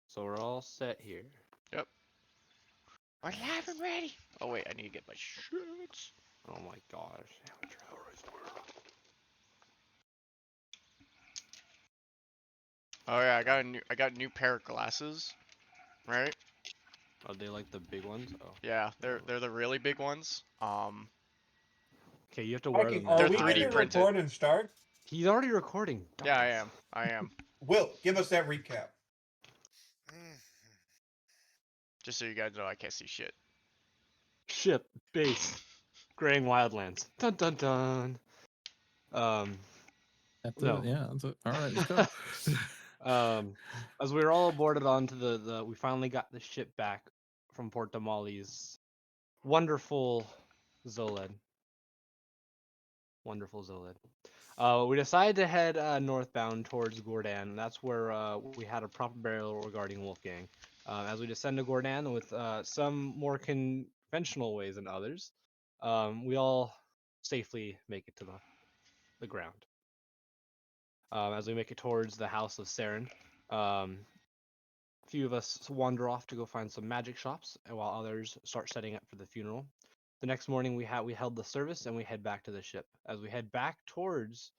So we're all set here. Yep. We're live and ready. Oh wait, I need to get my shirts. Oh my gosh. Oh yeah, I got a new pair of glasses. Right? Are they like the big ones? Oh. Yeah, they're the really big ones. Okay, you have to wear Mikey, them. are They're we 3D gonna printed. record and start? He's already recording. Yeah, I dumbass. am. I am. Will, give us that recap. Just so you guys know, I can't see shit. Ship, base, Graying Wildlands. Dun dun dun. That's No. it. Yeah. That's it. All right, let's go. As we were all boarded onto we finally got the ship back from Port Damali's wonderful Zoled. Wonderful Zoled. We decided to head northbound towards Gordon. That's where we had a proper burial regarding Wolfgang. As we descend to Gordon with some more conventional ways than others, we all safely make it to the ground. As we make it towards the house of Saren, a few of us wander off to go find some magic shops, and while others start setting up for the funeral. The next morning, we held the service and we head back to the ship. As we head back towards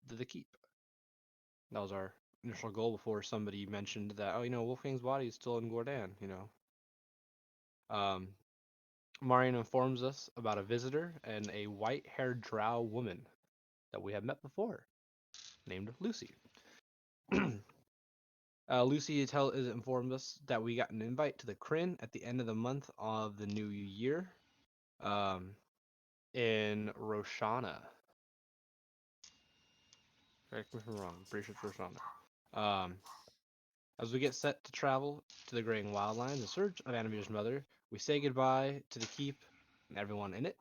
the keep, that was our initial goal before somebody mentioned that Wolfgang's body is still in Gordon. Marion informs us about a visitor and a white-haired drow woman that we have met before, named Lucy. Lucy is informed us that we got an invite to the Kryn at the end of the month of the new year, in Roshana. Correct me if I'm wrong. I'm pretty sure it's Roshana. As we get set to travel to the Graying Wildlands in search of Animeter's mother, we say goodbye to the keep and everyone in it,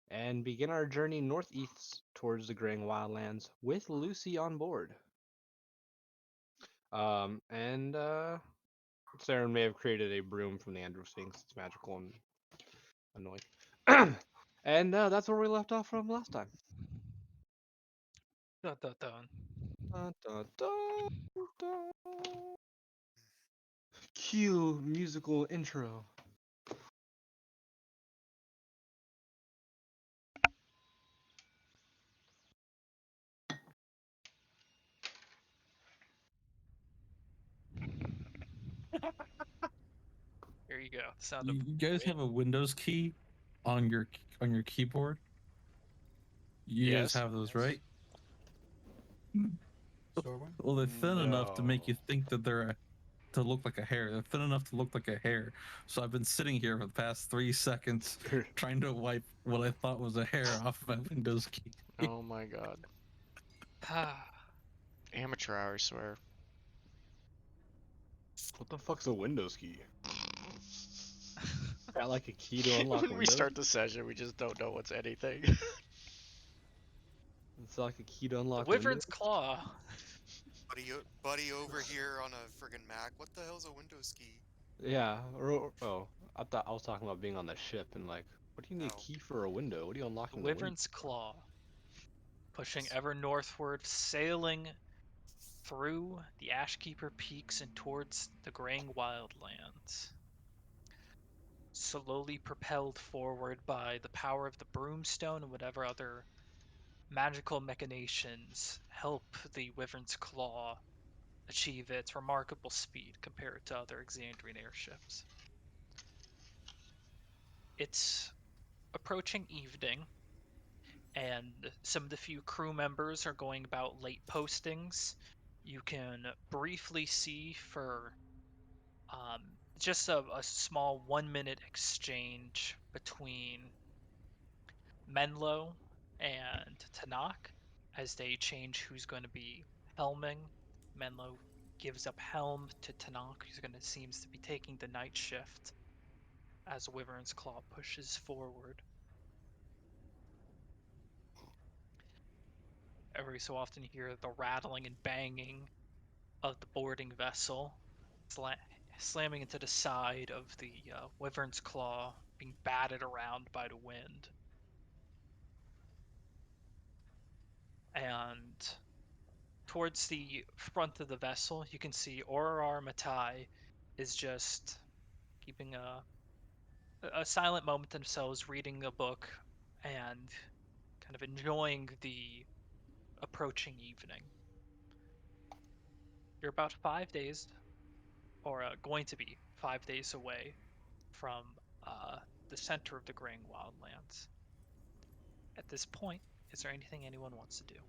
and begin our journey northeast towards the Graying Wildlands with Lucy on board. And Saren may have created a broom from the Andrew Sphinx. It's magical and annoying. And that's where we left off from last time. Dun, dun, dun. Dun, dun, dun, dun. Cue musical intro. Here you go. The sound of You guys have wind. a Windows key on your keyboard. You guys Yes. have those, right? Storwin? Well, they're thin enough to make you No. think that to look like a hair. They're thin enough to look like a hair. So I've been sitting here for the past 3 seconds trying to wipe what I thought was a hair off my Windows key. Oh my god. Ah, Amateur hour, I swear. What the fuck's a Windows key? Got like a key to unlock When we Windows? start the session, we just don't know what's anything. It's like a key to the unlock wyvern's Windows? claw. Buddy over here on a friggin' Mac. What the hell's a Windows key? Yeah. I thought I was talking about being on the ship and like, what do you need a Oh. key for a window? What are you The unlocking the window? wyvern's claw. Pushing ever northward, sailing through the Ashkeeper Peaks and towards the Graying Wildlands. Slowly propelled forward by the power of the broomstone and whatever other magical machinations help the wyvern's claw achieve its remarkable speed compared to other Exandrian airships. It's approaching evening, and some of the few crew members are going about late postings. You can briefly see for just a small 1 minute exchange between Menlo and Tanakh as they change who's going to be helming. Menlo gives up helm to Tanakh, who's going to seems to be taking the night shift as Wyvern's Claw pushes forward. Every so often you hear the rattling and banging of the boarding vessel, slamming into the side of the Wyvern's Claw, being batted around by the wind. And towards the front of the vessel, you can see Aurorar Matai is just keeping a silent moment themselves, reading a book and kind of enjoying the approaching evening. You're about 5 days, or going to be 5 days away from the center of the Graying Wildlands. At this point, is there anything anyone wants to do?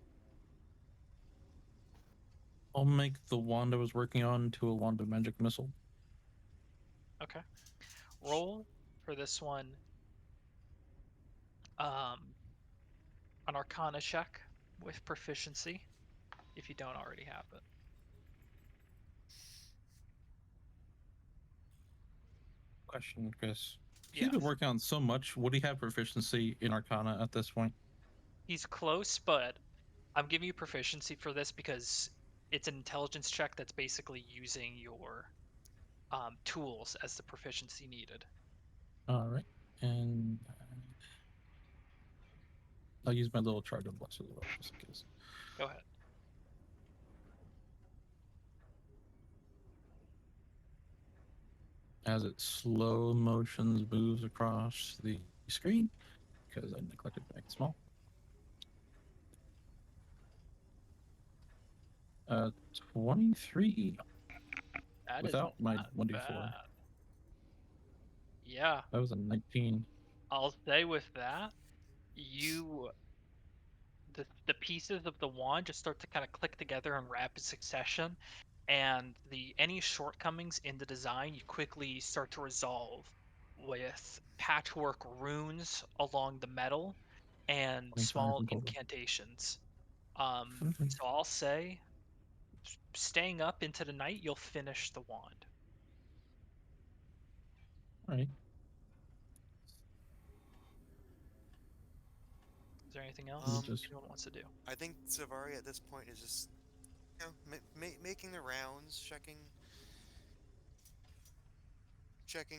I'll make the wand I was working on to a wand of magic missile. Okay. Roll for this one an Arcana check with proficiency, if you don't already have it. Question, Chris. He's Yes. been working on so much. Would he have proficiency in Arcana at this point? He's close, but I'm giving you proficiency for this because it's an intelligence check that's basically using your tools as the proficiency needed. All right, and I'll use my little charge of bless as well, just in case. Go ahead. As it slow motions moves across the screen, because I neglected to make it small. 23 That is without my not 1d4. bad. Yeah, That was a 19. I'll say with that, the pieces of the wand just start to kind of click together in rapid succession, and any shortcomings in the design you quickly start to resolve with patchwork runes along the metal and 25 small in total. incantations. Okay. So I'll say, staying up into the night, you'll finish the wand. All right. Is there anything else Just- anyone wants to do? I think Savari at this point is just, you know, making the rounds, checking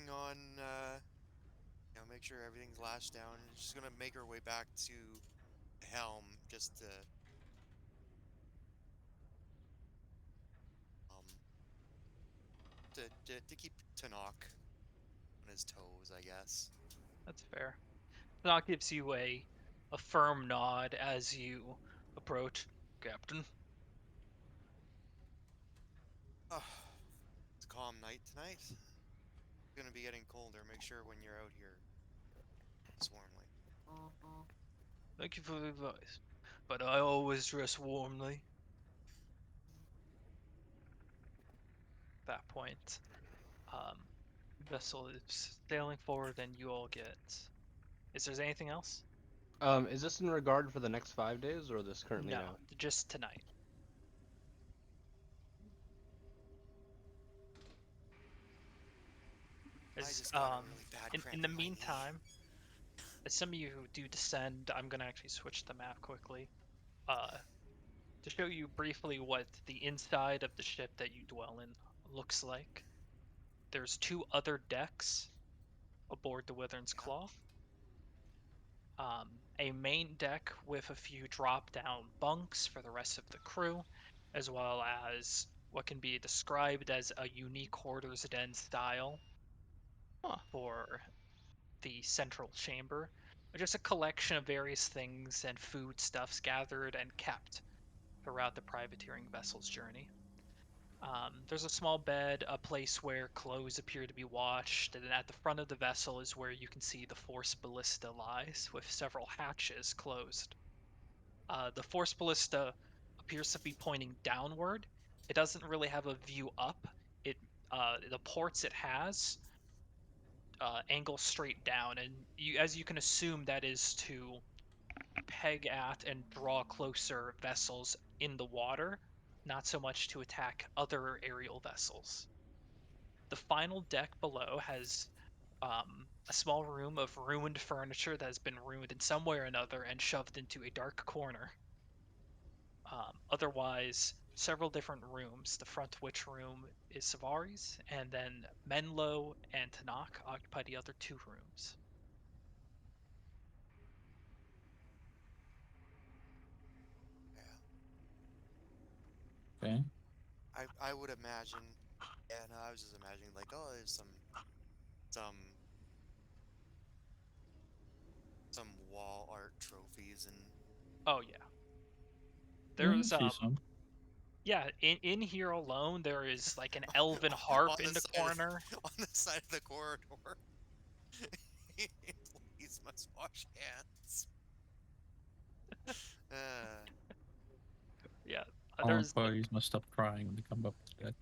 on, you know, make sure everything's lashed down. And she's gonna make her way back to Helm just to keep Tanok on his toes, I guess. That's fair. That gives you a firm nod as you approach, Captain. Oh, it's a calm night tonight. It's gonna be getting colder. Make sure when you're out here, it's warmly. Thank you for the advice, but I always dress warmly. At that point, vessel is sailing forward, and you all get. Is there anything else? Is this in regard for the next 5 days or this currently No, now? just tonight. I As, just got a really bad cramp in the in my knee. meantime, as some of you who do descend, I'm gonna actually switch the map quickly, to show you briefly what the inside of the ship that you dwell in looks like. There's 2 other decks aboard the Withern's Claw. A main deck with a few drop-down bunks for the rest of the crew, as well as what can be described as a unique hoarder's den style Huh. for the central chamber. Just a collection of various things and foodstuffs gathered and kept throughout the privateering vessel's journey. There's a small bed, a place where clothes appear to be washed, and then at the front of the vessel is where you can see the Force Ballista lies, with several hatches closed. The Force Ballista appears to be pointing downward. It doesn't really have a view up. The ports it has angle straight down, and as you can assume, that is to peg at and draw closer vessels in the water, not so much to attack other aerial vessels. The final deck below has a small room of ruined furniture that has been ruined in some way or another and shoved into a dark corner. Otherwise, several different rooms, the front of which room is Savari's, and then Menlo and Tanakh occupy the other 2 rooms. Yeah. Okay. I would imagine. Yeah, no, I was just imagining like, oh, there's some some wall art trophies and Oh yeah. Yeah, I There's see some. yeah, in here alone there is like an elven harp in the corner. on the side of the corridor. Please must wash hands. Uh, Yeah. All There's employees must stop crying when they come up to check.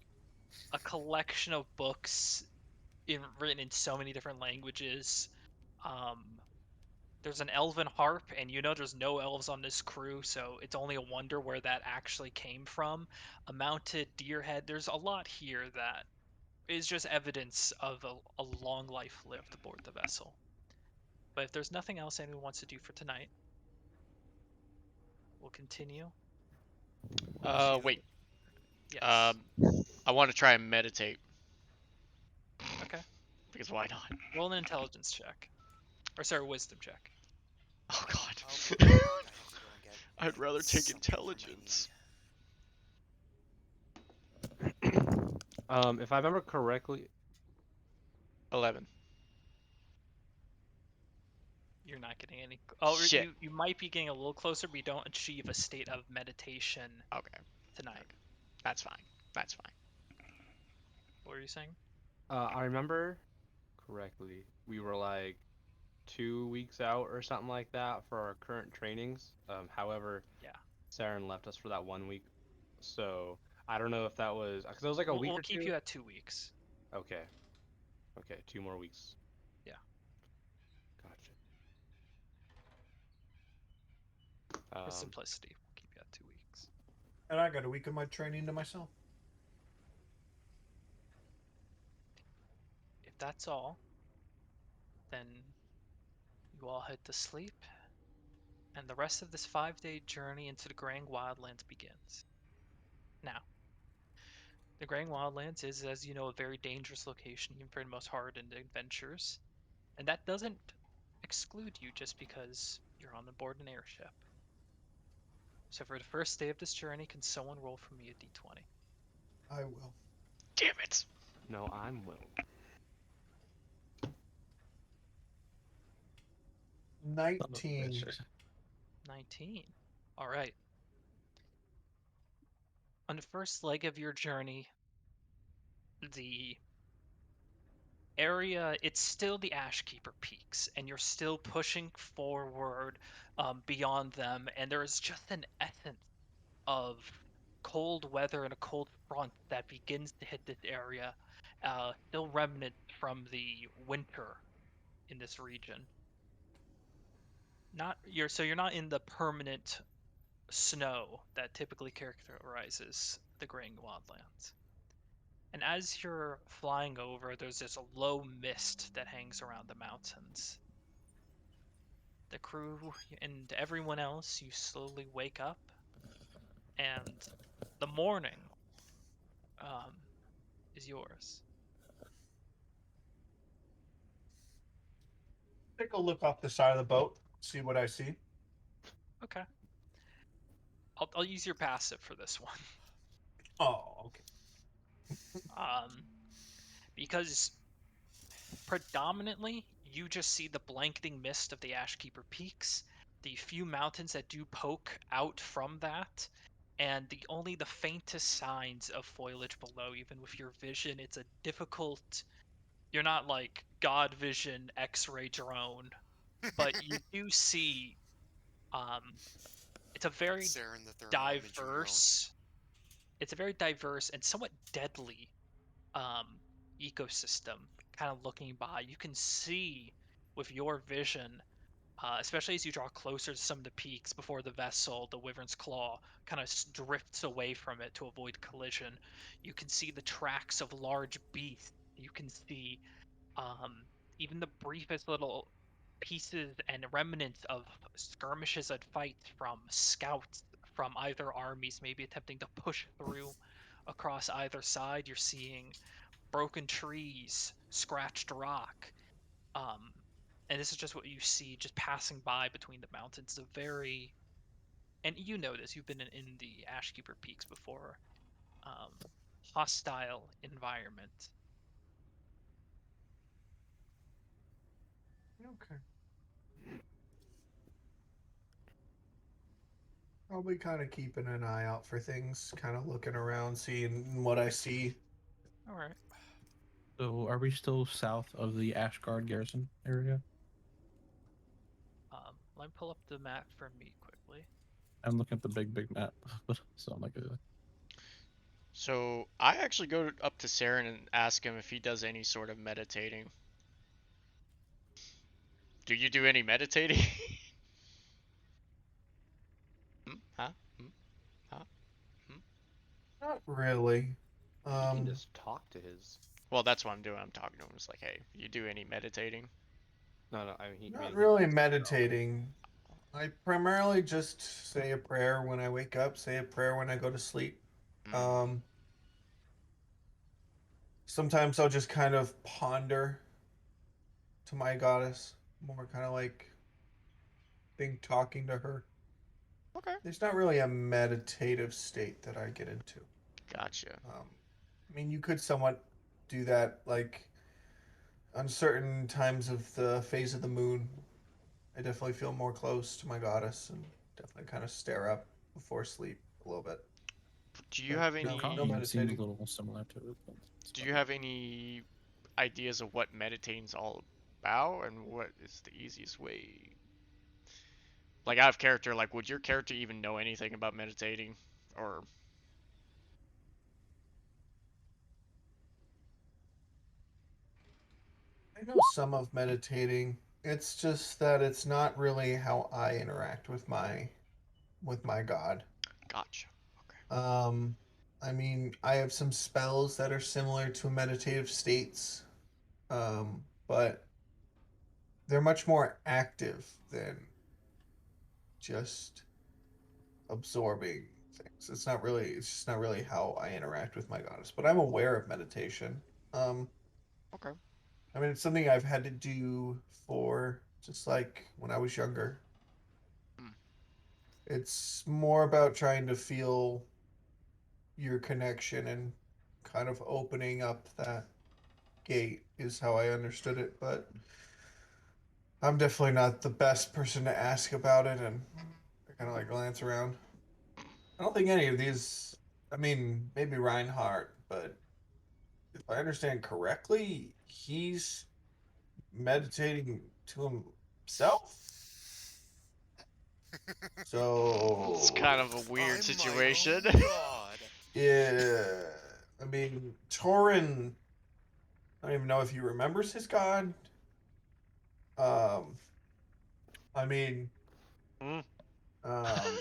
a collection of books written in so many different languages. Um, there's an elven harp, and there's no elves on this crew, so it's only a wonder where that actually came from. A mounted deer head. There's a lot here that is just evidence of a long life lived aboard the vessel. But if there's nothing else anyone wants to do for tonight, we'll continue. Wait. Yes. I want to try and meditate Okay. because why not? Roll an intelligence check. Or sorry, wisdom check. Oh I God. have to go and get I'd rather take something for my intelligence. If I remember correctly, 11. You're not getting any. Oh, Shit. you might be getting a little closer, but you don't achieve a state of meditation Okay. tonight. That's fine. That's fine. What were you saying? I remember correctly, we were like 2 weeks out or something like that for our current trainings. However, Yeah. Saren left us for that 1 week, so I don't know if that was because it was like a week We'll or keep two. you at 2 weeks. Okay. Okay, 2 more weeks. Yeah. Gotcha. For simplicity, we'll keep you at 2 weeks. And I got a week of my training to myself. If that's all, then you all head to sleep, and the rest of this 5-day journey into the Graying Wildlands begins. Now, the Graying Wildlands is, as you know, a very dangerous location, even for the most hardened adventurers, and that doesn't exclude you just because you're on board an airship. So for the first day of this journey, can someone roll for me a d20? I will. Damn it. No, I'm Will. 19. 19. All right. On the first leg of your journey, the area, it's still the Ashkeeper Peaks, and you're still pushing forward beyond them, and there is just an essence of cold weather and a cold front that begins to hit this area, still remnant from the winter in this region. You're not in the permanent snow that typically characterizes the Graying Wildlands. And as you're flying over, there's this low mist that hangs around the mountains. The crew and everyone else, you slowly wake up, and the morning is yours. Take a look off the side of the boat, see what I see. Okay. I'll use your passive for this one. Oh, okay. Because predominantly you just see the blanketing mist of the Ashkeeper Peaks, the few mountains that do poke out from that, and only the faintest signs of foliage below. Even with your vision, it's a difficult. You're not like God Vision X-ray drone, but you do see. It's a very Saren the thermal imaging drone. diverse. It's a very diverse and somewhat deadly um, ecosystem. Kind of looking by, you can see with your vision, especially as you draw closer to some of the peaks before the vessel, the Wyvern's Claw, kind of drifts away from it to avoid collision. You can see the tracks of large beasts. You can see even the briefest little pieces and remnants of skirmishes and fights from scouts from either armies, maybe attempting to push through across either side. You're seeing broken trees, scratched rock. And this is just what you see just passing by between the mountains. And you know this, you've been in the Ashkeeper Peaks before. hostile environment. Okay. I'll be kind of keeping an eye out for things, kind of looking around, seeing what I see. All right. So, are we still south of the Ashgard Garrison area? Let me pull up the map for me quickly. I'm looking at the big map, so I'm like, So I actually go up to Saren and ask him if he does any sort of meditating. Do you do any meditating? Huh? Huh? Not really. You can Um, just talk to his. Well, that's what I'm doing. I'm talking to him. It's like, hey, you do any meditating? No, I mean, not really meditating. I primarily just say a prayer when I wake up, say a prayer when I go to sleep. Mm. Sometimes I'll just kind of ponder to my goddess, more kind of like talking to her. Okay. There's not really a meditative state that I get into. Gotcha. I mean, you could somewhat do that, like on certain times of the phase of the moon. I definitely feel more close to my goddess and definitely kind of stare up before sleep a little bit. Do you But have no, any? no Colleen seems a meditating. little similar to it. But it's Do fine. you have any ideas of what meditating's all about and what is the easiest way? Like out of character, like would your character even know anything about meditating, or? I know some of meditating. It's just that it's not really how I interact with my god. Gotcha. Um, I mean, I have some spells that are similar to meditative states, but they're much more active than just absorbing things. It's not really. It's just not really how I interact with my goddess. But I'm aware of meditation. Um, Okay. I mean, it's something I've had to do for just like when I was younger. Mm. It's more about trying to feel your connection and kind of opening up that gate is how I understood it, but I'm definitely not the best person to ask about it, and I kind of like glance around. I don't think any of these, I mean, maybe Reinhardt, but if I understand correctly, he's meditating to himself. It's So, kind of a weird I'm my situation. own god. yeah, I mean, Torin, I don't even know if he remembers his god. Um, I mean, Mm. um,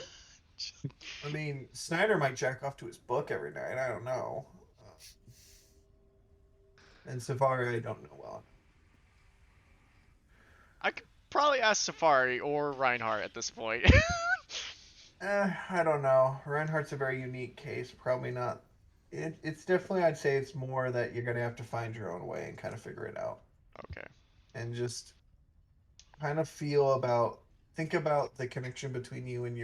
I mean, Snyder might jack off to his book every night. I don't know. And Safari, I don't know well. I could probably ask Safari or Reinhardt at this point. I don't know. Reinhardt's a very unique case. Probably not. It's definitely, I'd say it's more that you're going to have to find your own way and kind of figure it out. Okay. And just kind of think about the connection between you and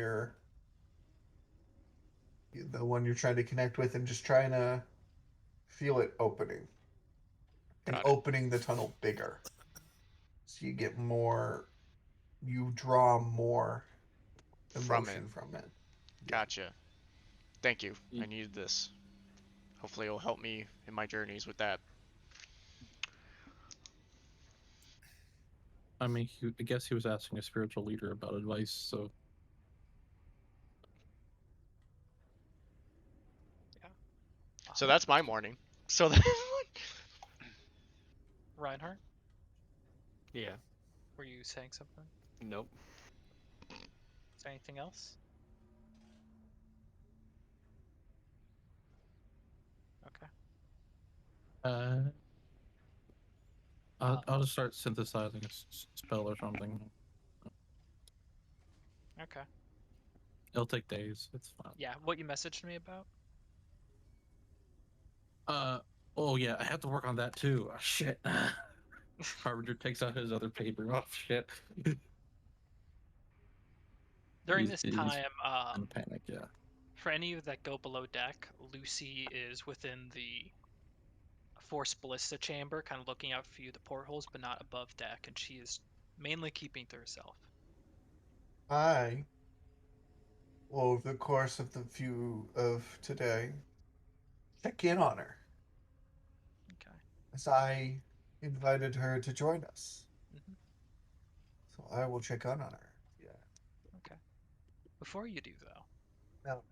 the one you're trying to connect with, and just trying to feel it opening and Got it. opening the tunnel bigger. So you draw more From it. emotion from it. Gotcha. Thank you. I needed this. Hopefully it'll help me in my journeys with that. I mean, I guess he was asking a spiritual leader about advice, so So that's my morning. So that Reinhardt, Yeah. were you saying something? Nope. Is there anything else? Okay. I'll just start synthesizing a spell or something. Okay. It'll take days. It's fine. Yeah, what you messaged me about? Oh yeah, I have to work on that too. Oh, shit. Harbinger takes out his other paper. Oh shit. During He's this time, in panic. Yeah. For any of you that go below deck, Lucy is within the Force Ballista chamber, kind of looking out for you the portholes, but not above deck, and she is mainly keeping to herself. I will, over the course of the view of today, check in on her Okay. as I invited her to join us. Mhm. So I will check in on her. Yeah. Okay. Before you do, though, No.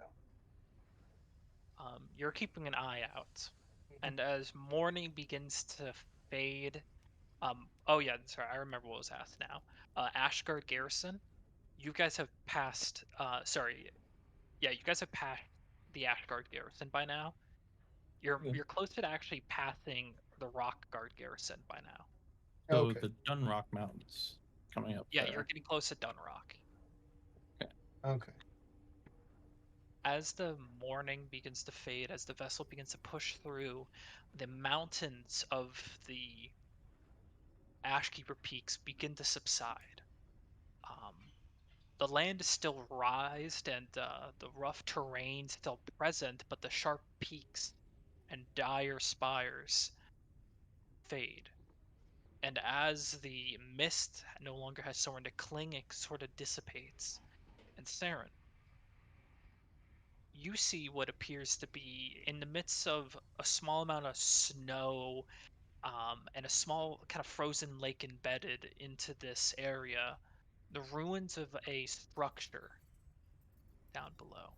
you're keeping an eye out, and as morning begins to fade, oh yeah, sorry, I remember what was asked now. Ashgard Garrison, you guys have passed. You guys have passed the Ashgard Garrison by now. You're close to actually passing the Rock Guard Garrison by now. So Okay. the Dunrock Mountains coming up Yeah, there. you're getting close to Dunrock. Okay. As the morning begins to fade, as the vessel begins to push through, the mountains of the Ashkeeper Peaks begin to subside. The land is still raised and the rough terrain still present, but the sharp peaks and dire spires fade. And as the mist no longer has somewhere to cling, it sort of dissipates. And Saren, you see what appears to be in the midst of a small amount of snow and a small kind of frozen lake embedded into this area, the ruins of a structure down below.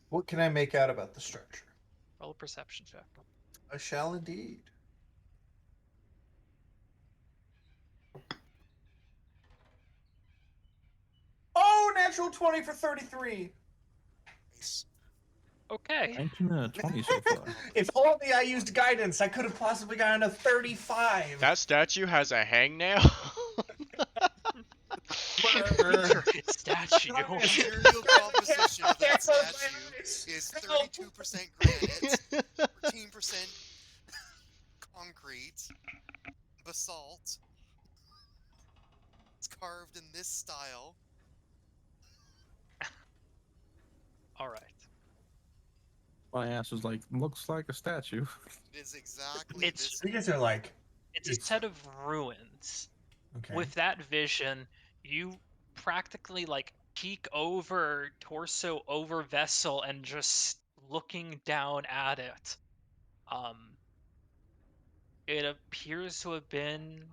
What can I make out about the structure? Roll a perception check. I shall indeed. Oh, natural 20 for 33. Nice. Okay. 19 and a 20 so far. If only I used guidance, I could have possibly gotten a 35. That statue has a hangnail. Future statue. The material composition of that statue is 32% granite, 14% concrete, basalt. It's carved in this style. All right. My ass was like, looks like a statue. It is exactly It's- this. You guys are like, It's a It's- set of ruins. okay. With that vision, you practically like peek over torso over vessel and just looking down at it. It appears to have been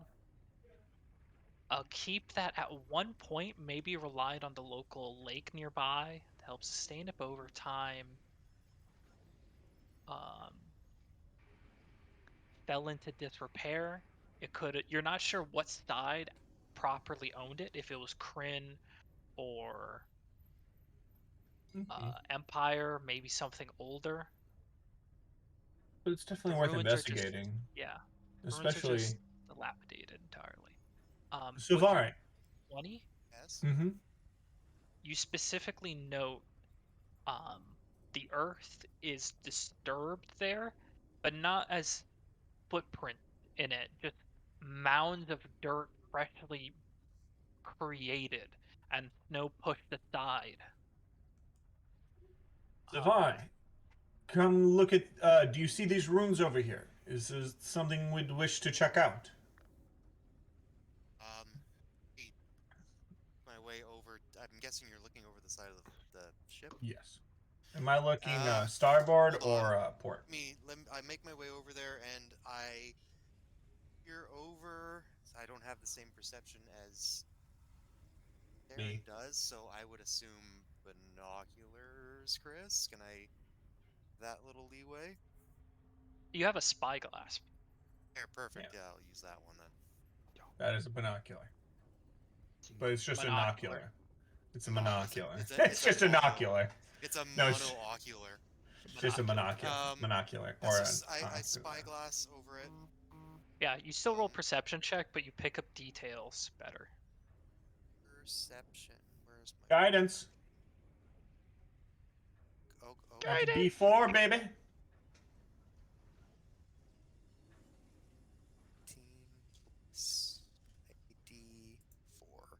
a keep that at one point maybe relied on the local lake nearby to help sustain it, but over time fell into disrepair. You're not sure what side properly owned it, if it was Kryn or Empire, maybe something older. But it's definitely the worth ruins are just- investigating. Yeah, ruins are Especially just dilapidated entirely. With Savari. 20, Yes. Mm-hmm. you specifically note the earth is disturbed there, but not as footprint in it, just mounds of dirt freshly created and snow pushed aside. Savari, come look at. Do you see these runes over here? Is this something we'd wish to check out? Hey, my way over. I'm guessing you're looking over the side of the ship. Yes. Am I looking starboard hold on. or port? I make my way over there and I peer over. I don't have the same perception as Darren does, so I would assume binoculars, Chris. Can I that little leeway? You have a spyglass. Yeah, perfect. Yeah. Yeah, I'll use that one then. That is a binocular. But it's just Monocular. inocular. It's a monocular. It's a- It's just inocular. It's a No, it's- monoocular. It's just a monocular. Monocular. Or I spyglass over it. Yeah, you still roll perception check, but you pick up details better. Perception. Where's my Guidance. Oh, Got the B4, baby. 18 D4.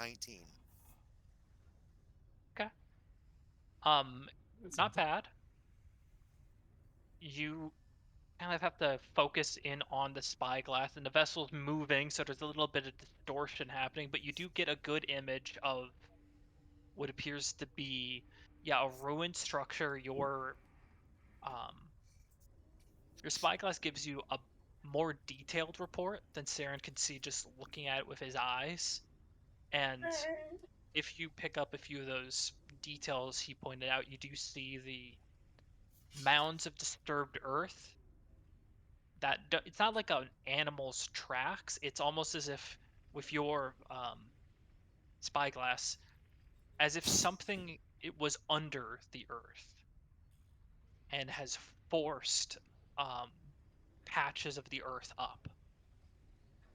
19. Not bad. You kind of have to focus in on the spyglass, and the vessel's moving, so there's a little bit of distortion happening, but you do get a good image of what appears to be, a ruined structure. Your spyglass gives you a more detailed report than Saren can see just looking at it with his eyes. And if you pick up a few of those details he pointed out, you do see the mounds of disturbed earth. It's not like an animal's tracks. It's almost as if with your spyglass, as if something it was under the earth and has forced patches of the earth up.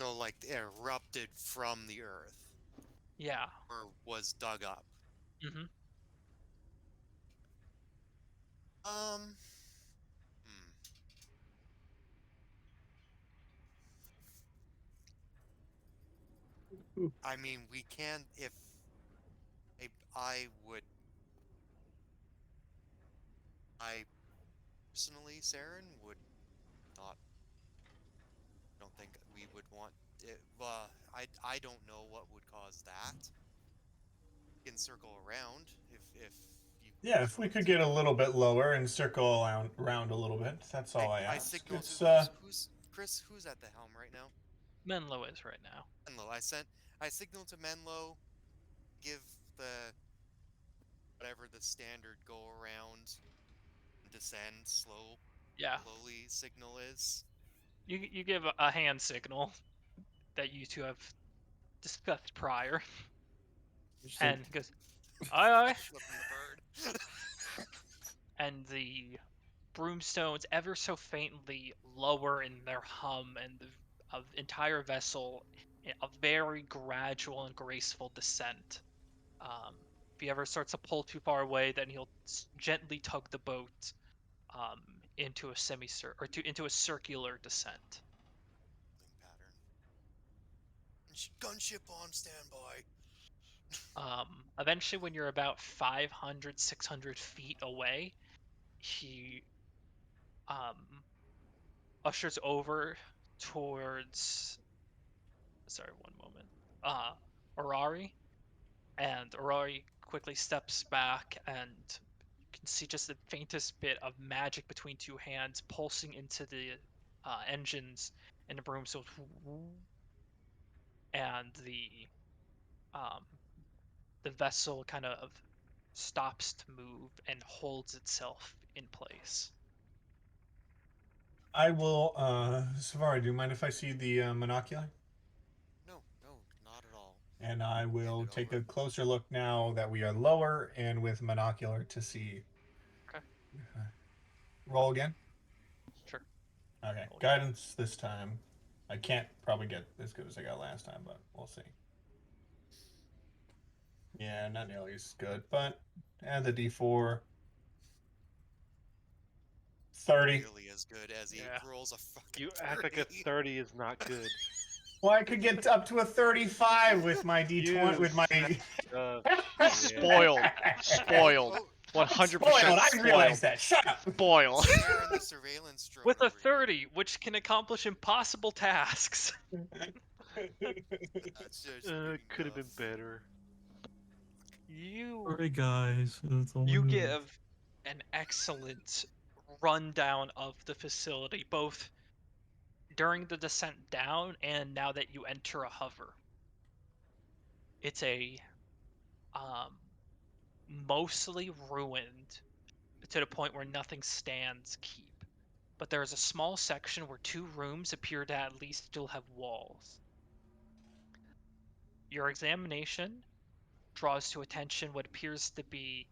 So, like, it erupted from the earth. Yeah. Or was dug up. Mm-hmm. I mean, we can, if I personally, Saren, would not, don't think we would want it. I don't know what would cause that. You can circle around if you. Yeah, if we could get a little bit lower and circle around a little bit, that's all I I ask. signal It's to who's Chris? Who's at the helm right now? Menlo is right now. Menlo. I signal to Menlo. Give the whatever the standard go around, descend slowly signal is. You give a hand signal that you two have discussed prior, and he goes, "Aye, aye." Flipping the bird. And the broomstones ever so faintly lower in their hum, and the entire vessel, a very gradual and graceful descent. If he ever starts to pull too far away, then he'll gently tug the boat into a into a circular descent. Pattern. Gunship on standby. Eventually, when you're about 500, 600 feet away, he ushers over towards. Sorry, one moment. Orari, and Orari quickly steps back, and you can see just the faintest bit of magic between two hands pulsing into the engines and the broomstones, and the vessel kind of stops to move and holds itself in place. I will, Savari, do you mind if I see the monocular? No, not at all. And I will take over. a closer look now that we are lower and with monocular to see. Okay. Roll again? Sure. Okay, guidance this time. I can't probably get as good as I got last time, but we'll see. Yeah, not nearly as good, but add the D4. 30. Nearly as good as he rolls a fucking You 30. act like a 30 is not good. Well, I could get up to a 35 with my D20 with my Spoiled. 100% spoiled. I realize that. Shut up. Spoiled. The surveillance drone With a over here. 30, which can accomplish impossible tasks. That's just Could have been better. Sorry, guys. That's all You I know. give an excellent rundown of the facility, both during the descent down and now that you enter a hover. It's a mostly ruined to the point where nothing stands keep. But there is a small section where two rooms appear to at least still have walls. Your examination draws to attention what appears to be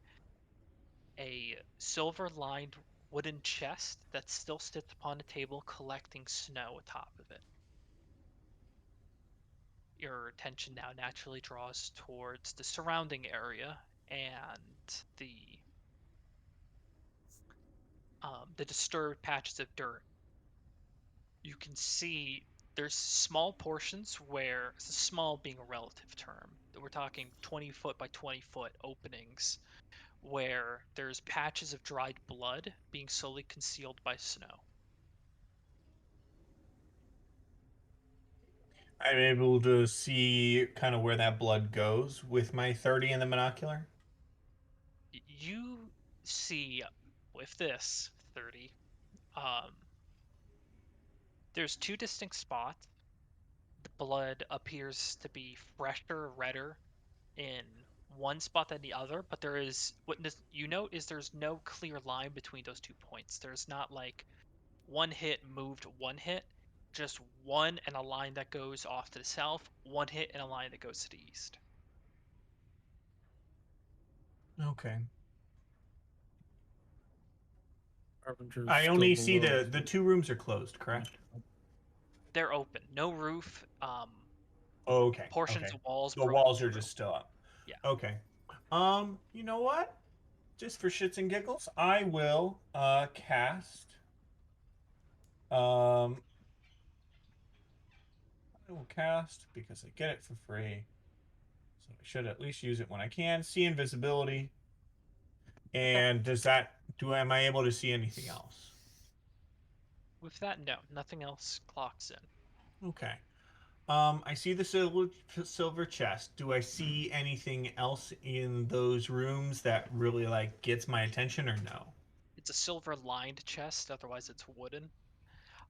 a silver-lined wooden chest that still sits upon a table collecting snow atop of it. Your attention now naturally draws towards the surrounding area and the disturbed patches of dirt. You can see there's small portions where, small being a relative term, we're talking 20 foot by 20 foot openings where there's patches of dried blood being slowly concealed by snow. I'm able to see kind of where that blood goes with my 30 in the binocular. You see with this 30, um, there's two distinct spots. The blood appears to be fresher, redder in one spot than the other, but you note is there's no clear line between those 2 points. There's not like one hit moved one hit, just one and a line that goes off to the south, one hit and a line that goes to the east. Okay. Harbinger's I still only see below. the two rooms are closed, correct? They're open, no roof. Oh, okay. Portions Okay. of walls. The broken walls are through. just still up. Yeah. Okay. You know what? Just for shits and giggles, I will cast. I will cast because I get it for free. So I should at least use it when I can. See invisibility. And am I able to see anything else? With that, no, nothing else clocks in. Okay. I see the silver chest. Do I see anything else in those rooms that really like gets my attention or no? It's a silver lined chest, otherwise it's wooden.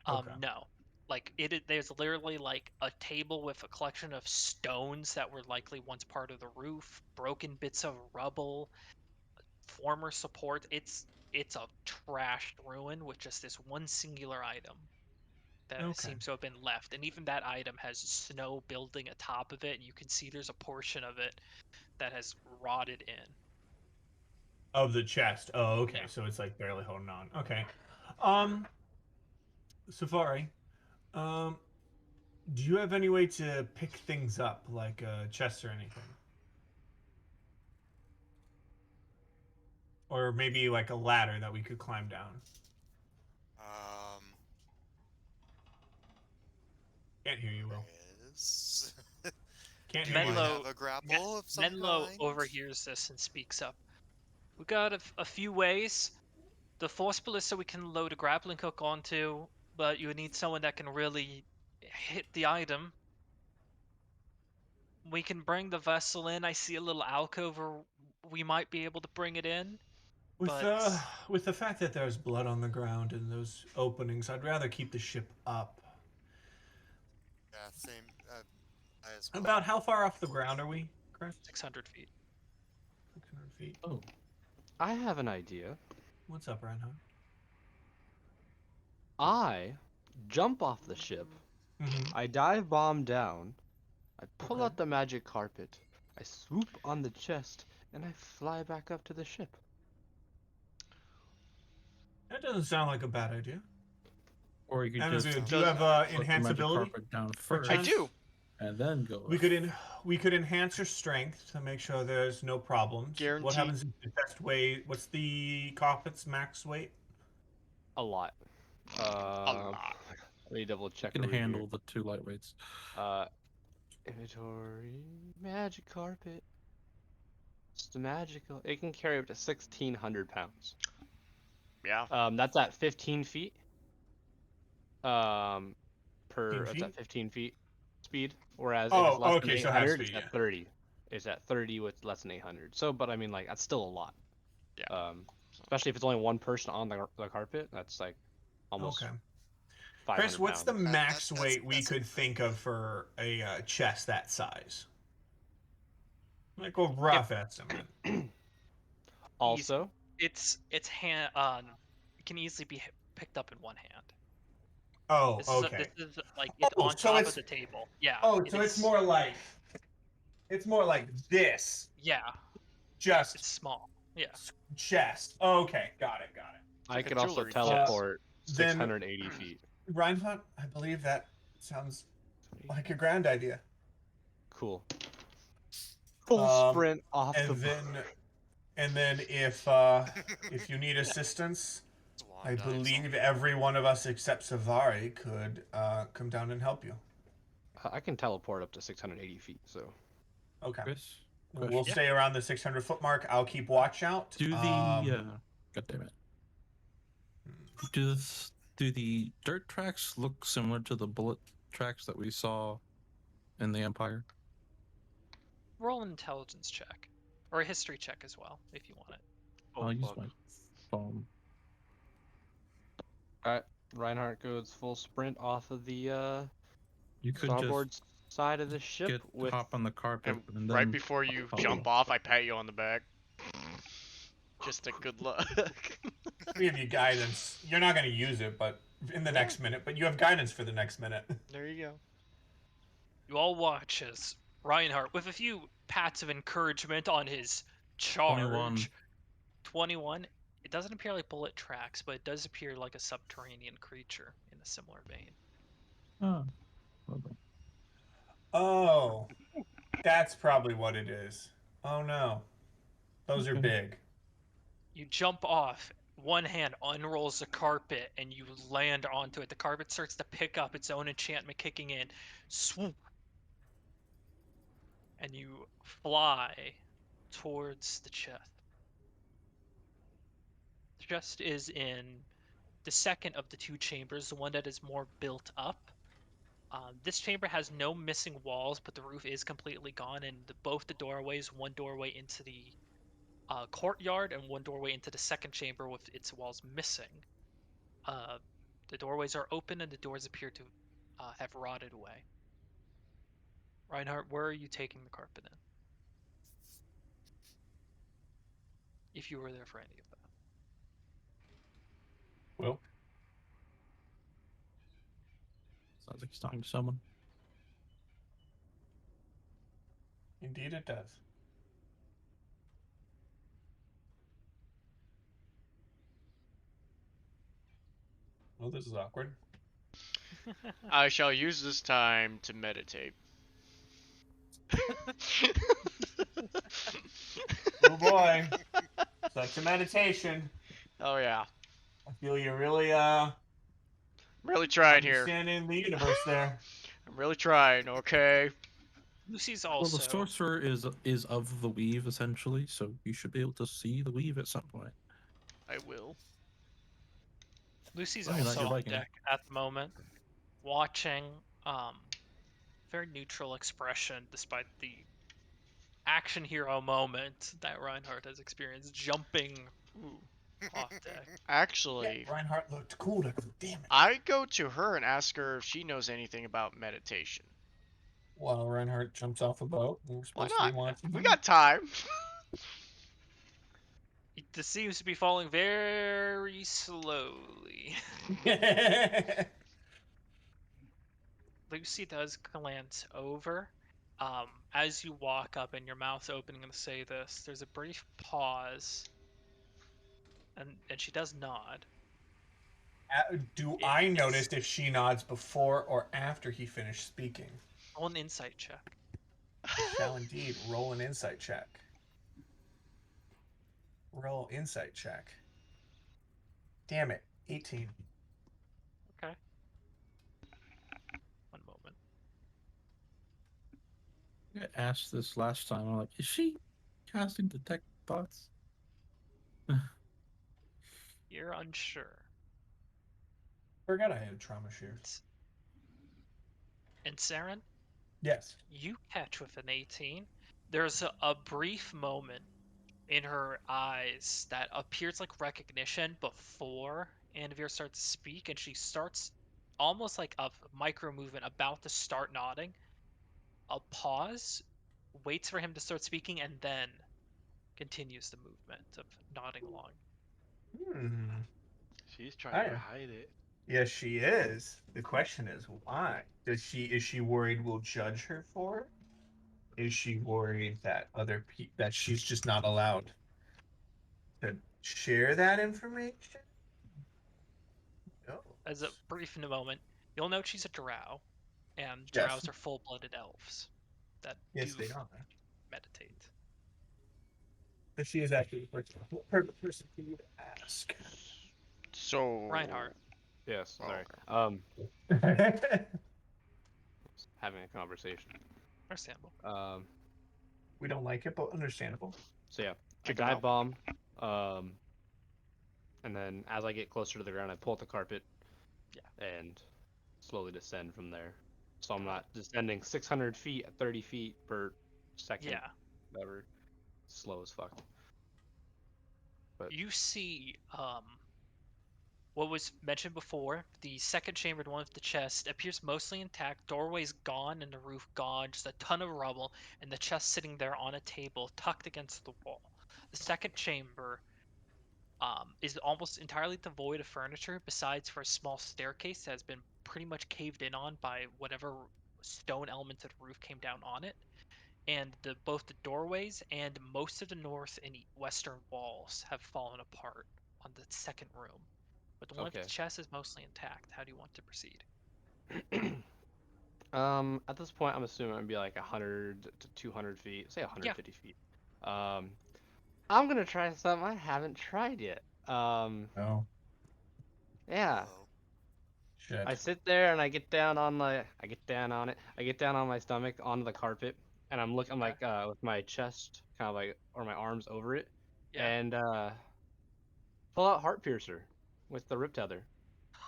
Okay. No. Like there's literally like a table with a collection of stones that were likely once part of the roof, broken bits of rubble, former support. It's a trashed ruin with just this one singular item that Okay. seems to have been left, and even that item has snow building atop of it, and you can see there's a portion of it that has rotted in. Of the chest. Oh, okay. Yeah. So it's like barely holding on. Okay. Safari. Do you have any way to pick things up, like chests or anything? Or maybe like a ladder that we could climb down? Can't hear you, Will. Is... Can't Do hear I you. Menlo- have a grapple of some Menlo kind? overhears this and speaks up. We got a few ways. The force ballista we can load a grappling hook onto, but you need someone that can really hit the item. We can bring the vessel in. I see a little alcove where we might be able to bring it in. With the fact that there's blood on the ground in those openings, I'd rather keep the ship up. Yeah, same. I as well. About how far off the ground are we, Chris? 600 feet. 600 feet. Oh, I have an idea. What's up, Reinhardt? I jump off the ship. Mm-hmm. I dive bomb down. I pull Okay. out the magic carpet. I swoop on the chest, and I fly back up to the ship. That doesn't sound like a bad idea. or you could And just do you have put the magic enhanceability? carpet down first. I do. And then go. We could enhance your strength to make sure there's no problems. What Guaranteed. happens if the chest weight? What's the carpet's max weight? A lot. A lot. Let me double check. can over here. handle the two lightweights. Inventory, magic carpet. It's the magical. It can carry up to 1,600 pounds. Yeah. That's at 15 feet. Per 15 it's at feet? 15 feet speed. Whereas Oh, if it's less okay, than so half 800, speed, it's yeah. at 30. It's at 30 with less than 800. So, but I mean, like that's still a lot. Yeah. Especially if it's only one person on the carpet. That's like almost. Okay. 500 Chris, what's the pounds. max that's- weight we that's could think of for a chest that size? Like a rough estimate. Also, It's hand. It can easily be picked up in one hand. Oh, This okay. is like it's Oh, on so top it's- of the table. Yeah. Oh, it so it's is- more like this, Yeah, just it's small. Yeah. chest. Okay, got it. I like a could also jewelry chest. teleport Then- 680 feet. Reinhardt, I believe that sounds like a grand idea. Cool. Full sprint off the. And then if you need assistance, Swan I dive believe every one of us except Savari could come down and help you. I can teleport up to 680 feet, so. Okay. Chris, We'll question. stay around the 600-foot mark. I'll keep watch out. Do the God damn it. Do the dirt tracks look similar to the bullet tracks that we saw in the Empire? Roll an intelligence check. Or a history check as well, if you want it. Oh, I'll use fuck. my phone. Alright, Reinhardt goes full sprint off of the You could starboard side of the ship with hop on the carpet And and right then before you Oh. jump off, I pat you on the back. Just a good luck. We give you guidance. You're not going to use it, but in the next minute. But you have guidance for the next minute. There you go. You all watch as Reinhardt, with a few pats of encouragement on his charge, 21. It doesn't appear like bullet tracks, but it does appear like a subterranean creature in a similar vein. Oh. Okay. Oh, that's probably what it is. Oh no, those are Okay. big. You jump off, one hand unrolls the carpet, and you land onto it. The carpet starts to pick up, its own enchantment kicking in. Swoop! And you fly towards the chest. The chest is in the second of the two chambers, the one that is more built up. This chamber has no missing walls, but the roof is completely gone, and both the doorways, one doorway into the courtyard and one doorway into the second chamber with its walls missing. The doorways are open and the doors appear to have rotted away. Reinhardt, where are you taking the carpet in? If you were there for any of that. Well, Sounds like he's talking to someone. indeed it does. Well, this is awkward. I shall use this time to meditate. Oh boy, such a meditation. Oh yeah. I feel you're really Really trying here. understanding the universe there. I'm really trying, okay? Lucy's Well, also... the sorcerer is of the weave essentially, so you should be able to see the weave at some point. I will. Lucy's Oh, you're not also your on Viking. deck at the moment, watching. Very neutral expression despite the action hero moment that Reinhardt has experienced, jumping off deck. Actually, Yeah, Reinhardt looked cool. Damn it. I go to her and ask her if she knows anything about meditation. While Reinhardt jumps off a boat, we're Why supposed to be not? watching. We got time. This seems to be falling very slowly. Lucy does glance over. As you walk up and your mouth's opening to say this, there's a brief pause. And she does nod. Do I notice if she nods before or after he finished speaking? Roll an insight check. Shall indeed roll an insight check. Roll insight check. Damn it. 18. Okay. One moment. I asked this last time. I'm like, is she casting detect thoughts? You're unsure. Forgot I had trauma shears. And Saren, Yes. you catch with an 18. There's a brief moment in her eyes that appears like recognition before Anavir starts to speak, and she starts almost like a micro movement about to start nodding. A pause, waits for him to start speaking, and then continues the movement of nodding along. She's trying to Hiya. hide it. Yes, she is. The question is why? Is she worried we'll judge her for it? Is she worried that that she's just not allowed to share that information? No. As a brief moment, you'll note she's a drow, and Yes. drows are full-blooded elves that Yes, do they are. meditate. But she is actually the perfect person for you to ask. So Yes, Oh, sorry. Yeah. Having a conversation. Understandable. We don't like it, but understandable. So yeah, Check I 'em dive out. bomb. And then as I get closer to the ground, I pull out the carpet. Yeah. And slowly descend from there. So I'm Got not descending 600 feet at 30 feet per second. Yeah. Whatever. Slow as fuck. But You see, what was mentioned before, the second chambered one with the chest appears mostly intact, doorway's gone and the roof gone, just a ton of rubble, and the chest sitting there on a table tucked against the wall. The second chamber is almost entirely devoid of furniture, besides for a small staircase that has been pretty much caved in on by whatever stone elements of the roof came down on it. And both the doorways and most of the north and western walls have fallen apart on the second room. But the one with okay. the chest is mostly intact. How do you want to proceed? At this point, I'm assuming it'd be like 100 to 200 feet. Say 150 feet. I'm gonna try something I haven't tried yet. No. Yeah. Uh-oh. Shit. I sit there and I get down on my, I get down on it. I get down on my stomach onto the carpet, and I'm Okay. like with my chest kind of like or my arms over it, Yeah. and pull out heart piercer with the rip tether.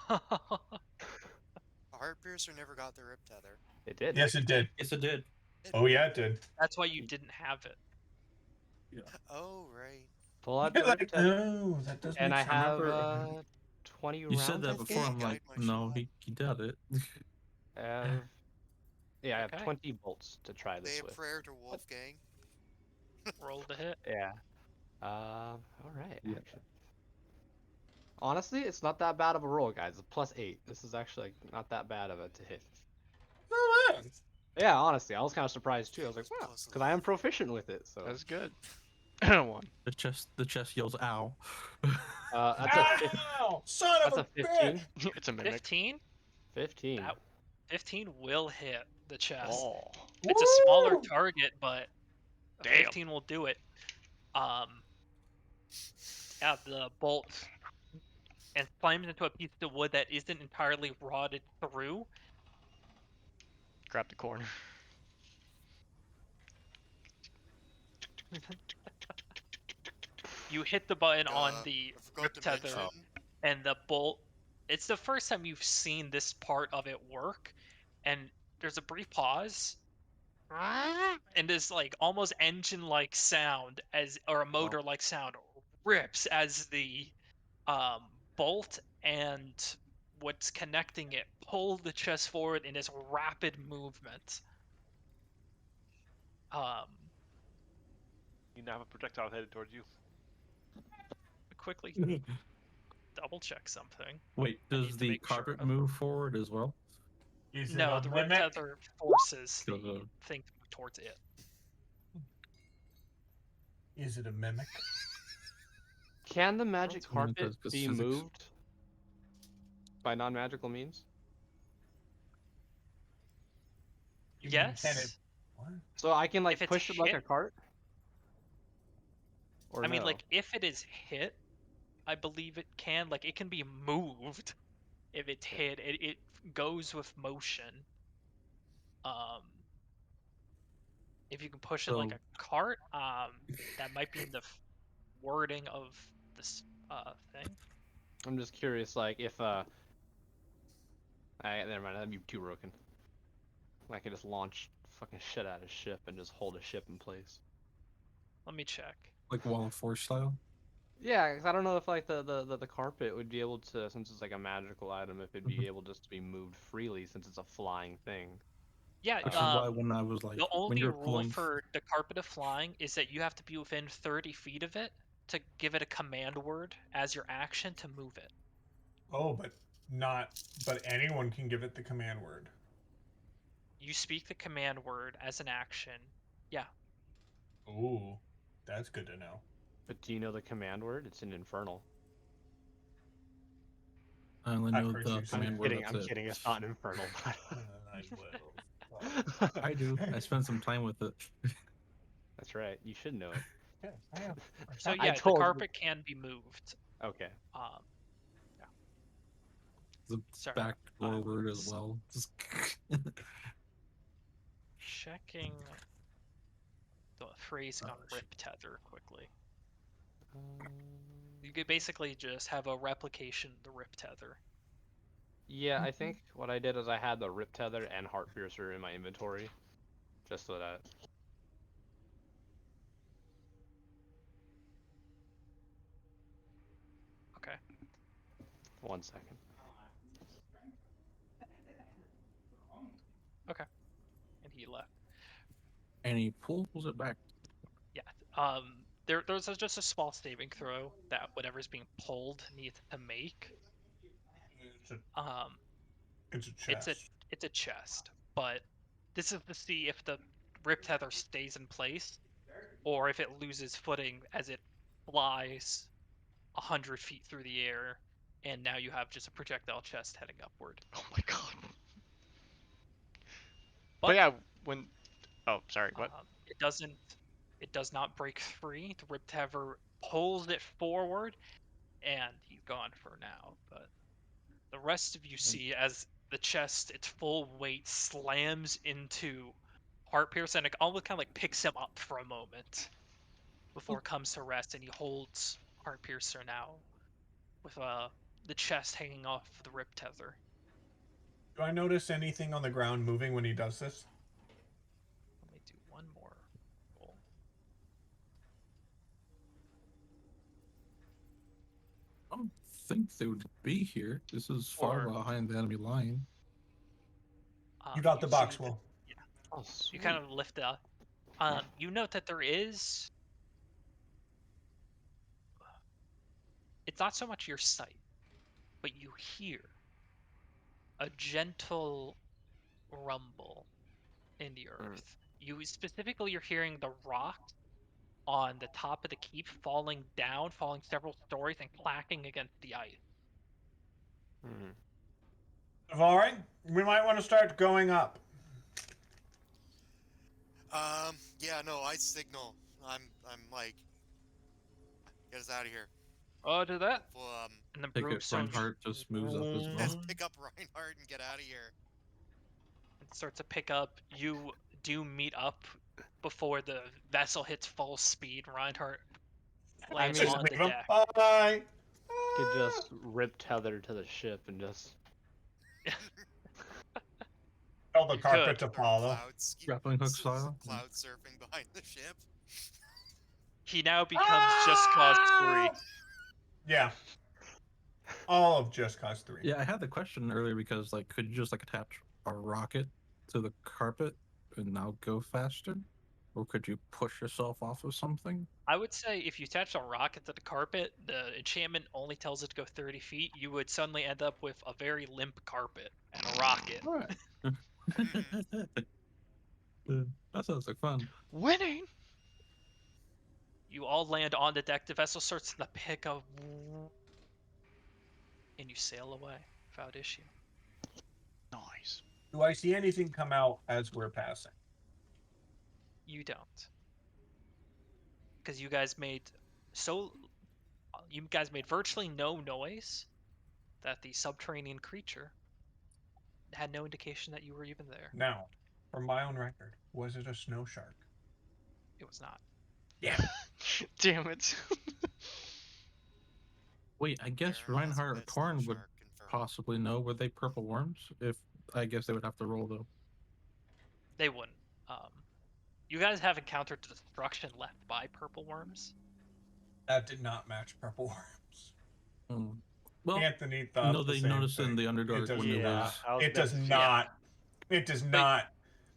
A heart piercer never got the rip tether. It did. Yes, it did. Yes, it did. Oh yeah, it did. That's why you didn't have it. Oh, right. Pull out You're the rip like, tether, oh, that does and make I sense. have remember- 20 You rounds. said I that before. I'm think. like, Guide my no, shot. he did it. I have, yeah, I have Okay. 20 bolts to try Say this a with. prayer to Wolfgang. Roll the hit. Yeah. All right. Yeah. Actually. Honestly, it's not that bad of a roll, guys. It's +8. This is actually like, not that bad of it to hit. Oh, man. Yeah, honestly, I was kind of surprised too. I was like, Damage wow, plus because I am 11. proficient with it. So That's good. One. The chest yells, "Ow!" that's a Ow! Son that's of a a 15. bitch! It's a mimic. 15? 15. That 15 will hit the chest. Oh, It's a smaller Woo! target, but a Damn. 15 will do it. Yeah, the bolt and slams into a piece of wood that isn't entirely rotted through. grab the corner. You hit the button on the I forgot rip to tether, mention. and the bolt. It's the first time you've seen this part of it work, and there's a brief pause, and this like almost engine-like sound or a motor-like sound rips as the bolt and what's connecting it pull the chest forward in this rapid movement. You now have a projectile headed towards you. Quickly double check something. Wait, I need does to the make sure carpet of- move forward as well? Is it No, a the rip mimic? tether forces the Good. thing to move towards it. Is it a mimic? Can the magic That's one of carpet those be physics. moved by non-magical means? You mean, can it- Yes. What? So I can like If it's push it like a hit- cart? Or I mean, no? like, if it is hit, I believe it can. Like, it can be moved if it's hit. It goes with motion. If you can push it like So- a cart, that might be in the wording of this thing. I'm just curious, like if never mind, that'd be too broken. I could just launch fucking shit out of ship and just hold a ship in place. Let me check. Like Wall of Force style? Yeah, 'cause I don't know if like the carpet would be able to, since it's like a magical item, if it'd be Mhm. able just to be moved freely since it's a flying thing. Yeah, Which is why when I was like, the when only you're rule pulling, for the carpet of flying is that you have to be within 30 feet of it to give it a command word as your action to move it. Oh, but anyone can give it the command word. You speak the command word as an action. Yeah. Ooh, that's good to know. But do you know the command word? It's in Infernal. I only I've know heard the you say command that. word. I'm That's it. kidding. It's not Infernal. I I do. I spent some time with it. That's right. You should know it. Yes, I am. So I yeah, the told you. carpet can be moved. Okay. The Sorry, back I door word as was- well. Just Checking the phrasing on shit. rip tether quickly. You could basically just have a replication of the rip tether. Yeah, I think what I did is I had the Rip Tether and Heart Piercer in my inventory, just so that. Okay. 1 second. Okay. And he left. And he pulls it back. Yeah. There's just a small saving throw that whatever's being pulled needs to make. It's a, Um, it's a chest. it's a chest, but this is to see if the rip tether stays in place or if it loses footing as it flies 100 feet through the air, and now you have just a projectile chest heading upward. Oh my god. But But yeah, when. Oh, sorry. What? it does not break free. The rip tether pulls it forward, and he's gone for now. But the rest of you see as the chest, its full weight slams into Heartpiercer, and it almost kind of like picks him up for a moment before it comes to rest, and he holds Heartpiercer now with the chest hanging off the rip tether. Do I notice anything on the ground moving when he does this? Let me do one more roll. I don't think they would be here. This is far Or- behind the enemy line. You got the see box, that- Will. Oh, You kind of lift it up. You note that there is. It's not so much your sight, but you hear a gentle rumble in the earth. You specifically, you're hearing the rock on the top of the keep falling down, falling several stories, and clacking against the ice. Navari, we might want to start going up. Yeah, no, I signal. I'm like, get us out of here. Oh, do that. Well, And the Take it, broomstone Reinhardt just moves up as well. let's pick up Reinhardt and get out of here. starts to pick up. You do meet up before the vessel hits full speed. Reinhardt lands mean, on the leave him. deck. Bye. Could just Rip Tether to the ship and just. Tell the You carpet could. to follow. Clouds, Grappling hook style? cloud surfing behind the ship. He now becomes Just Cause 3. Yeah. All of Just Cause 3. Yeah, I had the question earlier because, like, could you just, like, attach a rocket to the carpet and now go faster? Or could you push yourself off of something? I would say if you attach a rocket to the carpet, the enchantment only tells it to go 30 feet. You would suddenly end up with a very limp carpet and a rocket. Alright. That sounds like fun. Winning! You all land on the deck. The vessel starts to pick up, and you sail away without issue. Nice. Do I see anything come out as we're passing? You don't, because you guys made virtually no noise that the subterranean creature had no indication that you were even there. Now, from my own record, was it a snow shark? It was not. Yeah. Damn it. Wait, I guess There has Reinhardt or been snow Torn would shark confirmed. possibly know. Were they purple worms? If I guess they would have to roll though. They wouldn't. You guys have encountered destruction left by purple worms. That did not match purple worms. Hmm. Well, Anthony thought no, the they same noticed thing. in the Underdark does when it not. was It does Yeah. not. It does not.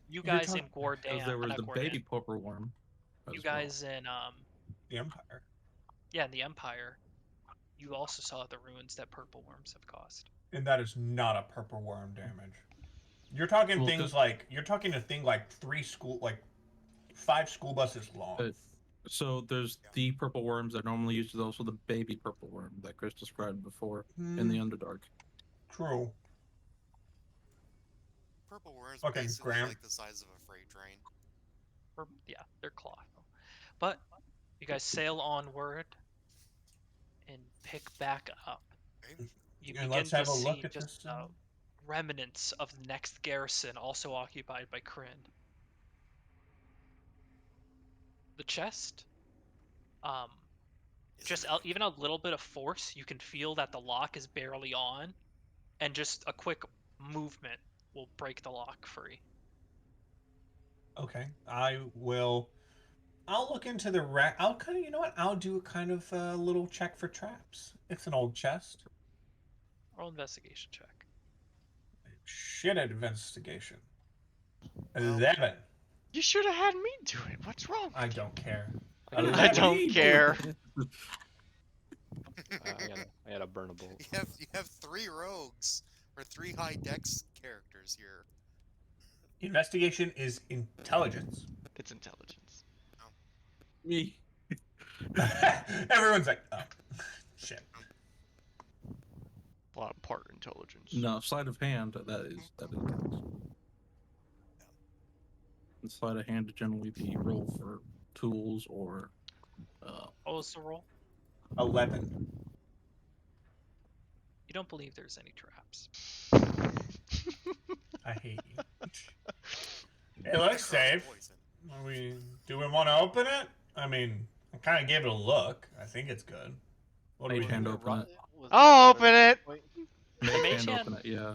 You You're guys in talking- Gordan, because there was not the Gordan, baby purple worm. You as well. guys in The Empire. in the Empire, you also saw the ruins that purple worms have caused. And that is not a purple worm damage. You're talking Well, things the- like a thing like 5 school buses long. So there's Yeah. the purple worms that are normally used. There's also the baby purple worm that Chris described before in the Underdark. True. Purple worms Okay, basically Graham. like the size of a freight train. Or yeah, they're colossal. But you guys sail onward and pick back up. Okay. You And begin let's to have a see look at just this. remnants of the next garrison, also occupied by Kryn. the chest. Is Just it- even a little bit of force, you can feel that the lock is barely on, and just a quick movement will break the lock free. Okay, I'll look into the rack. I'll kind of, you know what? I'll do a kind of little check for traps. It's an old chest. Roll investigation check. Shit at investigation. Well, 11. You should have had me do it. What's wrong? I don't care. I 11. don't care. I gotta burn a bolt. you have 3 rogues or 3 high dex characters here. Investigation is intelligence. It's intelligence. Me. Everyone's like, oh, shit. A lot of part intelligence. No, sleight of hand. That counts. And sleight of hand to generally be roll for tools or. What was the roll? 11. You don't believe there's any traps. I hate you. It looks safe. Poison. Do we want to open it? I mean, I kind of gave it a look. I think it's good. What do we Mage hand do? open it. I'll open it. The Mage mage hand hand, open it. Yeah.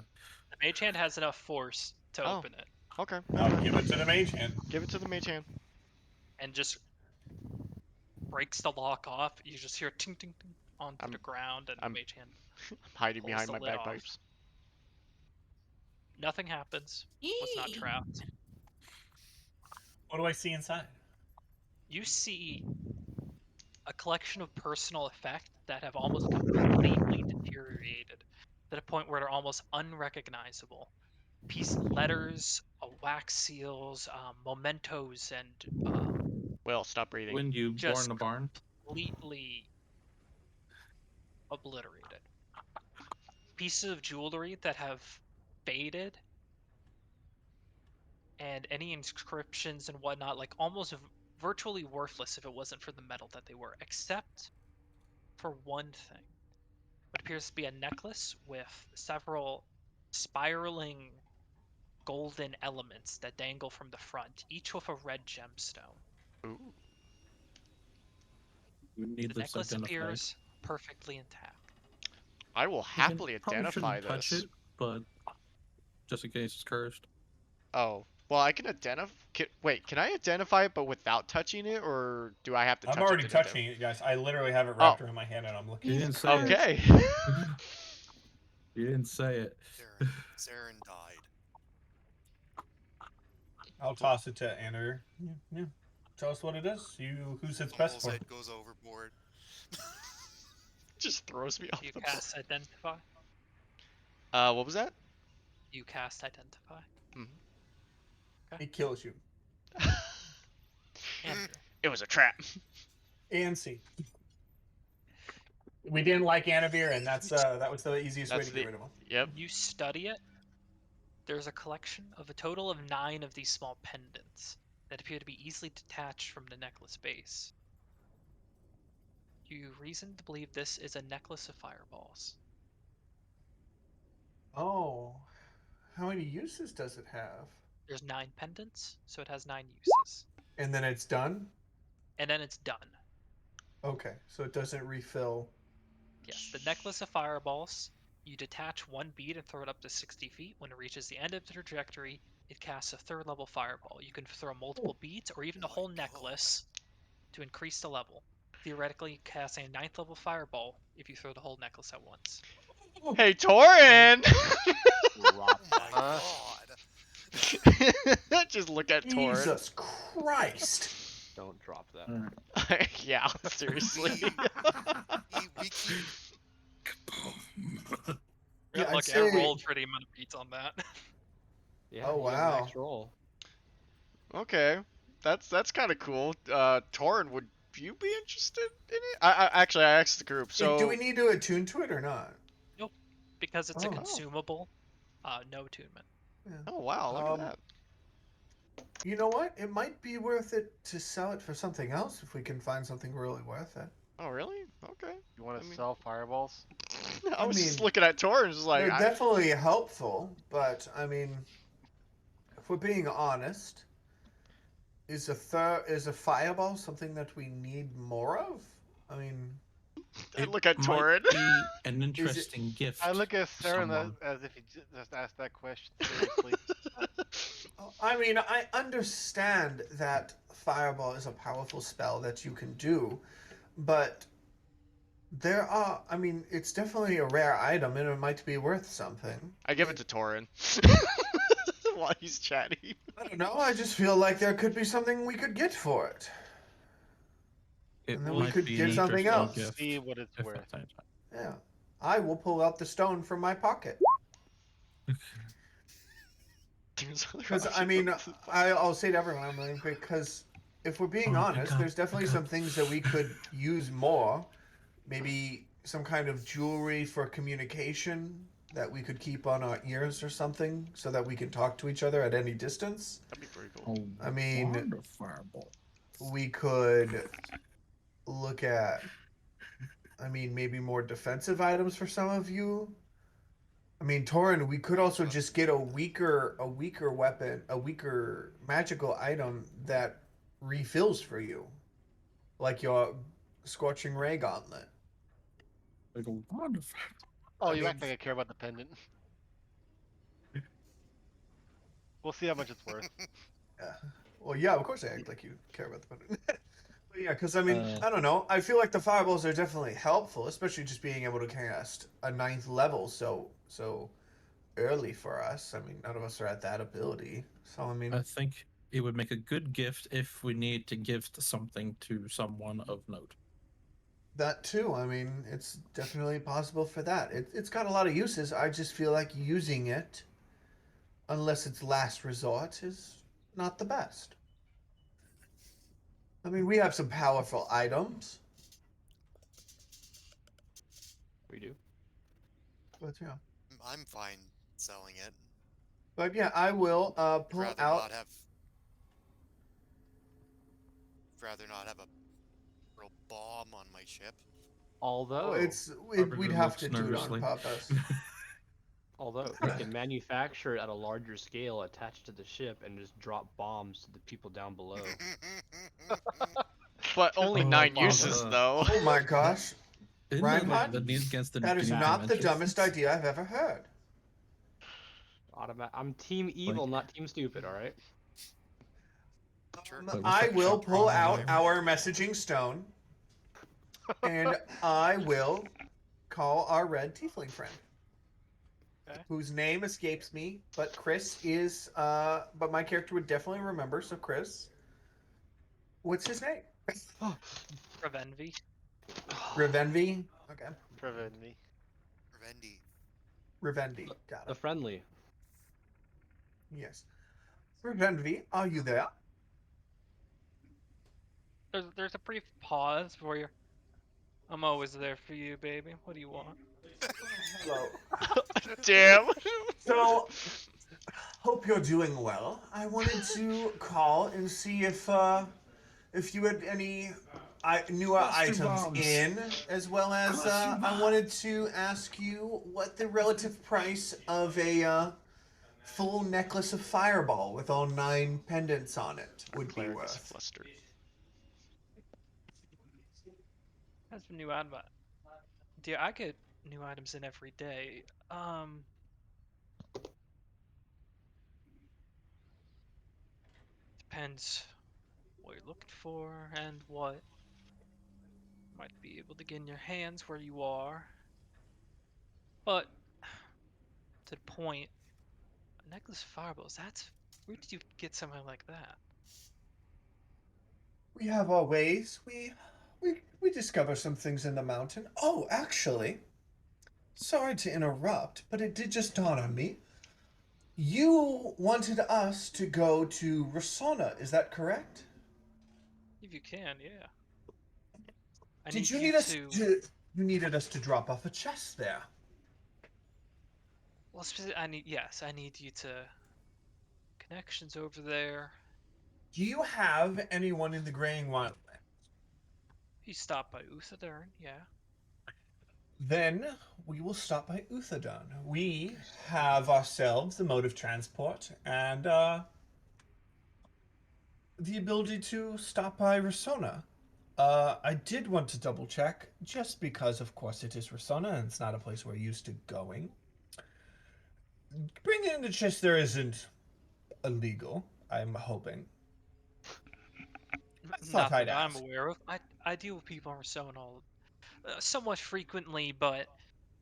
the mage hand has enough force to Oh. open it, Okay. I'll give it to the mage hand. Give it to the mage hand. and just breaks the lock off. You just hear ting ting ting onto I'm- the ground, and I'm- the mage hand. I'm hiding Pulls behind the my lid off. bagpipes. Nothing happens. Was not trapped. What do I see inside? You see a collection of personal effects that have almost completely deteriorated to the point where they're almost unrecognizable. Letters, wax seals, mementos, and Will, stop breathing. When you born Just in the barn. completely obliterated. Pieces of jewelry that have faded, and any inscriptions and whatnot, like almost virtually worthless if it wasn't for the metal that they were, except for one thing. What appears to be a necklace with several spiraling golden elements that dangle from the front, each with a red gemstone. Ooh. You need The this necklace identified. appears perfectly intact. I will You happily probably identify shouldn't touch this. it, but just in case it's cursed. Oh, well, I can identify. Wait, can I identify it but without touching it, or do I have to touch I'm already it? to know? touching it, guys. I literally have it wrapped around my hand and I'm looking. You didn't say it. Okay. You didn't say it. Saren died. I'll toss it to Anna. Yeah. Tell us what it is. Who sits best Almost for? head goes overboard. Just throws me off You the cast Identify. What was that? You cast Identify. It kills you. Andrew. It was a trap. ANC. We didn't like Anavir, and that was the easiest way That's to the- get rid of him. Yep. You study it. There's a collection of a total of 9 of these small pendants that appear to be easily detached from the necklace base. You reason to believe this is a necklace of fireballs. Oh, how many uses does it have? There's 9 pendants, so it has 9 uses. And then it's done? And then it's done. Okay, so it doesn't refill. Yes, the necklace of fireballs. You detach one bead and throw it up to 60 feet. When it reaches the end of the trajectory, it casts a 3rd level fireball. You can throw multiple beads or even the whole necklace to increase the level. Theoretically, casting a 9th level fireball if you throw the whole necklace at once. Hey, Torin! Oh my god. Just look at Torin. Jesus Christ! Don't drop that. Alright. Yeah, seriously. We keep Yeah, I'd Look, I say- rolled for the amount of beats on that. Yeah, Oh, you get a wow. max roll. Okay, that's kind of cool. Torin, would you be interested in it? I asked the group. So Do we need to attune to it or not? Because it's a Oh. consumable, no attunement. Oh wow, look at that. You know what? It might be worth it to sell it for something else if we can find something really worth it. Oh really? Okay. You want I to mean- sell fireballs? I was just mean, looking at Torin, just like They're definitely helpful, but I mean, if we're being honest, is a fireball something that we need more of? I mean, I It look at might Torin. be an interesting gift. I look at for Saren someone. as if he just asked that question seriously. I mean, I understand that fireball is a powerful spell that you can do, but there are. I mean, it's definitely a rare item, and it might be worth something. I give it to Torin while he's chatting. I don't know. I just feel like there could be something we could get for it. It And then we might could be get an something interesting else. gift See what it's if worth. I have time. Yeah. I will pull out the stone from my pocket. There's other Because, I options. mean, I'll say to everyone, I'm like, because if we're being Oh my honest, God, there's definitely my God. some things that we could use more. Maybe some kind of jewelry for communication that we could keep on our ears or something so that we can talk to each other at any distance. That'd be pretty cool. Oh, I mean, wonderful fireball. we could look at, I mean, maybe more defensive items for some of you. I mean, Torin, we could also just get a weaker weapon, a weaker magical item that refills for you, like your Scorching Ray Gauntlet. Like a wonderful. Oh, I you mean, act like I care about the pendant. We'll see how much it's worth. Yeah. Well, yeah, of course I act like you care about the pendant. But yeah, because I mean, Uh, I don't know. I feel like the fireballs are definitely helpful, especially just being able to cast a 9th level so early for us. I mean, none of us are at that ability. So I mean, I think it would make a good gift if we need to gift something to someone of note. that too. I mean, it's definitely possible for that. It's got a lot of uses. I just feel like using it, unless it's last resort, is not the best. I mean, we have some powerful items, We do. but yeah. I'm fine selling it. But yeah, I will I'd pull rather out. not have. Rather not have a real bomb on my ship. Although, We'd have to do it on nervously. purpose. although we can manufacture it at a larger scale attached to the ship and just drop bombs to the people down below. But only Oh, 9 wow, uses though. Oh my gosh, Isn't that Reinhardt? like the need against the that is infinite not the dimensions? dumbest idea I've ever heard. I'm team evil, not team stupid. All right. Sure. But I what's will up, pull Sean? out our messaging stone, and I will call our red tiefling friend, Okay. whose name escapes me, but Chris is. But my character would definitely remember. So Chris, what's his name? Revenvi. Revenvi. Okay, Prevent me. Revendi. Revendi. Got The it. friendly. Yes. Revenvi, are you there? There's a brief pause before you're. I'm always there for you, baby. What do you want? Hello. Damn. So, hope you're doing well. I wanted to call and see if you had any newer Cluster items bombs. in, as well as Cluster I wanted to ask you what the relative price of a full necklace of fireball with all 9 pendants on it would be Cleric is worth. flustered. That's a new item. Dear, I get new items in every day. Depends what you're looking for and what might be able to get in your hands where you are. But to the point, a necklace of fireballs, where did you get something like that? We have our ways. We discover some things in the mountain. Oh, actually, sorry to interrupt, but it did just dawn on me. You wanted us to go to Rasona, is that correct? If you can, yeah. I Did need you you need us to. You needed us to drop off a chest there. Well, I need you to connections over there. Do you have anyone in the Graying Wildlands? You stop by Uthadern, yeah. Then we will stop by Uthadon. We have ourselves the mode of transport, and the ability to stop by Rasona. I did want to double check, just because, of course, it is Rasona and it's not a place we're used to going. Bringing in the chest there isn't illegal, I'm hoping. I thought Not I'd that I'm ask. aware of. I deal with people on Persona somewhat frequently, but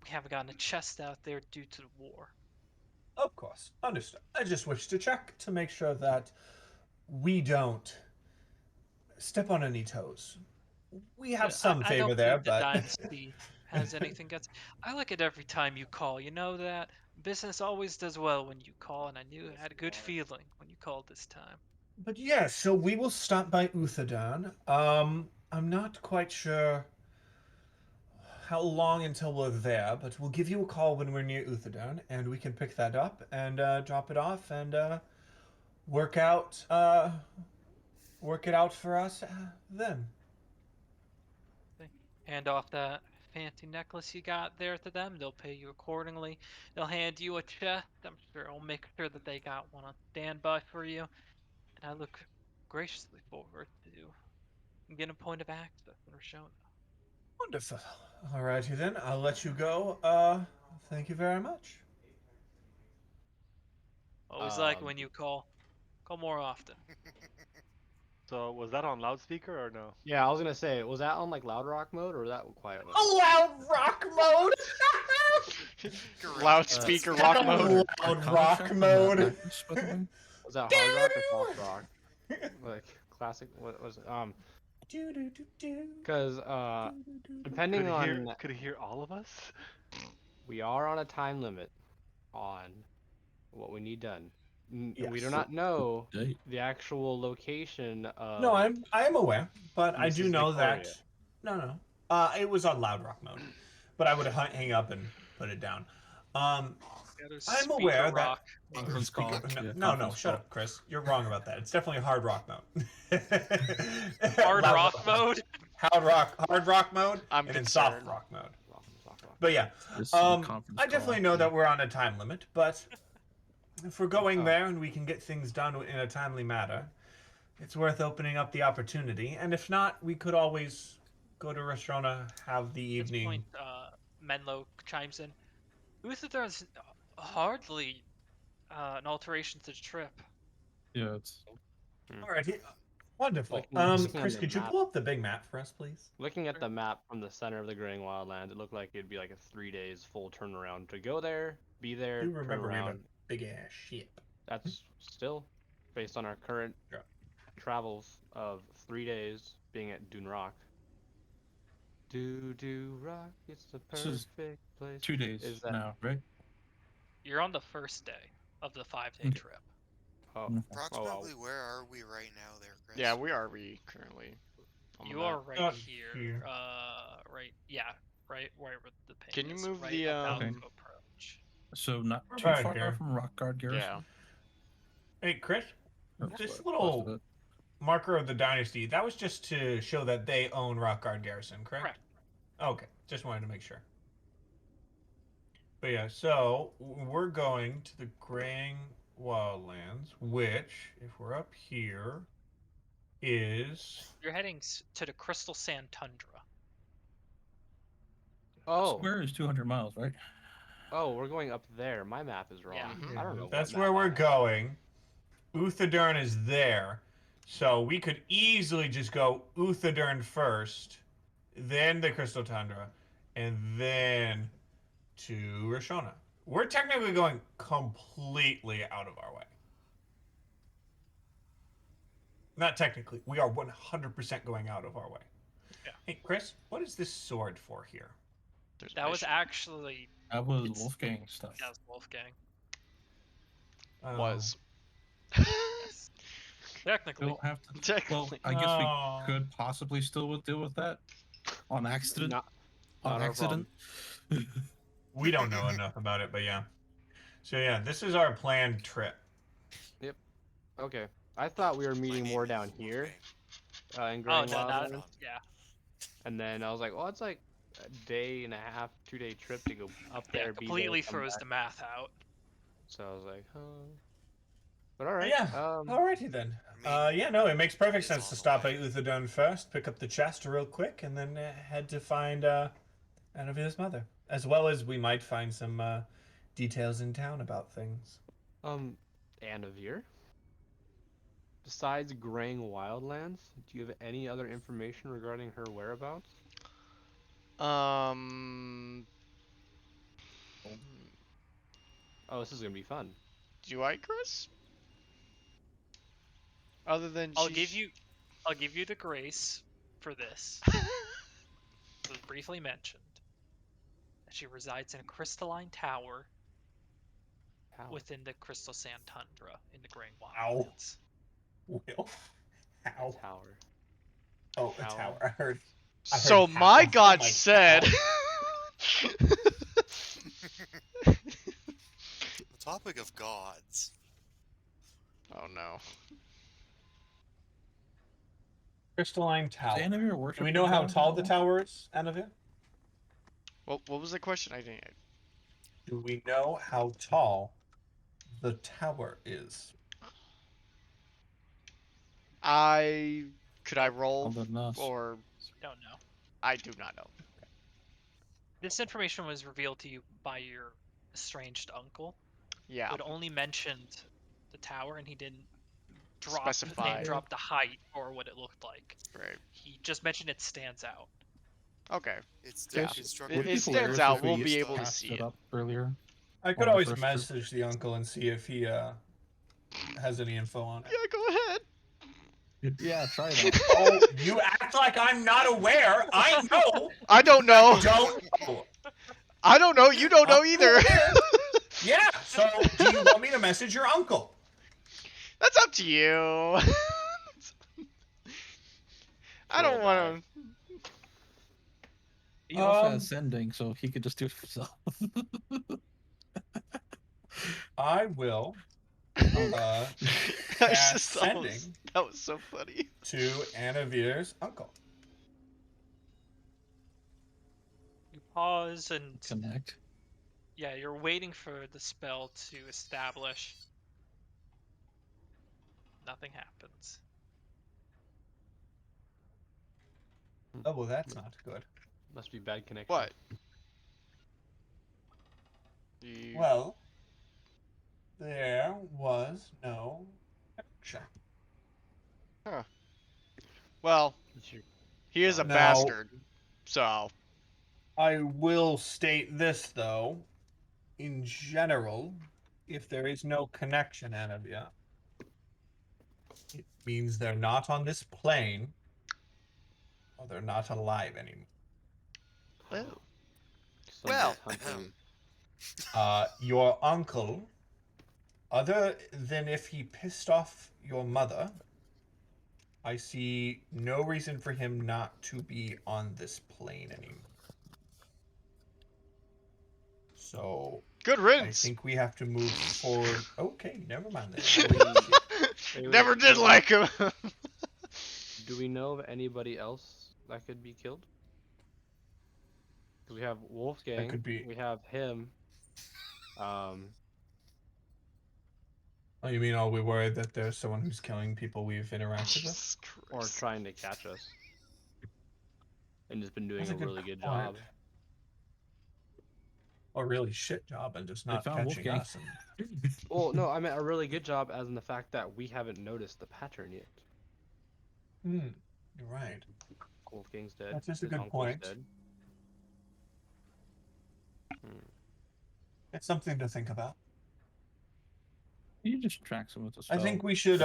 we haven't gotten a chest out there due to the war. Of course, understood. I just wish to check to make sure that we don't step on any toes. We have some I favor don't there, believe the but dynasty has anything against. I like it every time you call. You know that business always does well when you call, and I knew I had a good feeling when you called this time. But yes, so we will stop by Uthodurn. I'm not quite sure how long until we're there, but we'll give you a call when we're near Uthodurn, and we can pick that up and drop it off and work out work it out for us then. Hand off that fancy necklace you got there to them. They'll pay you accordingly. They'll hand you a chest. I'm sure I'll make sure that they got one on standby for you. And I look graciously forward to getting a point of access in Rashona. Wonderful. Alrighty then, I'll let you go. Thank you very much. Always like when you call. Call more often. So was that on loudspeaker or no? Yeah, I was gonna say, was that on like loud rock mode or was that quiet mode? Loud rock mode. Loudspeaker rock mode. Loud rock mode. Was that hard rock or soft rock? Like classic? What was it? Because depending on, Could he hear all of us? we are on a time limit on what we need done. We do Yes. not know the actual location of. No, I am aware, but I do Mrs. know Victoria. that. No. It was on loud rock mode, but I would hang up and put it down. I'm aware that. Conference call. No, shut up, Chris. You're wrong about that. It's definitely hard rock mode. Hard Loud rock mode? hard rock mode, I'm and then soft concerned. rock mode. Soft rock. But yeah, This is a conference I definitely call. know that we're on a time limit, but if we're going Oh. there and we can get things done in a timely manner, it's worth opening up the opportunity. And if not, we could always go to Rashona, have the At this evening. point, Menlo chimes in. Uthador's hardly an alteration to the trip. Yeah, it's All right, wonderful. Looking on Chris, the could you map. pull up the big map for us, please? Looking at the map from the center of the Graying Wildlands, it looked like it'd be like a 3 days full turnaround to go there, be there, You turn remember we have a around. big ass ship. That's still based on our current Yeah. travels of 3 days being at Dune Rock. Rock, it's the This is perfect place. 2 days Is that- now, right? You're on the first day of the 5-day Okay. trip. Oh, Approximately where are we right now there, Chris? Yeah, we are currently. On the You map. are right Not here. here. Right. Yeah. Right where the ping Can you is, move right the, about Okay. to approach. So not We're too right far here. from Rockguard Garrison. Yeah. Hey, Chris, Or this close to little it. marker of the dynasty, that was just to show that they own Rockguard Garrison, correct? Correct. Okay, just wanted to make sure. But yeah, so we're going to the Graying Wildlands, which, if we're up here, is You're heading to the Crystal Sand Tundra. Oh, Square is 200 miles, right? oh, we're going up there. My map is wrong. Yeah. I don't know. That's what where map we're I have. going. Uthodurn is there, so we could easily just go Uthodurn first, then the Crystal Tundra, and then to Rashona. We're technically going completely out of our way. Not technically. We are 100% going out of our way. Yeah. Hey, Chris, what is this sword for here? There's That was mission. actually That was It's- Wolfgang stuff. that was Wolfgang. Was. Yes. We Technically. don't have to. Well, Technically. I guess Oh. we could possibly still deal with that on accident. Not on our accident. We don't know enough about it, but yeah. So yeah, this is our planned trip. okay. I thought we were My meeting name more is down here, in Oh Graying no, not Wildlands. yeah. And then I was like, well, it's like a day and a half, 2-day trip to go up there. Yeah, be there, completely come throws back. the math out. So I was like, huh. But all right. Yeah. Um, Alrighty then. I mean, Yeah, no, it makes perfect it's sense on to the stop way. at Uthadun first, pick up the chest real quick, and then head to find Anavir's mother. As well as we might find some details in town about things. Anavir. Besides graying wildlands, do you have any other information regarding her whereabouts? Oh, this is gonna be fun. Do I, Chris? Other than I'll give you the grace for this. It was briefly mentioned that she resides in a crystalline tower How? within the crystal sand tundra in the Graying Ow. Wildlands. Will? How? Tower. Oh, a Tower. tower. I heard. So how. my I'm god like, said. The topic of gods. Oh no. Crystalline Does tower. Anavir Do worship we the know how god tall at the all? tower is, Anavir? What was the question? I didn't. Do we know how tall the tower is? Could I roll Taller than us. or Don't know. I do not know. This information was revealed to you by your estranged uncle, Yeah. who had only mentioned the tower, and he didn't Specify. name drop the height or what it looked like. Right. He just mentioned it stands out. Okay. It's Yeah. constructed It with stands stone out. and We'll wood be able to stuff. see Passed it. up earlier. I could Or the always first group. message the uncle and see if he has any info on it. Yeah, go ahead. Yeah, try that. Oh, you act like I'm not aware. I know. I don't know. Don't know. I don't know. You don't know either. Aware. Yeah. So, do you want me to message your uncle? That's up to you. I don't want to. He also has sending, so he could just do it himself. I will That cast sending was so funny. to Anavir's uncle. You pause and Connect. yeah, you're waiting for the spell to establish. Nothing happens. Oh, well, that's not good. Must be bad connection. What? Well, there was no connection. Huh. Well, he is a Now- bastard. So. I will state this, though. In general, if there is no connection, Anavia, it means they're not on this plane, or they're not alive anymore. Oh. Well, hunting. Your uncle, other than if he pissed off your mother, I see no reason for him not to be on this plane anymore. So Good I riddance. think we have to move forward. Okay, never mind that. Never did like him. Do we know of anybody else that could be killed? Because we have Wolfgang. could be- We have him. Oh, you mean, are we worried that there's someone who's killing people we've interacted with? Jesus Or Christ. trying to catch us. And just been doing That's a a good really good point. job. Or really shit job and just not found catching Wolfgang. us. Well, no, I meant a really good job as in the fact that we haven't noticed the pattern yet. You're right. Wolfgang's dead. That's just a his good uncle's point. Dead. It's something to think about. You just track some with the I spell. think we should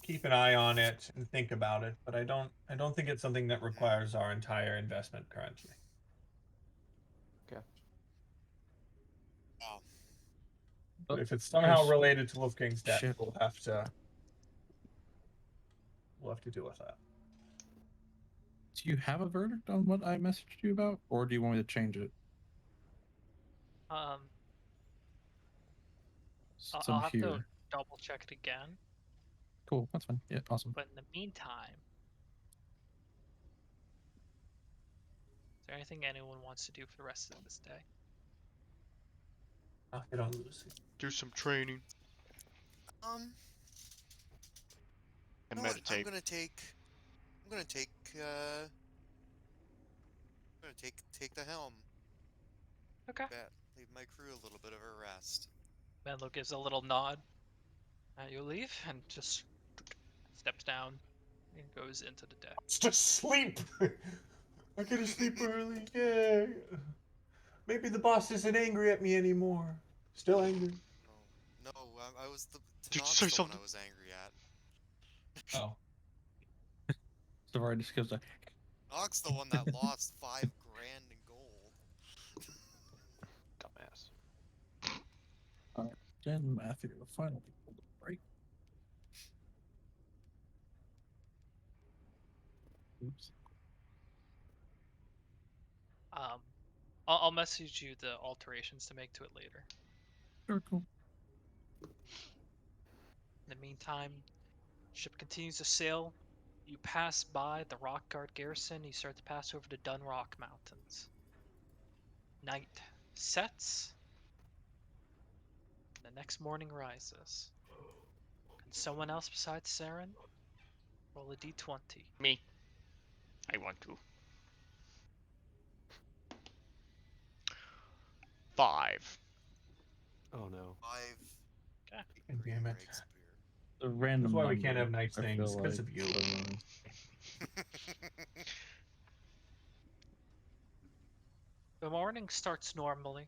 keep an eye on it and think about it, but I don't think it's something that requires our entire investment currently. Wow. But if it's somehow Yes. related to Wolfgang's death, Shit. we'll have to deal with that. Do you have a verdict on what I messaged you about, or do you want me to change it? I'll Since I'll I'm have here. to double check it again. Cool, that's fine. Yeah, awesome. But in the meantime, is there anything anyone wants to do for the rest of this day? Knock it on Lucy. Do some training. And know what? meditate. I'm gonna take take the helm. Okay. Leave my crew a little bit of a rest. Menlo gives a little nod. You leave and just steps down and goes into the deck. It's just sleep. I get to sleep early. Yay. Maybe the boss isn't angry at me anymore. Still angry. No, I was the Did you Tanak's say the one something? I was angry at. Oh. Sorry, just gives a. Tanak's the one that lost $5,000 in gold. Dumbass. All right, Jen, Matthew, the final people to break. Oops. I'll message you the alterations to make to it later. Sure, cool. In the meantime, ship continues to sail. You pass by the Ashgard Garrison. You start to pass over the Dunrock Mountains. Night sets. The next morning rises. Can someone else besides Saren roll a d20? Me. I want to. 5. Oh no. 5. Okay. God damn it. Shakespeare. A random That's why we number, can't have nice I things, feel 'cause like, of you. The morning starts normally.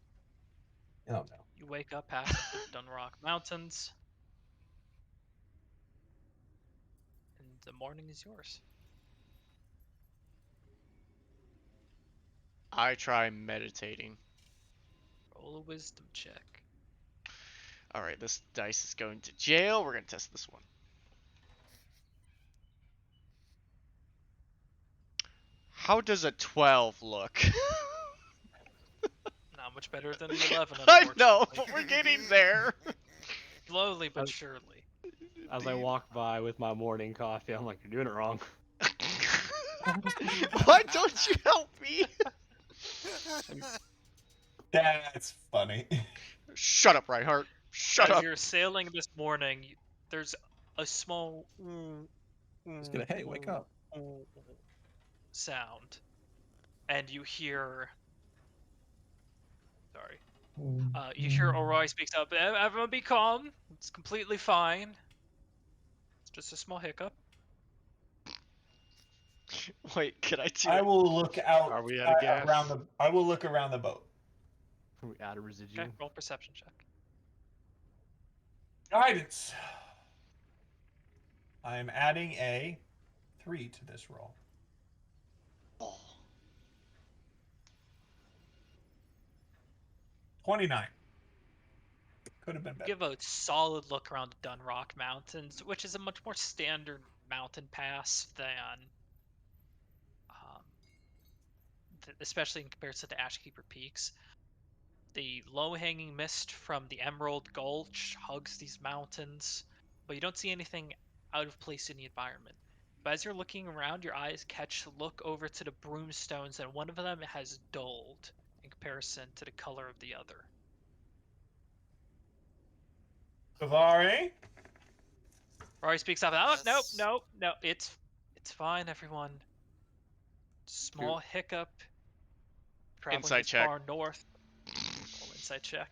Oh no. You wake up past the Dunrock Mountains. And the morning is yours. I try meditating. Roll a wisdom check. Alright, this dice is going to jail. We're going to test this one. How does a 12 look? Not much better than the 11, I unfortunately. know, but we're getting there. Slowly but surely. As I walk by with my morning coffee, I'm like, you're doing it wrong. Why don't you help me? That's funny. Shut up, Reinhardt. Shut As up. you're sailing this morning, there's a small Just gonna, hey, wake up. sound, and you hear. Sorry. You hear Oroi speaks up. Everyone, be calm. It's completely fine. It's just a small hiccup. Wait, can I do I it? will look out. Are we out of gas? around the? I will look around the boat. Can we add a residual? Okay, roll perception check. Guidance. I am adding a 3 to this roll. Oh. 29. Could have been better. Give a solid look around the Dunrock Mountains, which is a much more standard mountain pass than, especially in comparison to Ashkeeper Peaks. The low-hanging mist from the Emerald Gulch hugs these mountains, but you don't see anything out of place in the environment. But as you're looking around, your eyes look over to the broomstones, and one of them has dulled in comparison to the color of the other. Savari? Rory speaks up. Oh, Yes. nope. It's fine, everyone. Small hiccup. Traveling Insight this check. far north. Roll insight check.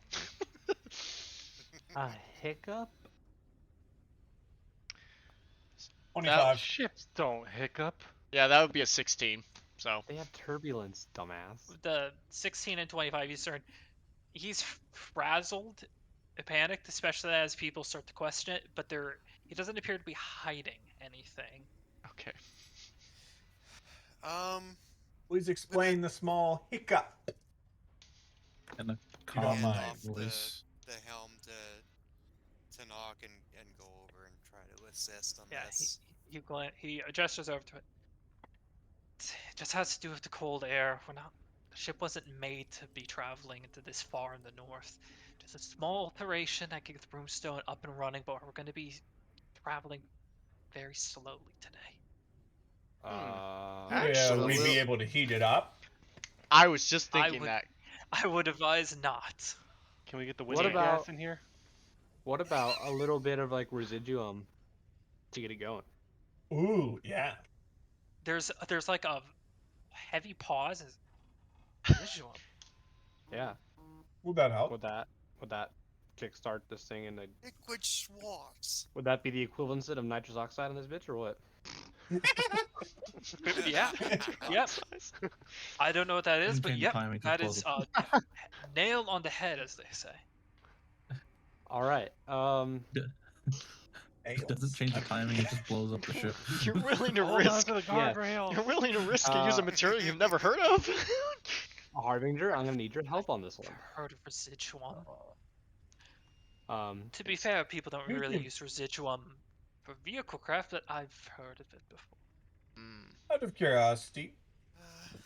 A hiccup? 25. Ships don't hiccup. Yeah, that would be a 16. So They have turbulence, dumbass. The 16 and 25, he's frazzled, panicked, especially as people start to question it, but he doesn't appear to be hiding anything. okay. Please explain the small hiccup. And a You don't calm mind. off voice. the helm to knock and go over and try to assist on Yeah, this. he gestures over to it. It just has to do with the cold air. The ship wasn't made to be traveling into this far in the north. Just a small alteration. I can get the broomstone up and running, but we're going to be traveling very slowly today. Actually- we'd be able to heat it up. I was just thinking would- that. I would advise not. Can we get the What winter about- gas in here? What about a little bit of like residuum to get it going? Ooh, yeah. There's like a heavy pause. Visual. Yeah. Would that help? Would that kickstart this thing and Liquid Schwartz. would that be the equivalent of nitrous oxide on this bitch or what? Yeah. Yep. I don't know what that is, but Uncanny yep, timing to that close is it. nail on the head, as they say. All right. It doesn't change the timing, it just blows up the ship. You're willing to Hold on risk. to the Yes. guardrail. You're willing to risk to use a material you've never heard of. Harbinger, I'm gonna need your help on this one. Heard of residuum? To be It's- fair, people don't You really can- use residuum for vehicle craft, but I've heard of it before. Out of curiosity, Uh,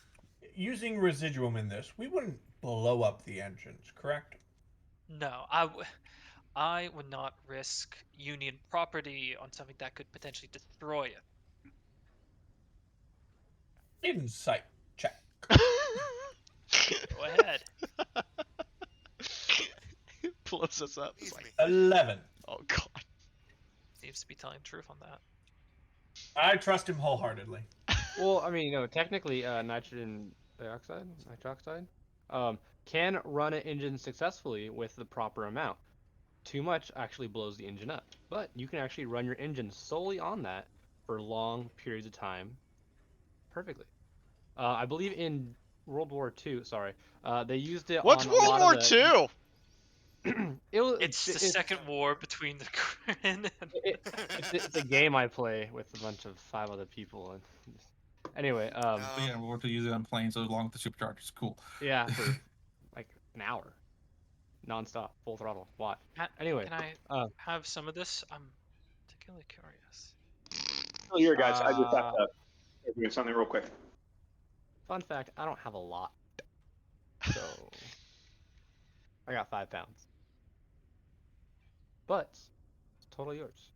using residuum in this, we wouldn't blow up the engines, correct? No, I would not risk Union property on something that could potentially destroy it. Insight check. Go ahead. Blows us up. It's leave like, me. 11. oh god. Seems to be telling the truth on that. I trust him wholeheartedly. Well, I mean, technically, nitrogen dioxide, nitroxide, can run an engine successfully with the proper amount. Too much actually blows the engine up, but you can actually run your engine solely on that for long periods of time, perfectly. I believe in World War II. Sorry, they used it. What's on World a lot War of the... II? It was. It's the second war between the Kryn and It's a game I play with a bunch of 5 other people. And anyway, But yeah, we're to use it on planes so along with the superchargers. Cool. yeah, for like an hour, nonstop, full throttle. Watch. Anyway, Can I have some of this? I'm particularly curious. Oh, here, guys. I just have Uh, to do something real quick. fun fact: I don't have a lot, so I got 5 pounds. But it's totally yours.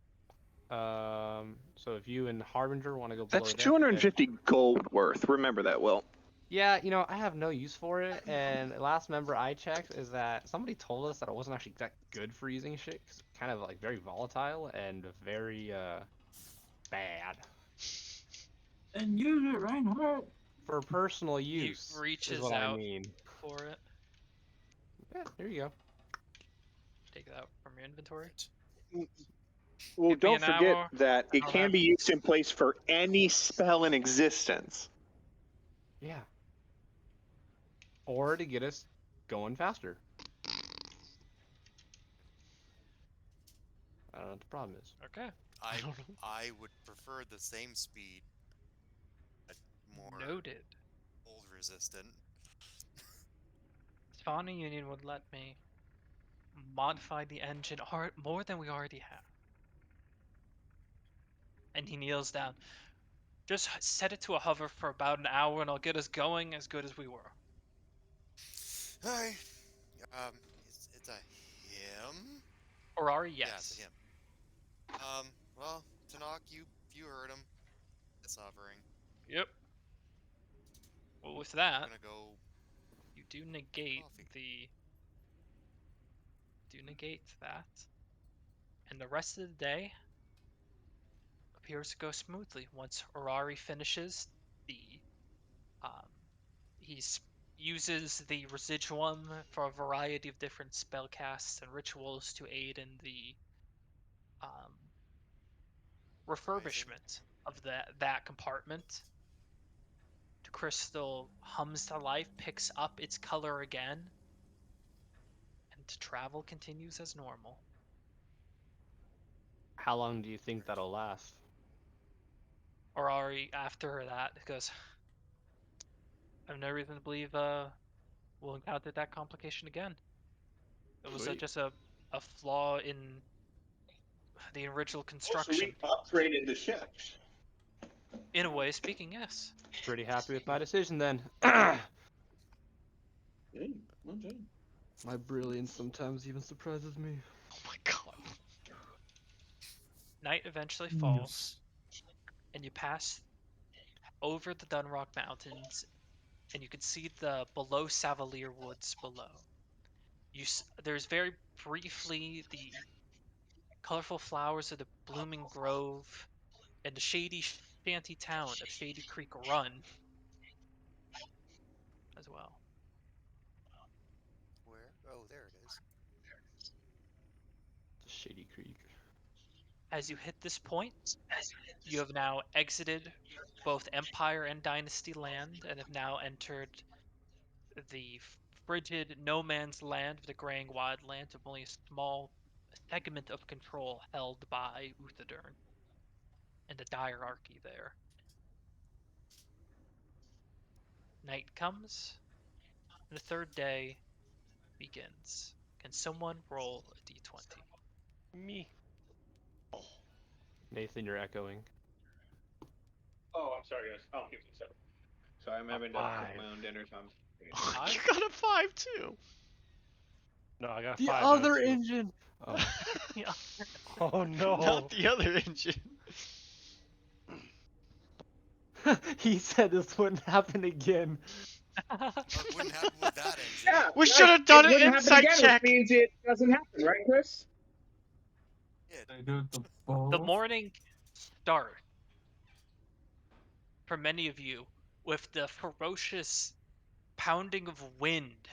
So if you and Harbinger want to go below That's deck, 250 gold worth. Remember that, Will. yeah, I have no use for it, and the last member I checked is that somebody told us that it wasn't actually that good for using shit, 'cause it's kind of like very volatile and very bad. And use it, Reinhardt. For personal use He reaches is what out I mean. for it. Yeah, there you go. Take it out from your inventory. Well, Give me don't an forget hour, that it I'll can have- be used in place for any spell in existence. Yeah. Or to get us going faster. I don't know what the problem is. Okay. I would prefer the same speed, but more Noted. cold resistant. Spawning Union would let me modify the engine more than we already have. And he kneels down. Just set it to a hover for about an hour and I'll get us going as good as we were. Hi. It's a him. Or are Yeah, yes. it's a him. Well, Tanakh, you heard him. It's hovering. Yep. Well, with I'm that, gonna go. you do negate Coffee. that. And the rest of the day appears to go smoothly once Orari finishes the uses the residuum for a variety of different spell casts and rituals to aid in the refurbishment of that compartment. The crystal hums to life, picks up its color again, and travel continues as normal. How long do you think that'll last? Orari, after that, goes, I have no reason to believe we'll encounter that complication again. It was Sweet. just a flaw in the original So construction. we upgraded the ships. In a way speaking, yes. Pretty happy with my decision then. My brilliance sometimes even surprises me. Oh my god. Night eventually falls, and you pass over the Dunrock Mountains, and you can see the below Savalier Woods below. There's very briefly the colorful flowers of the blooming grove, and the shady shanty town of Shady Creek Run as well. Where? Oh, there it is. Shady Creek. As you hit this point, you have now exited both Empire and Dynasty land and have now entered the frigid no man's land of the graying wildlands, with only a small segment of control held by Uthadurn and the diarchy there. Night comes, and the third day begins. Can someone roll a d20? Me. Nathan, you're echoing. Oh, I'm sorry, guys. I'll keep this separate. Sorry, I'm having to cook my own dinner, so I'm. You got a 5 too. No, I got The 5. other engine. Oh. Yeah. Oh no. Not the other engine. He said this wouldn't happen again. Or it wouldn't happen with that engine. Yeah, We right. should have done an wouldn't happen insight again, check. Which means it doesn't happen, right, Chris? I do it The morning starts for many of you with the ferocious pounding of wind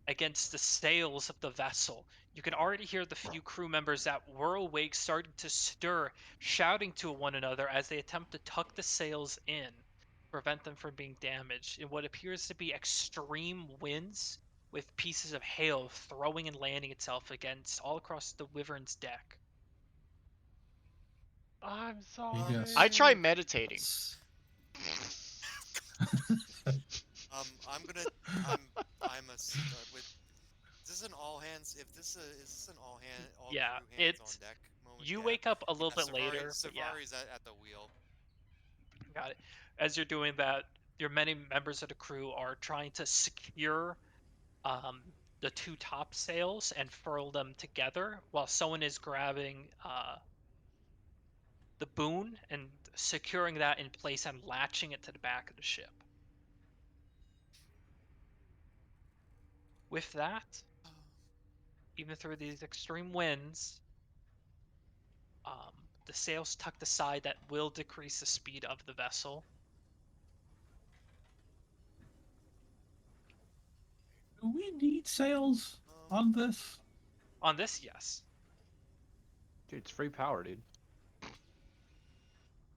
against the sails of the vessel. You can already hear the few crew members that were awake starting to stir, shouting to one another as they attempt to tuck the sails in, prevent them from being damaged in what appears to be extreme winds, with pieces of hail throwing and landing itself against all across the Wyvern's deck. I'm sorry. Yes. I try meditating. I'm gonna. I'm a. With. Is this an all hands? If this is this an all hand? All Yeah, crew hands it's- on deck moment? You Yeah. wake up a little Yeah, bit later. But yeah. Savari's at the wheel. Got it. As you're doing that, your many members of the crew are trying to secure the two top sails and furl them together, while someone is grabbing the boom and securing that in place and latching it to the back of the ship. With that, even through these extreme winds, the sails tucked aside that will decrease the speed of the vessel. Do we need sails on this? On this, yes. Dude, it's free power, dude.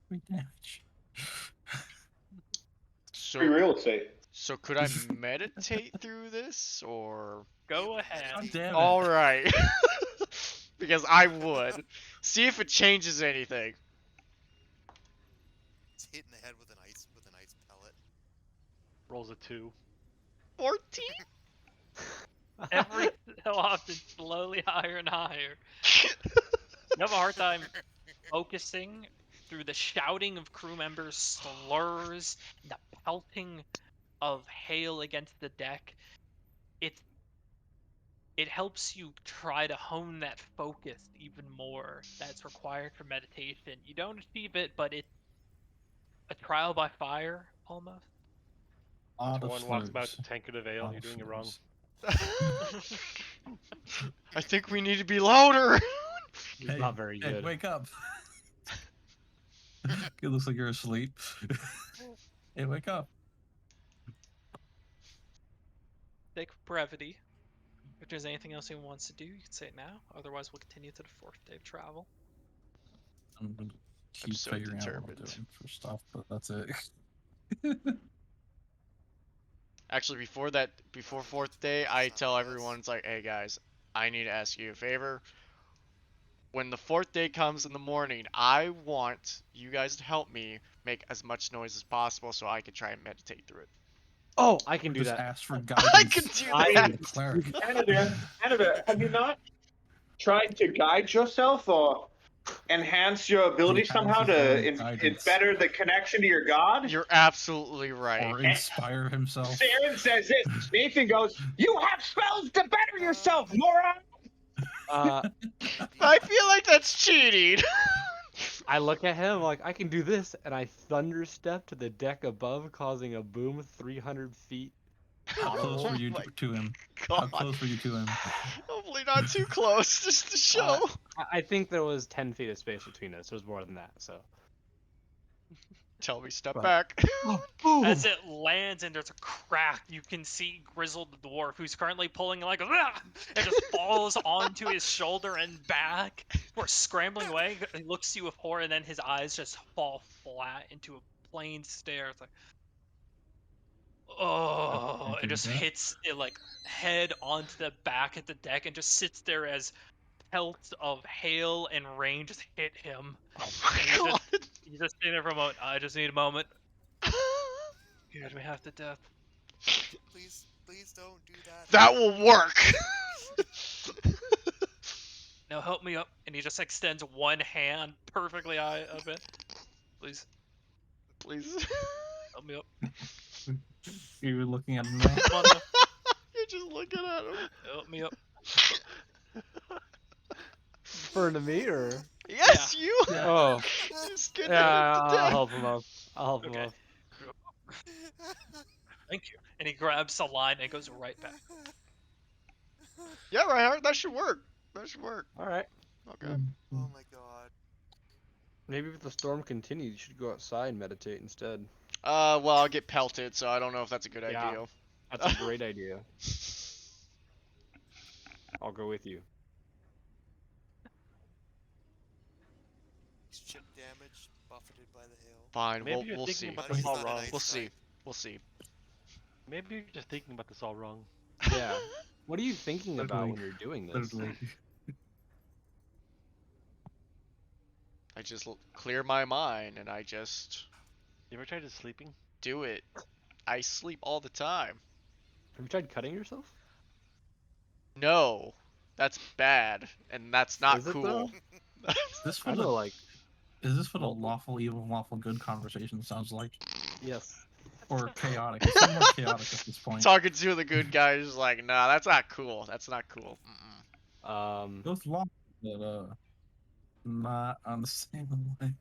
Free damage. Free real estate. So could I meditate through this, or? Go ahead. God damn it. All right. Because I would. See if it changes anything. It's hitting the head with an ice pellet. Rolls a 2. 14? Every so often, slowly higher and higher. You have a hard time focusing through the shouting of crew members, slurs, and the pelting of hail against the deck. It helps you try to hone that focus even more that's required for meditation. You don't achieve it, but it's a trial by fire, almost. Someone walks back to tankard of ale. You're doing it wrong. I think we need to be louder. It's not very Hey, good. wake up. It looks like you're asleep. Hey, wake up. Sake of brevity, if there's anything else anyone wants to do, you can say it now. Otherwise, we'll continue to the fourth day of travel. I'm gonna keep so figuring out what I'm determined. doing for stuff, but that's it. Actually, before fourth day, I tell everyone, it's like, hey guys, I need to ask you a favor. When the fourth day comes in the morning, I want you guys to help me make as much noise as possible so I can try and meditate through it. Oh, I can do Just that. ask for guidance. I can do that. Cleric. Canada, have you not tried to guide yourself or enhance your ability somehow to Guidance. better the connection to your god? You're absolutely right. Or inspire himself. Saren says this. Nathan goes, "You have spells to better yourself, moron." I feel like that's cheating. I look at him like, I can do this, and I thunderstep to the deck above, causing a boom 300 feet. How close were you my to him? God. How close were you to him? Hopefully Hopefully not too close, just to show. I think there was 10 feet of space between us. There was more than that, so. Tell me, step But- back. As it lands and there's a crack, you can see Grizzled the dwarf, who's currently pulling like "Ah!" and just falls onto his shoulder and back. We're scrambling away. He looks to you with horror, and then his eyes just fall flat into a plain stare. It's like, oh, it just hits it like head onto the back at the deck and just sits there as pelts of hail and rain just hit him. Oh my god. He's just sitting there for a moment. I just need a moment. Scared me half to death. Please, please don't do that. That will work. Now help me up. And he just extends one hand perfectly high of it. Please, Please. help me up. You're looking at him now. Come on, now. You're just looking at him. Help me up. Referring to me, or? Yes, you. Oh. Just get Yeah, him to I'll death. help him up. I'll help him Okay. up. Thank you. And he grabs the line and goes right back. Yeah, Reinhardt, that should work. That should work. Alright. Okay. Oh my god. Maybe if the storm continues, you should go outside and meditate instead. Well, I'll get pelted, so I don't know if that's a good Yeah. idea. That's a great idea. I'll go with you. Chip damage, buffeted by the hail. Fine, Maybe we'll you're thinking see. about But this he's all not wrong. an ice We'll see. type. We'll see. Maybe you're just thinking about this all wrong. Yeah. What are you thinking about when you're doing this? Literally. I just clear my mind and I just You ever tried sleeping? do it. I sleep all the time. Have you tried cutting yourself? No, that's bad, and that's not Is it, cool. though? This I what know, a, like, is this what a lawful evil, lawful good conversation sounds like? yes. Or chaotic? It's more chaotic at this point. Talking to the good guy is like, nah, that's not cool. That's not cool. Those lawful, but not on the same line.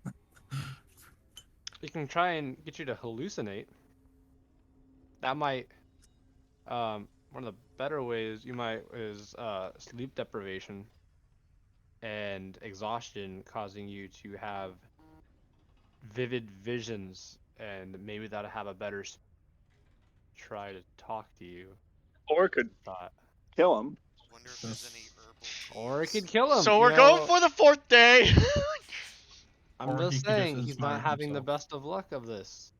You can try and get you to hallucinate. That might, one of the better ways you might is sleep deprivation and exhaustion causing you to have vivid visions, and maybe that'll have a better try to talk to you. Or it could Thought. kill him. Wonder if there's any herbal Or it teas. could kill him. So you we're know? going for the 4th day. I'm Or he just could just saying, he's inspire not having the himself. best of luck of this.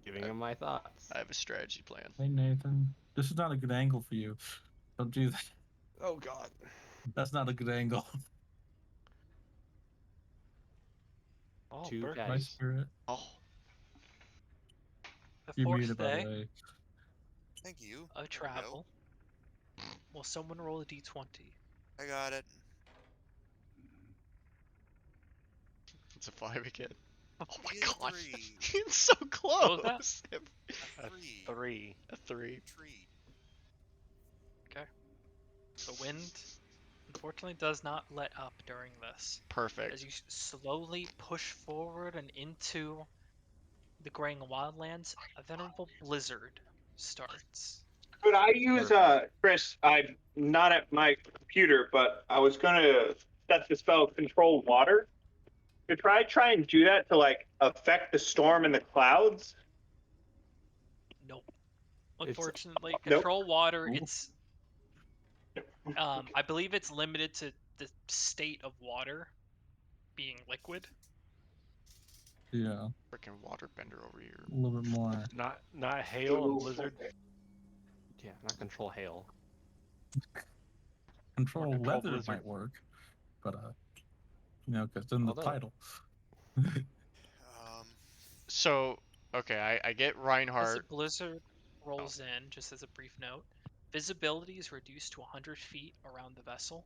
Giving him my thoughts. I have a strategy plan. Hey Nathan, this is not a good angle for you. Don't do that. Oh god. That's not a good angle. Oh, Two perfect. guys. My spirit. Oh, The You fourth muted, by day the way. Thank you. of There we go. travel. Will someone roll a d20? I got it. it's a 5 again. Oh my Get a god. 3. It's so was close. A 3. 3. A 3. Tree. The wind, unfortunately, does not let up during this. Perfect. As you slowly push forward and into the graying wildlands, a venerable blizzard starts. Could I use Chris? I'm not at my computer, but I was gonna set the spell Control Water. Could I try and do that to like affect the storm in the clouds? Nope. It's- Unfortunately, Nope. control water. Ooh. It's I believe it's limited to the state of water being liquid. Yeah, Freaking waterbender over here. a little bit more. Not hail and blizzard. Yeah, not control hail. Control control weather blizzard. might work, but because it's in the Although- title. So, okay, I get As the Reinhardt. blizzard rolls in, just as a brief note, visibility is reduced to 100 feet around the vessel.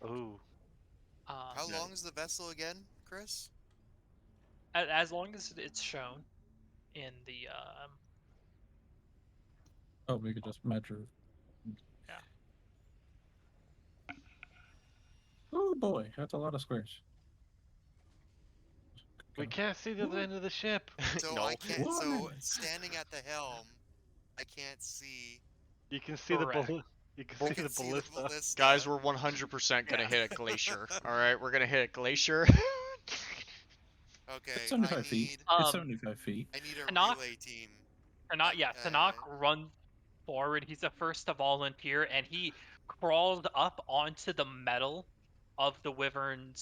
Ooh. How long is the vessel again, Chris? As long as it's shown in the Oh, we could just measure. Yeah. Oh boy, that's a lot of squares. We can't see the other end of the ship. So No. I can't. So Why? standing at the helm, I can't see You can see the Correct. You can see the ballista. Guys, we're 100% gonna hit a glacier. All right, we're gonna hit a glacier. Okay, It's 75 I feet. need It's 75 feet. I need a Tanakh- relay team. Tanakh runs forward. He's the first to volunteer, and he crawls up onto the metal of the wyvern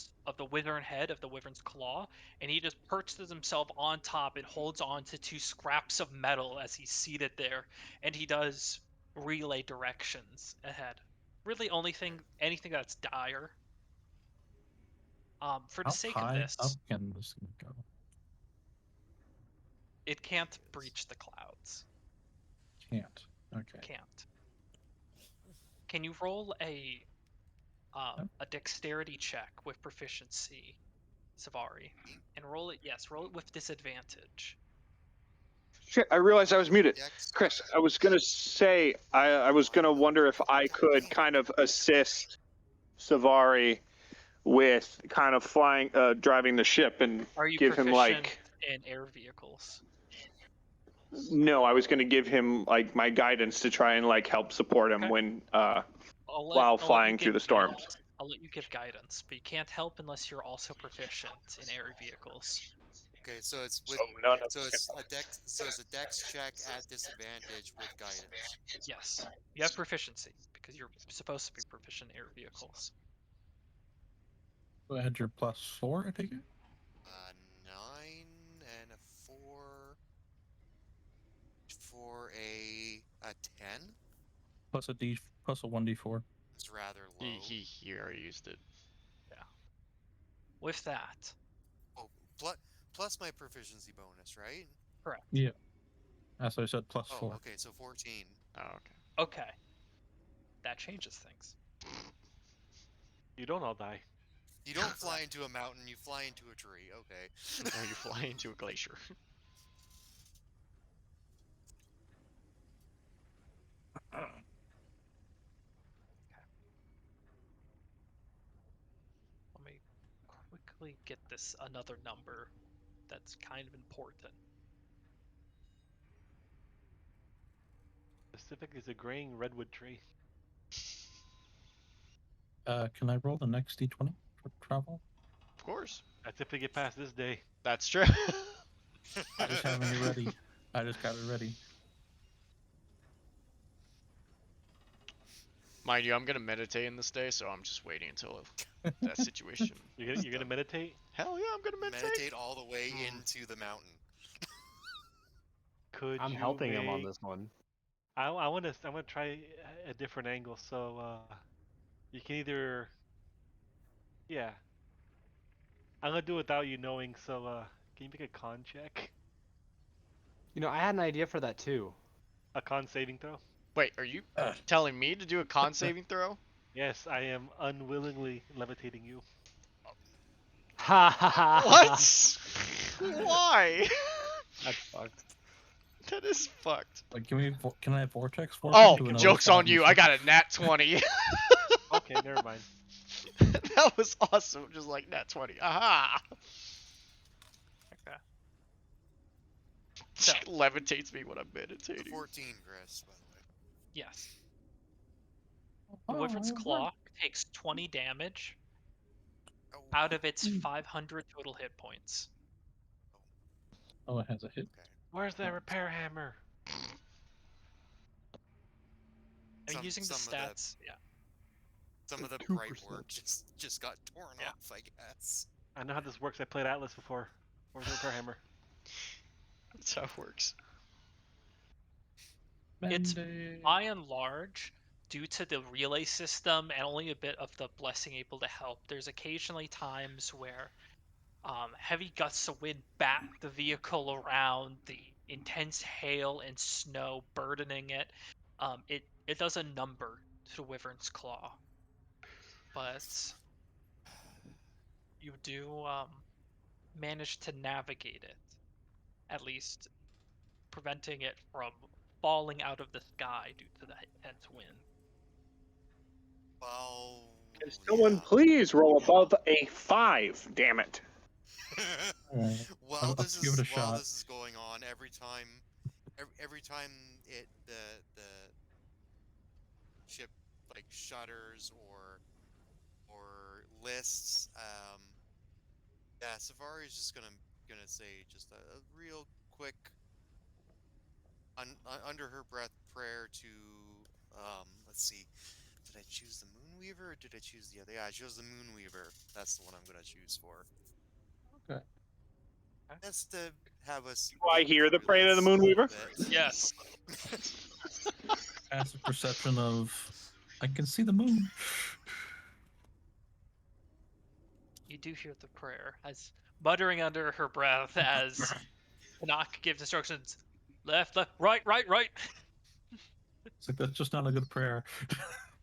head, of the wyvern's claw, and he just perches himself on top and holds on to two scraps of metal as he's seated there, and he does relay directions ahead. Really, anything that's dire. For the How sake high of this, up can this thing go? it can't breach the clouds. Can't. Okay. Can't. Can you roll a dexterity check with proficiency, Savari, and roll it? Yes, roll it with disadvantage. Shit, I realized I was muted. Dex. Chris, I was gonna say I was gonna wonder if I could kind of assist Savari with kind of flying, driving the ship, and Are you give him proficient like. in air vehicles? No, I was gonna give him like my guidance to try and like help support him Okay. when I'll let while you flying through give the storms. guidance. I'll let you give guidance, but you can't help unless you're also proficient in air vehicles. Okay, so it's with none of so it's a dex check at disadvantage with guidance. Yes, you have proficiency because you're supposed to be proficient in air vehicles. So add your +4, I take it? 9 and a 4 for a 10. Plus a 1d4. It's rather low. He already used it. With that, Oh, plus my proficiency bonus, right? correct. Yeah. As I said, +4. Oh, okay, so 14. Oh, okay. Okay, that changes things. You don't all die. You don't fly into a mountain, you fly into a tree. Okay. Now you fly into a glacier. Let me quickly get this another number that's kind of important. Specifically, it's a graying redwood tree. Can I roll the next d20 for travel? Of course. That's if we get past this day. That's true. I just having it ready. I just got it ready. Mind you, I'm gonna meditate in this day, so I'm just waiting until that situation. You're gonna meditate? Hell yeah, I'm gonna meditate. Meditate all the way into the mountain. Could I'm you helping him on make- this one. I want to try a different angle. So you can either, yeah. I'm gonna do it without you knowing. So can you make a con check? You know, I had an idea for that too. A con saving throw? Wait, are you telling me to do a con saving throw? Yes, I am unwillingly levitating you. Ha ha ha! What? Why? That's fucked. That is fucked. Like, can I have vortex for Oh, to another joke's on you. I atmosphere? got a nat 20. Okay, never mind. That was awesome. Just like nat 20. Aha! Okay. So, Levitates me when I'm meditating. 14, Chris, by the way. yes. The Wyvern's Claw takes 20 damage Oh, out of its 500 total hit points. Oh, it has a hit. okay. Where's that repair hammer? I'm Some- using the some of the- stats. Yeah. Some of the 2%. bright work just got torn Yeah. off, I guess. I know how this works. I played Atlas before. Where's the repair hammer? That's how it works. It's Monday. by and large, due to the relay system and only a bit of the blessing able to help, there's occasionally times where heavy gusts of wind bat the vehicle around, the intense hail and snow burdening it. It does a number to the Wyvern's Claw. But you do manage to navigate it, at least preventing it from falling out of the sky due to the intense wind. Well, Can someone please roll above a 5? Damn it. Alright. While Let's this give it a is while shot. this is going on, every time it ship like shutters or lists. Yeah, Savari's just gonna say just a real quick under her breath prayer to let's see, did I choose the Moonweaver or did I choose the other? Yeah, I chose the Moonweaver. That's the one I'm gonna choose for. Okay. That's to have us. Do I get hear the through prayer of the this a little Moonweaver? bit. Yes. Passive perception of I can see the moon. You do hear the prayer as muttering under her breath as Canuck gives instructions. Left, left, right, right, right. It's like that's just not a good prayer.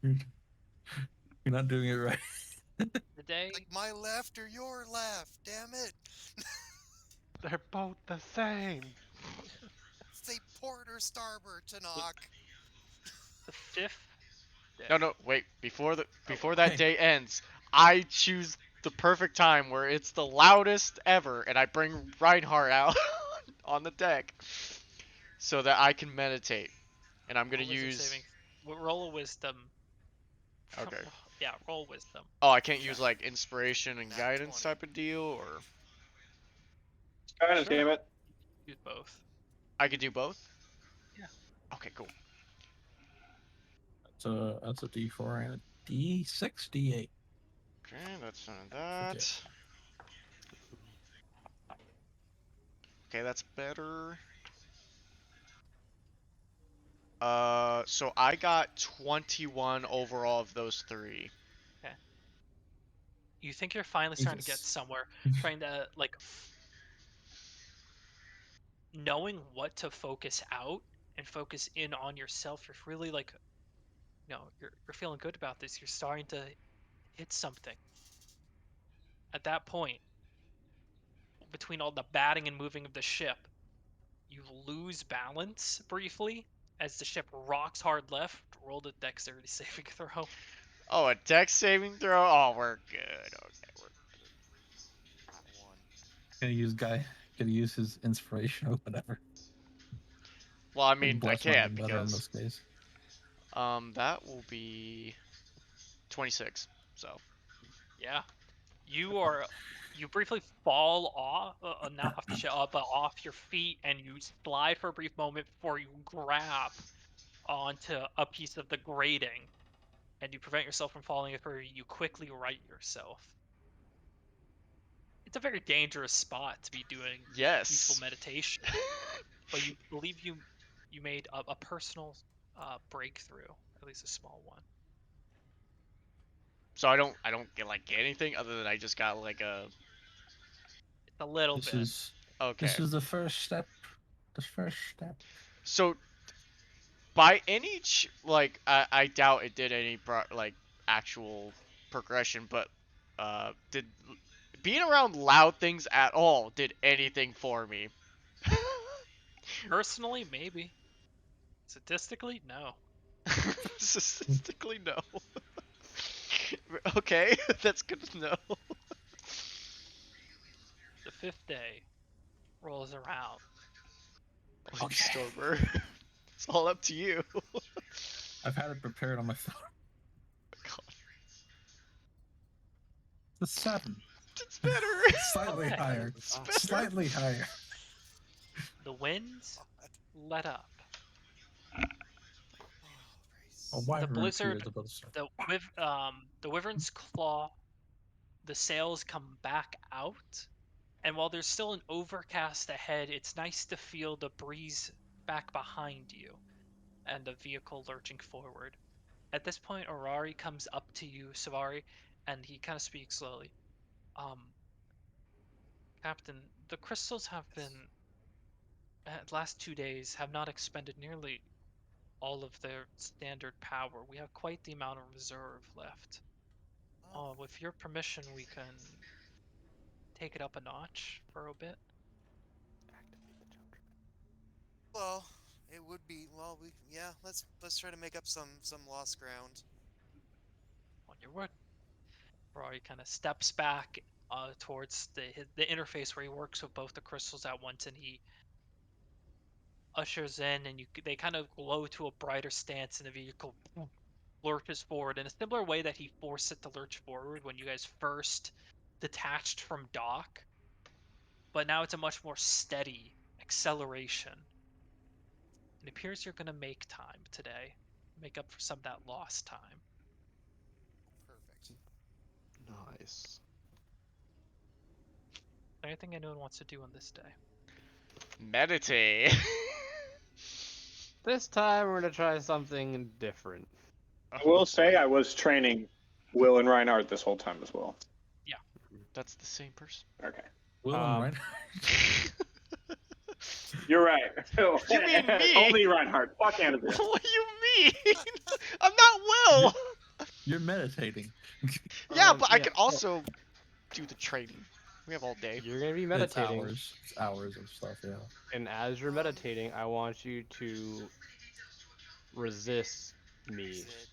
You're not doing it right. The day. Like my left or your left, damn it! They're both the same. Say port or starboard to knock. The fifth. Day. No, wait. Before that Hey. day ends, I choose the perfect time where it's the loudest ever, and I bring Reinhardt out on the deck so that I can meditate. And I'm gonna Roll wisdom use. saving. Roll a wisdom. Okay. Yeah, roll wisdom. Oh, I can't use like inspiration and Nat guidance 20. type of deal, or Guidance, Sure. damn it. Use both. I could do both. Yeah. Okay, cool. That's a D4 and a D6, D8. Okay, that's none of that. Okay, that's better. So I got 21 overall of those three. You think you're finally starting to get Jesus. somewhere, trying to like knowing what to focus out and focus in on yourself. You're really like, you're feeling good about this. You're starting to hit something. At that point, between all the batting and moving of the ship, you lose balance briefly as the ship rocks hard left. Roll the dexterity saving throw. Oh, a dex saving throw? Oh, we're good. Okay, we're That one. Gonna use his inspiration or whatever. Well, I Like mean, I bless might be can't better in because this case. that will be 26. So Yeah, you briefly fall off, not off the ship, but off your feet, and you slide for a brief moment before you grab onto a piece of the grating, and you prevent yourself from falling before you quickly right yourself. It's a very dangerous spot to be doing peaceful yes. meditation, but you believe you made a personal breakthrough, at least a small one. So I don't get anything other than I just got like a. It's a little This bit. is Okay. this is the first step. The first step. So by any I doubt it did any actual progression, but did being around loud things at all did anything for me? Personally, maybe. Statistically, no. Statistically, no. Okay, that's good to know. The fifth day rolls around. Okay. Stormer. It's all up to you. I've had it prepared on my phone. God. The 7. It's better. Slightly Okay. higher. It's better. Slightly higher. The winds let up. Oh, why The blizzard, is about to start. the wyvern's claw, the sails come back out, and while there's still an overcast ahead, it's nice to feel the breeze back behind you and the vehicle lurching forward. At this point, Orari comes up to you, Savari, and he kind of speaks slowly. Captain, the crystals have been, last 2 days, have not expended nearly all of their standard power. We have quite the amount of reserve left. With your permission, we can take it up a notch for a bit. Well, it would be let's try to make up some lost ground. On your word. Rory kind of steps back towards the interface where he works with both the crystals at once, and he ushers in, and they kind of glow to a brighter stance in the vehicle. lurches forward in a similar way that he forced it to lurch forward when you guys first detached from dock. But now it's a much more steady acceleration. It appears you're going to make time today. Make up for some of that lost time. Perfect. Nice. Anything anyone wants to do on this day? Meditate. This time we're gonna try something different. I will say I was training Will and Reinhardt this whole time as well. That's the same person. Okay. Will Um, right? You're right. You mean me? Only Reinhardt. Fuck out of this. What do you mean? I'm not Will. You're meditating. Yeah, but I yeah, can also do the training. We have all day. You're gonna be It's meditating, hours. It's hours of stuff, yeah. and as you're meditating, I want you to resist me. Is it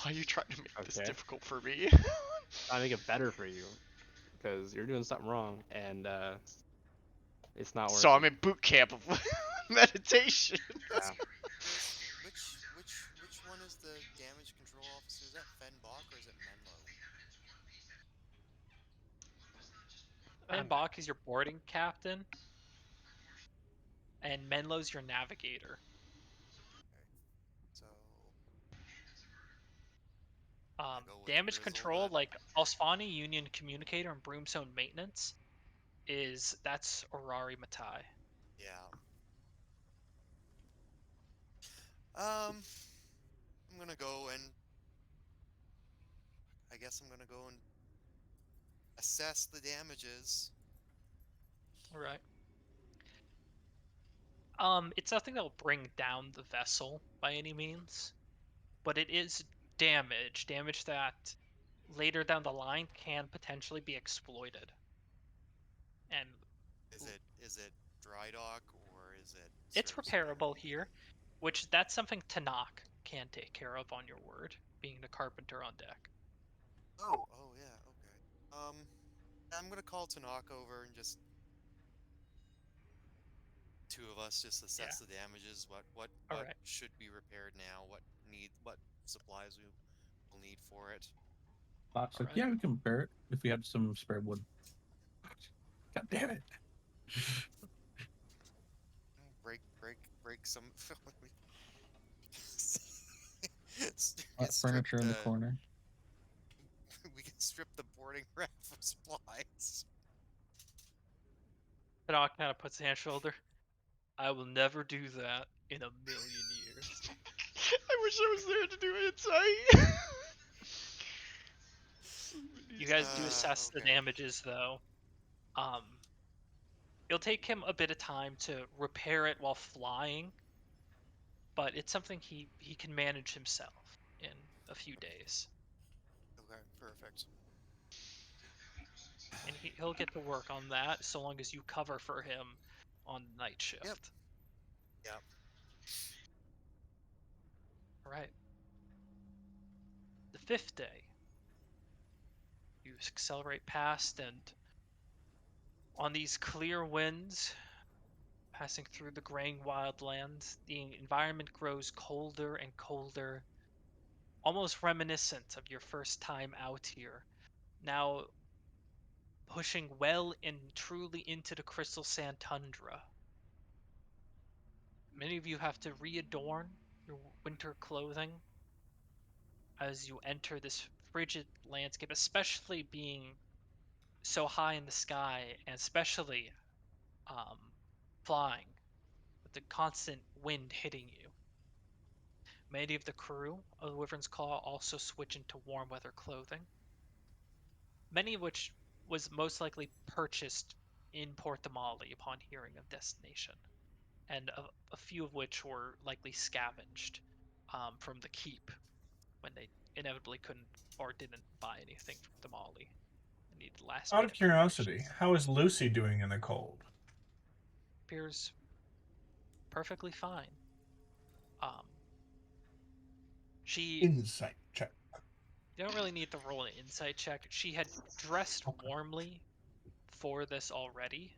Why are you trying to make this Okay. difficult for me? Trying to make it better for you, because you're doing something wrong, and it's not working. So I'm in boot camp of meditation. Yeah. which one is the damage control officer? Is that Fen Bach or is it Menlo? Ben Bach is your boarding captain, and Menlo's your navigator. So go with Damage Grizzle, control, but- like Alsfani, Union Communicator, and Broomstone Maintenance, that's Orari Matai. Yeah. I'm gonna go and I guess I'm gonna go and assess the damages. All right. It's nothing that will bring down the vessel by any means, but it is damage that later down the line can potentially be exploited. And Is it dry dock or is it? it's serviceable? repairable here, which that's something Tanakh can take care of on your word, being the carpenter on deck. Oh yeah, okay. I'm gonna call Tanaka over and just two of us just assess the damages. What Alright. should be repaired now? What supplies we will need for it? Fox like, Alright. yeah, we can repair it if we had some spare wood. God damn it. Break some. Furniture in the corner. We can strip the boarding rack of supplies. Tanakh kind of puts his hand on his shoulder. I will never do that in a million years. I wish I was there to do insight. You guys do assess the okay. damages, though. It'll take him a bit of time to repair it while flying, but it's something he can manage himself in a few days. Okay, perfect. And he'll get to work on that so long as you cover for him on night shift. Yep. Alright. The fifth day. You accelerate past, and on these clear winds, passing through the graying wildlands, the environment grows colder and colder, almost reminiscent of your first time out here. Now pushing well and truly into the crystal sand tundra. Many of you have to readorn your winter clothing as you enter this frigid landscape, especially being so high in the sky, and especially flying with the constant wind hitting you. Many of the crew of the Wyvern's Claw also switch into warm weather clothing, many of which was most likely purchased in Port Damali upon hearing of destination, and a few of which were likely scavenged from the keep when they inevitably couldn't or didn't buy anything from Damali. They needed last Out minute of curiosity, preparations. how is Lucy doing in the cold? Appears perfectly fine. She Insight check. You don't really need to roll an insight check. She had dressed warmly for this already.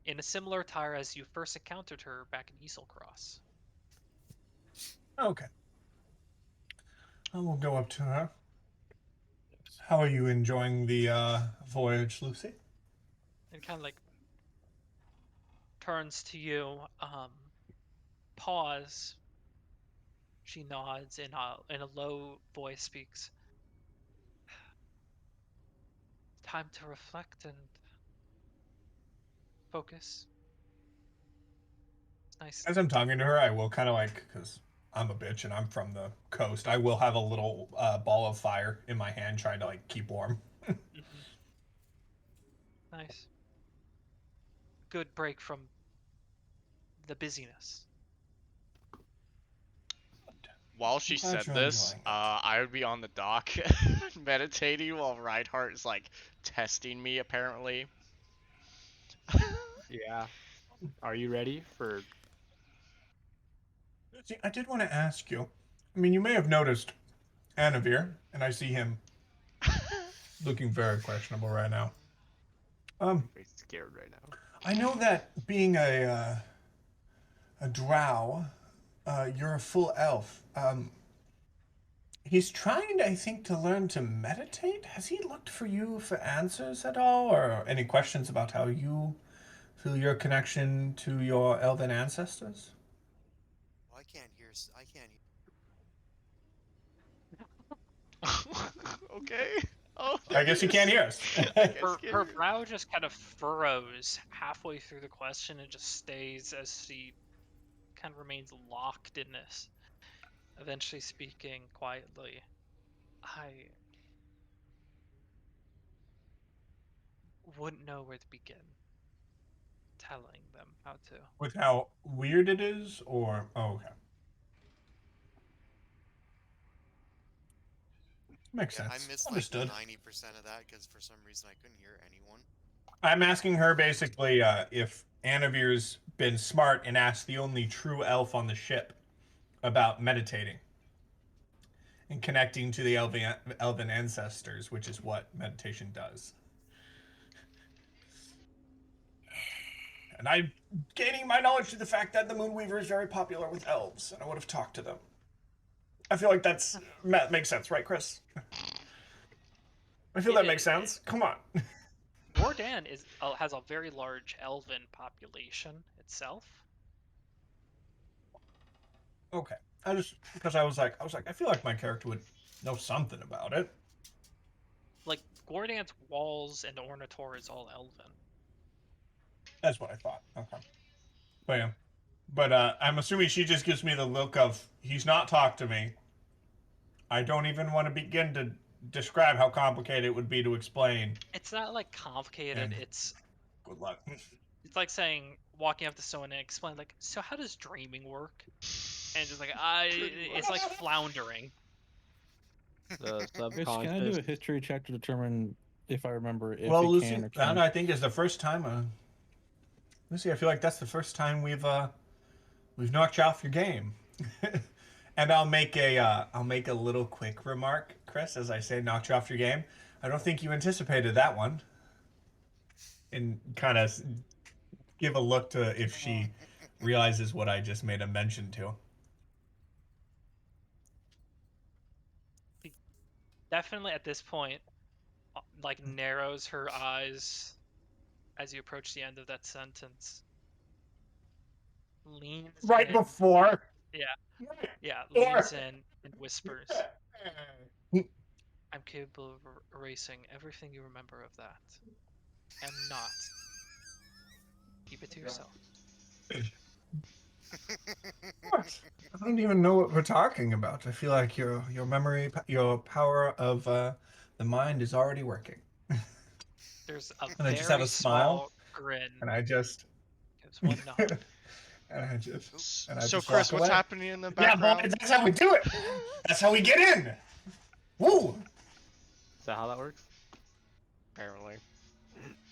in a similar attire as you first encountered her back in Easelcross. Okay. I will go up to her. How are you enjoying the voyage, Lucy? And kind of like turns to you, pause. She nods in a low voice, speaks. Time to reflect and focus. It's nice. As I'm talking to her, I will kind of like, because I'm a bitch and I'm from the coast, I will have a little ball of fire in my hand trying to like keep warm. Nice. Good break from the busyness. While she Glad said you're this, enjoying it. I would be on the dock meditating while Reinhardt is like testing me apparently. Yeah. Are you ready for? See, I did want to ask you. I mean, you may have noticed Anavir, and I see him looking very questionable right now. Very scared right now. I know that being a drow, you're a full elf. He's trying, I think, to learn to meditate. Has he looked for you for answers at all, or any questions about how you feel your connection to your elven ancestors? Oh, I can't hear. I can't hear. Okay. Oh, I guess he can't hear us. Her brow just kind of furrows halfway through the question and just stays as she kind of remains locked in this. Eventually speaking quietly, I wouldn't know where to begin telling them how to. With how weird it is, or okay, makes Yeah, I sense. missed Understood. like 90% of that because for some reason I couldn't hear anyone. I'm asking her basically if Anavir's been smart and asked the only true elf on the ship about meditating and connecting to the elven ancestors, which is what meditation does. And I'm gaining my knowledge to the fact that the Moonweaver is very popular with elves, and I would have talked to them. I feel like that makes sense, right, Chris? I feel that makes sense. Come on. Gordan has a very large elven population itself. Okay. Because I was like, I feel like my character would know something about it. Like Gordan's walls and Ornator is all elven. That's what I thought. Okay. But yeah. But I'm assuming she just gives me the look of, he's not talked to me. I don't even want to begin to describe how complicated it would be to explain. It's not like complicated. And it's good luck. It's like saying walking up to someone and explain like, so how does dreaming work? And just like it's like floundering. The Rich, can I do subconscious. a history check to determine if I remember if Well, he Lucy, can or that can't? I think is the first time. Lucy, I feel like that's the first time we've knocked you off your game. And I'll make a little quick remark, Chris, as I say, knocked you off your game. I don't think you anticipated that one. And kind of give a look to if she realizes what I just made a mention to. Definitely at this point, like narrows her eyes as you approach the end of that sentence. Leans Right in. before. Yeah, leans in and whispers. I'm capable of erasing everything you remember of that. And not. Keep it to yourself. I don't even know what we're talking about. I feel like your memory, your power of the mind is already working. There's a And very I just have a smile, small grin. and I just Gives one nod. and I just So just Chris, walk what's away. happening in the Yeah, background? boys, that's how we do it. That's how we get in. Woo! Is that how that works? Apparently.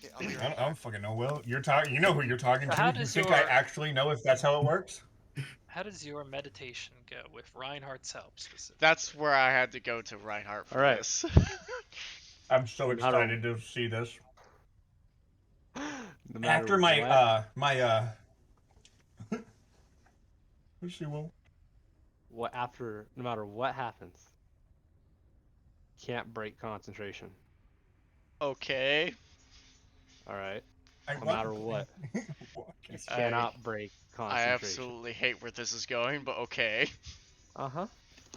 Okay, I'll be I right don't back. fucking know, Will. You're talking. You know who you're talking So to. how You does think I your- actually know if that's how it works? How does your meditation go with Reinhardt's help specifically? That's where I had to go to Reinhardt for All right. this. I'm so How to- excited to see this. No matter After my what, she will. no matter what happens, can't break concentration. Okay. All right. I No want- matter what, you I- cannot break I concentration. absolutely hate where this is going, but okay. Uh huh.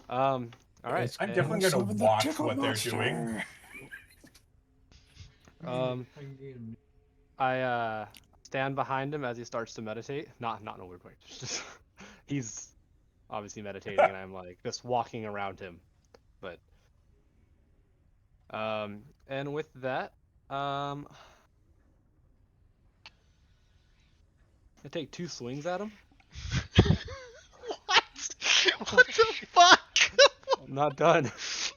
All right. It's I'm and, definitely gonna watch what they're doing. I stand behind him as he starts to meditate. Not in a weird way. Just he's obviously meditating, and I'm like just walking around him. But and with that, I take 2 swings at him. What? What the fuck? I'm not done.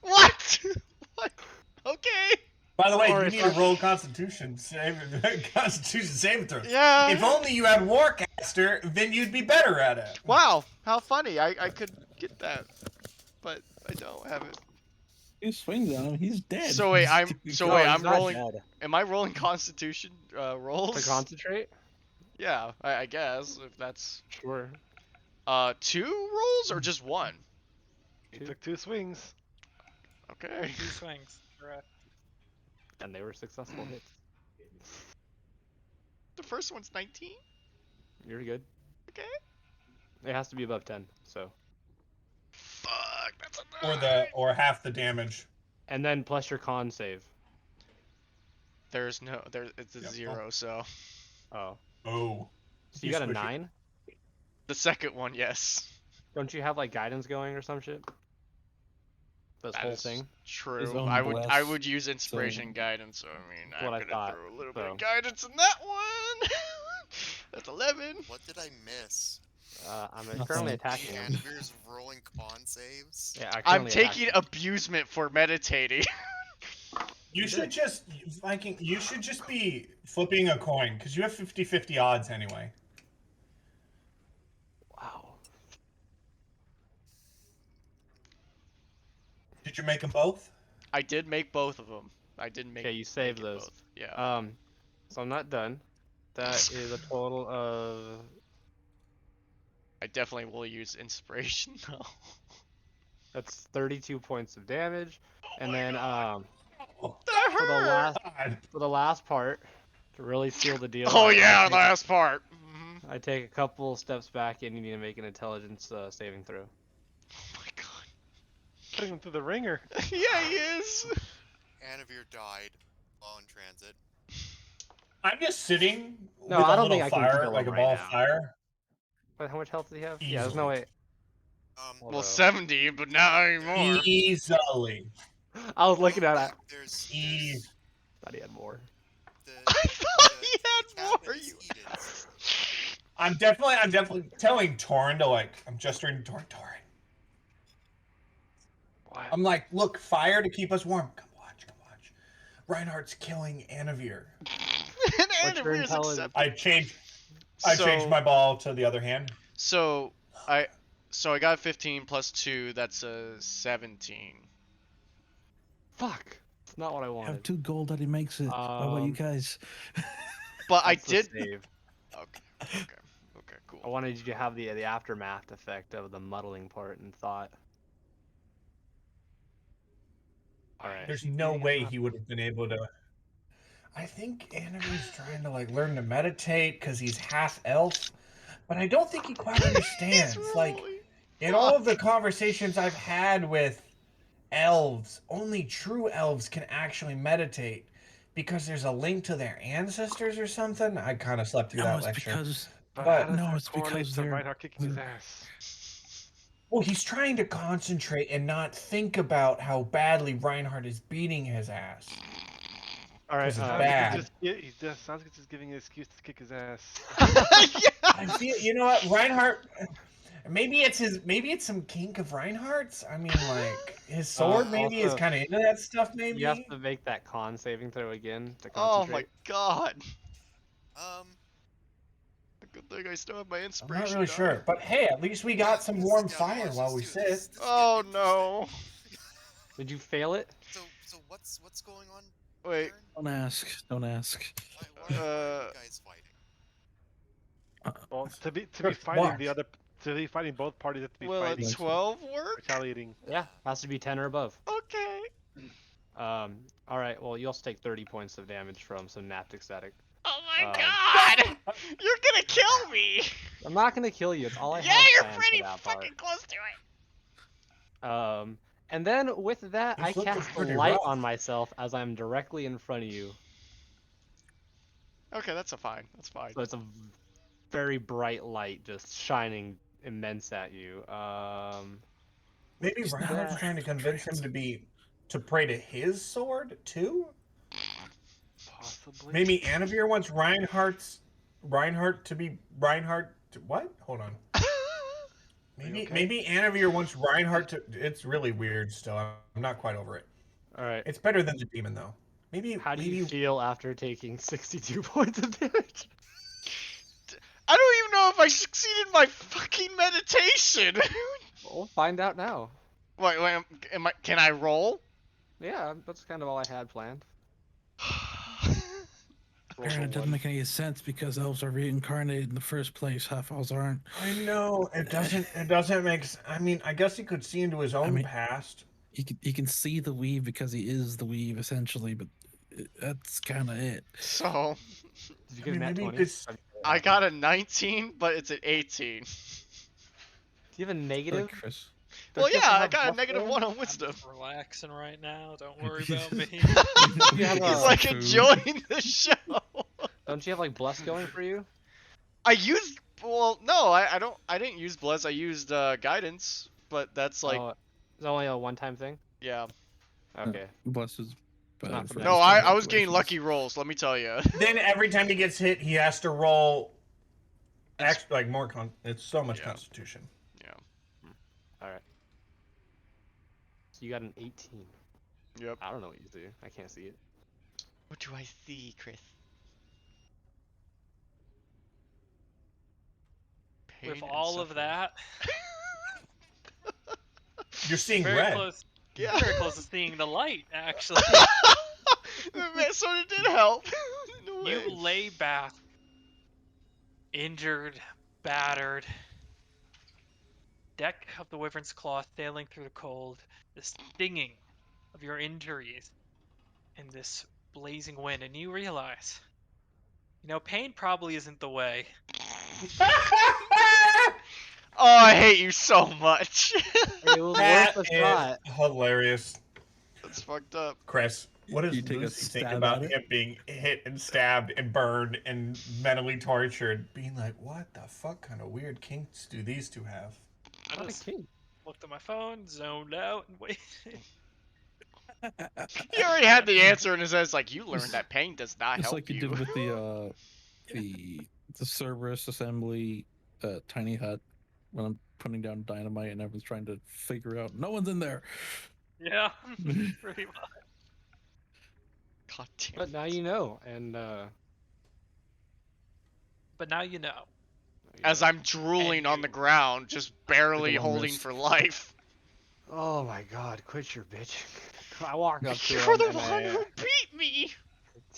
What? What? Okay. By the way, Sorry, you need to roll Constitution saving throw. Yeah. If only you had Warcaster, then you'd be better at it. Wow, how funny. I could get that, but I don't have it. He swings on him. He's dead. So wait, I'm No, I'm he's not rolling. dead. Am I rolling Constitution rolls? To concentrate? Yeah, I guess if that's Sure. 2 rolls or just 1. He took 2 swings. Okay. 2 swings. Correct. And they were successful hits. The first one's 19. You're good. Okay. It has to be above 10. So. Fuck, that's a 9. Or half the damage. And then plus your con save. It's a 0, so Oh. Oh. So you got a 9? the second one, yes. Don't you have like guidance going or some shit? This That whole is thing. True. His own I bless, would use inspiration so- guidance. So I mean, What I I'm gonna thought, throw a little bit so. of guidance in that one. That's 11. What did I miss? I'm Nothing. currently attacking him. Anvir's rolling con saves? Yeah, I I'm currently taking attack him. abusement for meditating. You should just, Viking, you should just be flipping a coin, because you have 50-50 odds anyway. Wow. Did you make them both? I did make both of them. I did make. Okay, you saved make it those. Both. Yeah. So I'm not done. That is a total of. I definitely will use inspiration though. That's 32 points of damage, and then That for the hurt! last part, to really seal the deal. Oh I yeah, take- last part. I take a couple steps back, and you need to make an intelligence saving throw. Oh my god. Putting him through the ringer. Yeah, he is. Anivir died while in transit. I'm just sitting No, with I a don't little think I can fire, kill like a him ball right of now. fire. But how much health does he have? Yeah, there's no way. Um, Well, 70, but not anymore. Easily. I was looking at it. There's Easy. Thought he had more. the, I thought the he had cabinet more. is You. heated. I'm definitely telling Torrin to I'm gesturing to Torrin. What? I'm like, look, fire to keep us warm. Come watch. Reinhardt's killing Anivir. And What's your Anivir's intelligence? accepted. I changed my ball to the other hand. So I got 15 plus 2. That's a 17. Fuck. It's not what I I have wanted. 2 gold that he makes it. How about you guys? But I That's the did. save. Okay. Okay. I Cool. wanted you to have the aftermath effect of the muddling part and thought. All right. There's no way he would have been able to. I think Anivir's trying to learn to meditate because he's half elf, but I don't think he quite understands. In all of the conversations I've had with elves, only true elves can actually meditate because there's a link to their ancestors or something. I kind of slept through No, that it's lecture. because But But- how does no, that it's correlate because to they're- Reinhardt kicking his ass. Well, he's trying to concentrate and not think about how badly Reinhardt is beating his ass. All right. This is Sounds bad. like he just sounds like he's just giving an excuse to kick his ass. I feel, you know what, Reinhardt. Maybe it's some kink of Reinhardt's. I mean, his sword maybe is also, kind of into that stuff. Maybe. You have to make that con saving throw again to Oh concentrate. my god. Um, Good thing I still have my I'm inspiration. not really die. sure, but hey, at least we got some warm yeah, fire let's while we just do this. sit. This is Oh getting no. Did you fail it? So what's going on Wait. Aaron? Don't ask. Don't ask. Why are you guys fighting? Well, to be Chris, fighting watch. the other, to be fighting both parties have to be Will a fighting, 12 work? retaliating. Yeah, has to be 10 or above. Okay. All right. Well, you also take 30 points of damage from some naptic static. Oh my Um, god! You're gonna kill me! I'm not gonna kill you. It's all I Yeah, have you're planned pretty for that fucking close to it. part. And then with that, He's I looking cast a pretty light rough. on myself as I'm directly in front of you. Okay, that's fine. That's fine. So it's a very bright light just shining immense at you. Maybe He's Reinhardt's not trying to convince him to pray to his sword too. Possibly. Maybe Anavir wants Reinhardt to be Reinhardt. What? Hold on. Maybe okay? maybe Anavir wants Reinhardt to. It's really weird. Still, I'm not quite over it. all right. It's better than the demon though. Maybe. How do maybe you feel after taking 62 points of damage? I don't even know if I succeeded my fucking meditation. We'll find out now. wait, can I roll? Yeah, that's kind of all I had planned. Roll Aaron, the it doesn't one. make any sense because elves are reincarnated in the first place. Half elves aren't. I know it doesn't. It doesn't make. I mean, I guess he could see into his own mean- past. He can see the weave because he is the weave essentially, but that's kind of it. So, Did you I get a mean, nat maybe 20? you could. I got a 19, but it's an 18. Do you have a Like negative? Chris. Well, Does Justin yeah, I have got a plus negative four? 1 on I'm wisdom. just relaxing right now. Don't worry about me. You have He's a- like Food. enjoying the show. Don't you have like bless going for you? I used, well, no, I don't, I didn't use bless. I used guidance, but that's like, Oh, it's only a one-time thing. yeah. Okay. Blesses. Not for No, I was getting lucky rolls. Let me tell you. Then every time he gets hit, he has to roll. Extra, like more It's so much Yeah. Constitution. Yeah. All right. So you got an 18. Yep. I don't know what you do. I can't see it. What do I see, Chris? Pain With and all of suffering. that, You're seeing very red. close. Yeah. Very close to seeing the light, actually. So it did help. No You way. lay back, injured, battered. Deck of the Wyvern's Claw sailing through the cold, the stinging of your injuries, and this blazing wind, and you realize, pain probably isn't the way. Oh, I hate you so much. It was That worth a is shot. hilarious. That's fucked up. Chris, what does You take a Lucy think stab about at it? him being hit and stabbed and burned and mentally tortured? Being like, what the fuck kind of weird kinks do these two have? I Not a just king. looked at my phone, zoned out, and waited. He already had the answer in his head. It's like, you learned that pain does not Just help like you did with the Cerberus assembly tiny hut when I'm putting down dynamite and everyone's trying to figure out no one's in there. Yeah, pretty much. God damn But it. now you know, and But now you know. As I'm drooling on the ground, just barely Take a long holding rest. for life. Oh my god, quit your bitching. I walk up to You're him the and one I, who beat me.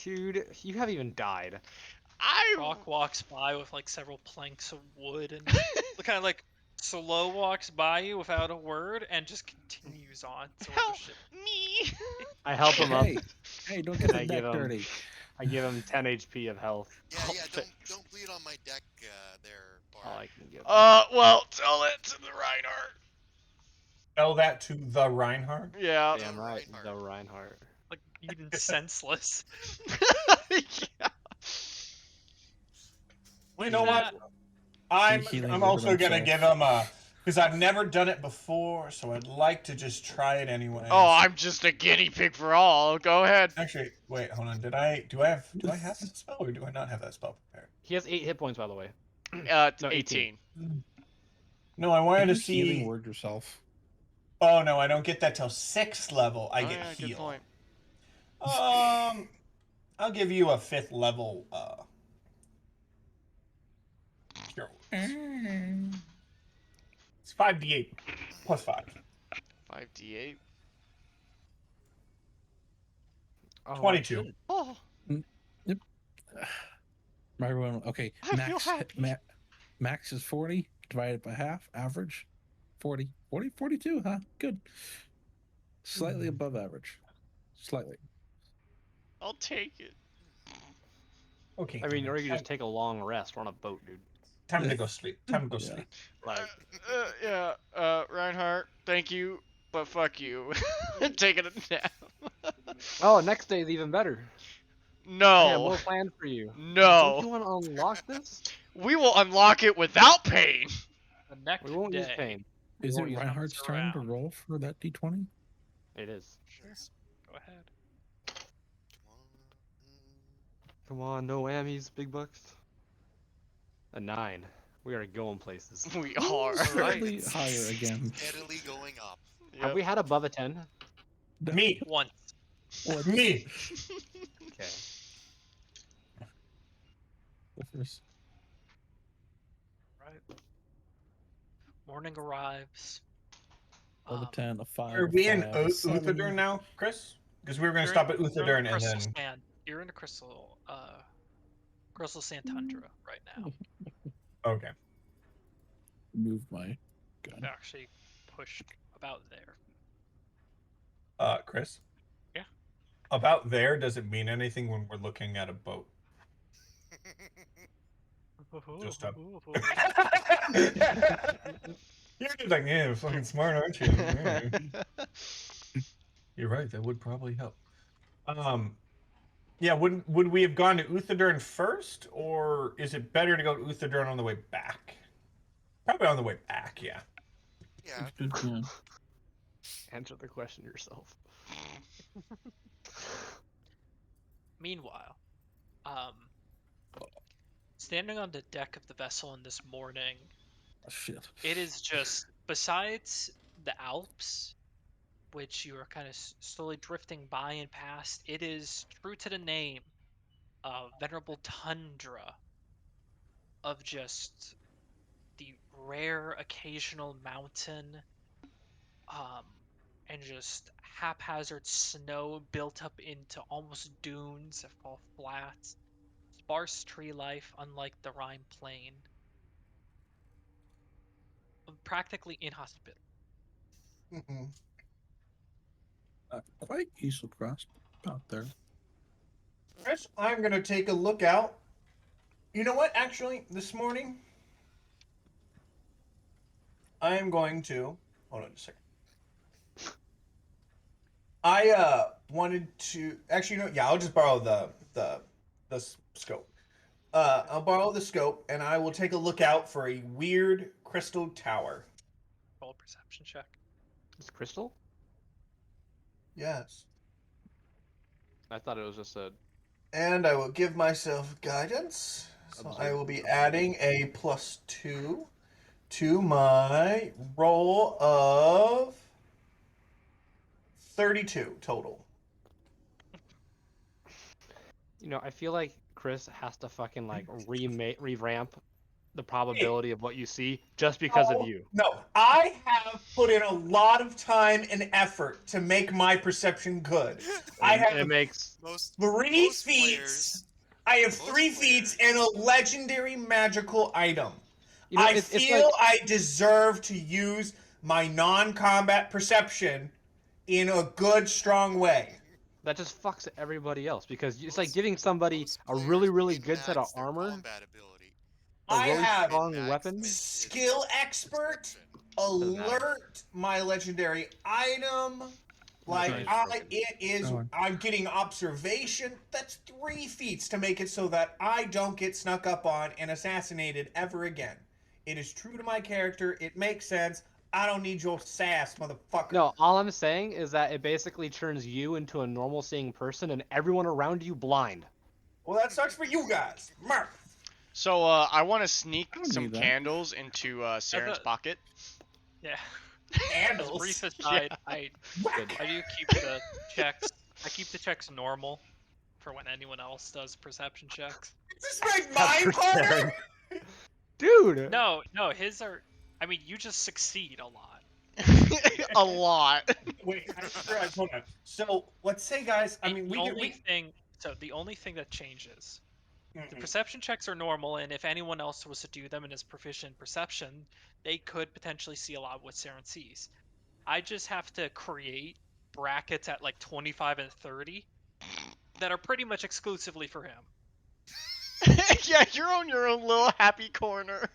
dude, you haven't even died. Rock walks by with like several planks of wood and kind of like slow walks by you without a word and just continues on. Sort Help of shit. me. I help him up. Hey, don't get And the I deck give him- dirty. I give him 10 HP of health. Yeah, Oh, yeah. thanks. Don't bleed on my deck there, All Bard. I can give. Well, tell it to the Reinhardt. Tell that to the Reinhardt. Yeah. Damn right, Reinhardt. the Reinhardt. Like beaten senseless. Yeah. Well, you know what? I'm Healing also over gonna himself. give him a because I've never done it before, so I'd like to just try it anyway. Oh, I'm just a guinea pig for all. Go ahead. Actually, wait, hold on. Do I have that spell or do I not have that spell prepared? He has 8 hit points, by the way. No, 18. 18. No, I wanted to Can you healing see. word yourself. Oh no, I don't get that till 6th level. I Oh, get yeah, good heal. point. I'll give you a 5th level. Cure wounds. It's 5d8 plus 5. 5d8. Oh, 22. shit. Oh, Yep. Everyone, okay. I feel happy. Max is 40 divided by half. Average 40. 42, huh? Good. Slightly above average. Slightly. I'll take it. Okay. I mean, or you could just take a long rest on a boat, dude. Time to go sleep. Time to go Yeah. sleep. Like, Reinhardt, thank you, but fuck you. Taking a nap. oh, next day is even better. I have No. more planned for you. No. Don't you want to unlock this? We will unlock it without pain. The next We won't use day. pain. Is it won't use it. Reinhardt's turn to around. roll for that d20? It is. Yes. Go ahead. Come on, no whammies, big bucks. A 9. We are going places. We are. Slightly higher again. Steadily going up. Have we had above a 10? Me. Once. Me. Okay. Right. Morning arrives. Above a 10, a 5. Are we in a 5, a 7. Uthodurn now, Chris? Because we were going to You're stop in- at you're in Uthodurn and Crystal then. Sand. You're in a Crystal Sand Tundra right now. Okay. Move my gun. They're actually pushed about there. Chris? Yeah? About there doesn't mean anything when we're looking at a boat. Just up. You're just like, yeah, fucking smart, aren't you? Yeah. You're right. That would probably help. Yeah. Would we have gone to Uthodurn first, or is it better to go to Uthodurn on the way back? Probably on the way back. Yeah. Yeah. Yeah. Answer the question yourself. Meanwhile, standing on the deck of the vessel in this morning, Shit. it is just, besides the Alps, which you are kind of slowly drifting by and past, it is true to the name, venerable tundra of just the rare occasional mountain, and just haphazard snow built up into almost dunes that fall flat. Sparse tree life, unlike the Rhine Plain. Practically inhospitable. Mm-mm. Quite easily crossed out there. Chris, I'm going to take a look out. You know what? Actually, this morning, I am going to... Hold on a second. I wanted to... Actually, you know, yeah, I'll just borrow the scope. I'll borrow the scope, and I will take a look out for a weird crystal tower. Roll a perception check. It's crystal? Yes. I thought it was just a... And I will give myself guidance. So I will be adding a +2 to my roll of 32 total. You know, I feel like Chris has to fucking like revamp the probability of what you see just because of you. No, I have put in a lot of time and effort to make my perception good. I And it have makes... three most feats. players- I have most 3 feats players- and a legendary magical item. You know, I it's feel like... I deserve to use my non-combat perception in a good, strong way. That just fucks everybody else because it's like Most- giving somebody most a players really, really min good set of max their armor, combat ability. a I really have strong Min-max weapon. min- Skill expert, perception. alert, my legendary item. Like Nice. it is, Go on. I'm getting observation. That's 3 feats to make it so that I don't get snuck up on and assassinated ever again. It is true to my character. It makes sense. I don't need your sass, motherfucker. No, all I'm saying is that it basically turns you into a normal seeing person and everyone around you blind. Well, that sucks for you guys. Mark. So I want to sneak I don't some need that. candles into Saren's pocket. Yeah. Candles. Brief aside, I do keep the checks. I keep the checks normal for when anyone else does perception checks. Is this my partner? Dude! No, his are. I mean, you just succeed a lot. A lot. Wait, hold on. So let's say, guys, I mean, The only thing that changes. The perception checks are normal, and if anyone else was to do them and is proficient in perception, they could potentially see a lot of what Saren sees. I just have to create brackets at like 25 and 30 that are pretty much exclusively for him. Yeah, you're on your own little happy corner.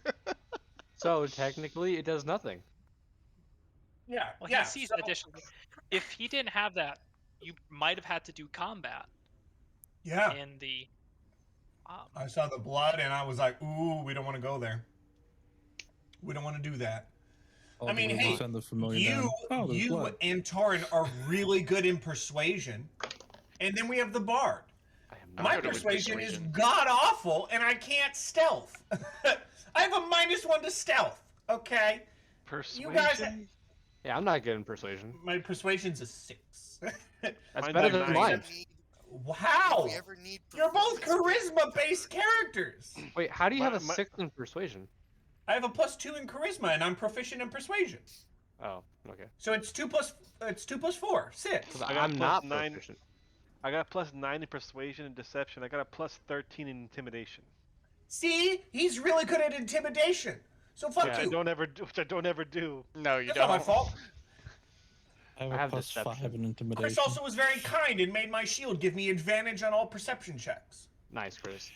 So technically, it does nothing. Yeah, Well, yeah. he sees so- additionally. If he didn't have that, you might have had to do combat yeah. in the. I saw the blood and I was like, ooh, we don't want to go there. We don't want to do that. All I mean, the way hey, to send the familiar you, down. Oh, there's you blood. and Torin are really good in persuasion, and then we have the bard. I'm My good with persuasion is persuasion. god awful, and I can't stealth. I have a -1 to stealth. Okay, Persuasion. you guys. Yeah, I'm not good in persuasion. My persuasion's a 6. That's Mine's better like than 9. mine. Wow. If we ever need You're both performance- charisma-based characters. Wait, how do you have a My- 6 in persuasion? I have a +2 in charisma, and I'm proficient in persuasion. Oh, okay. So it's 2 plus 4, 6. 'Cause I got I'm not +9. proficient. I got +9 in persuasion and deception. I got a +13 in intimidation. See, he's really good at intimidation. So fuck Which I you. don't ever do. Which I don't ever do. No, you That's don't. not my fault. I have I a have plus deception. 5 in intimidation. Chris also was very kind and made my shield give me advantage on all perception checks. Nice, Chris.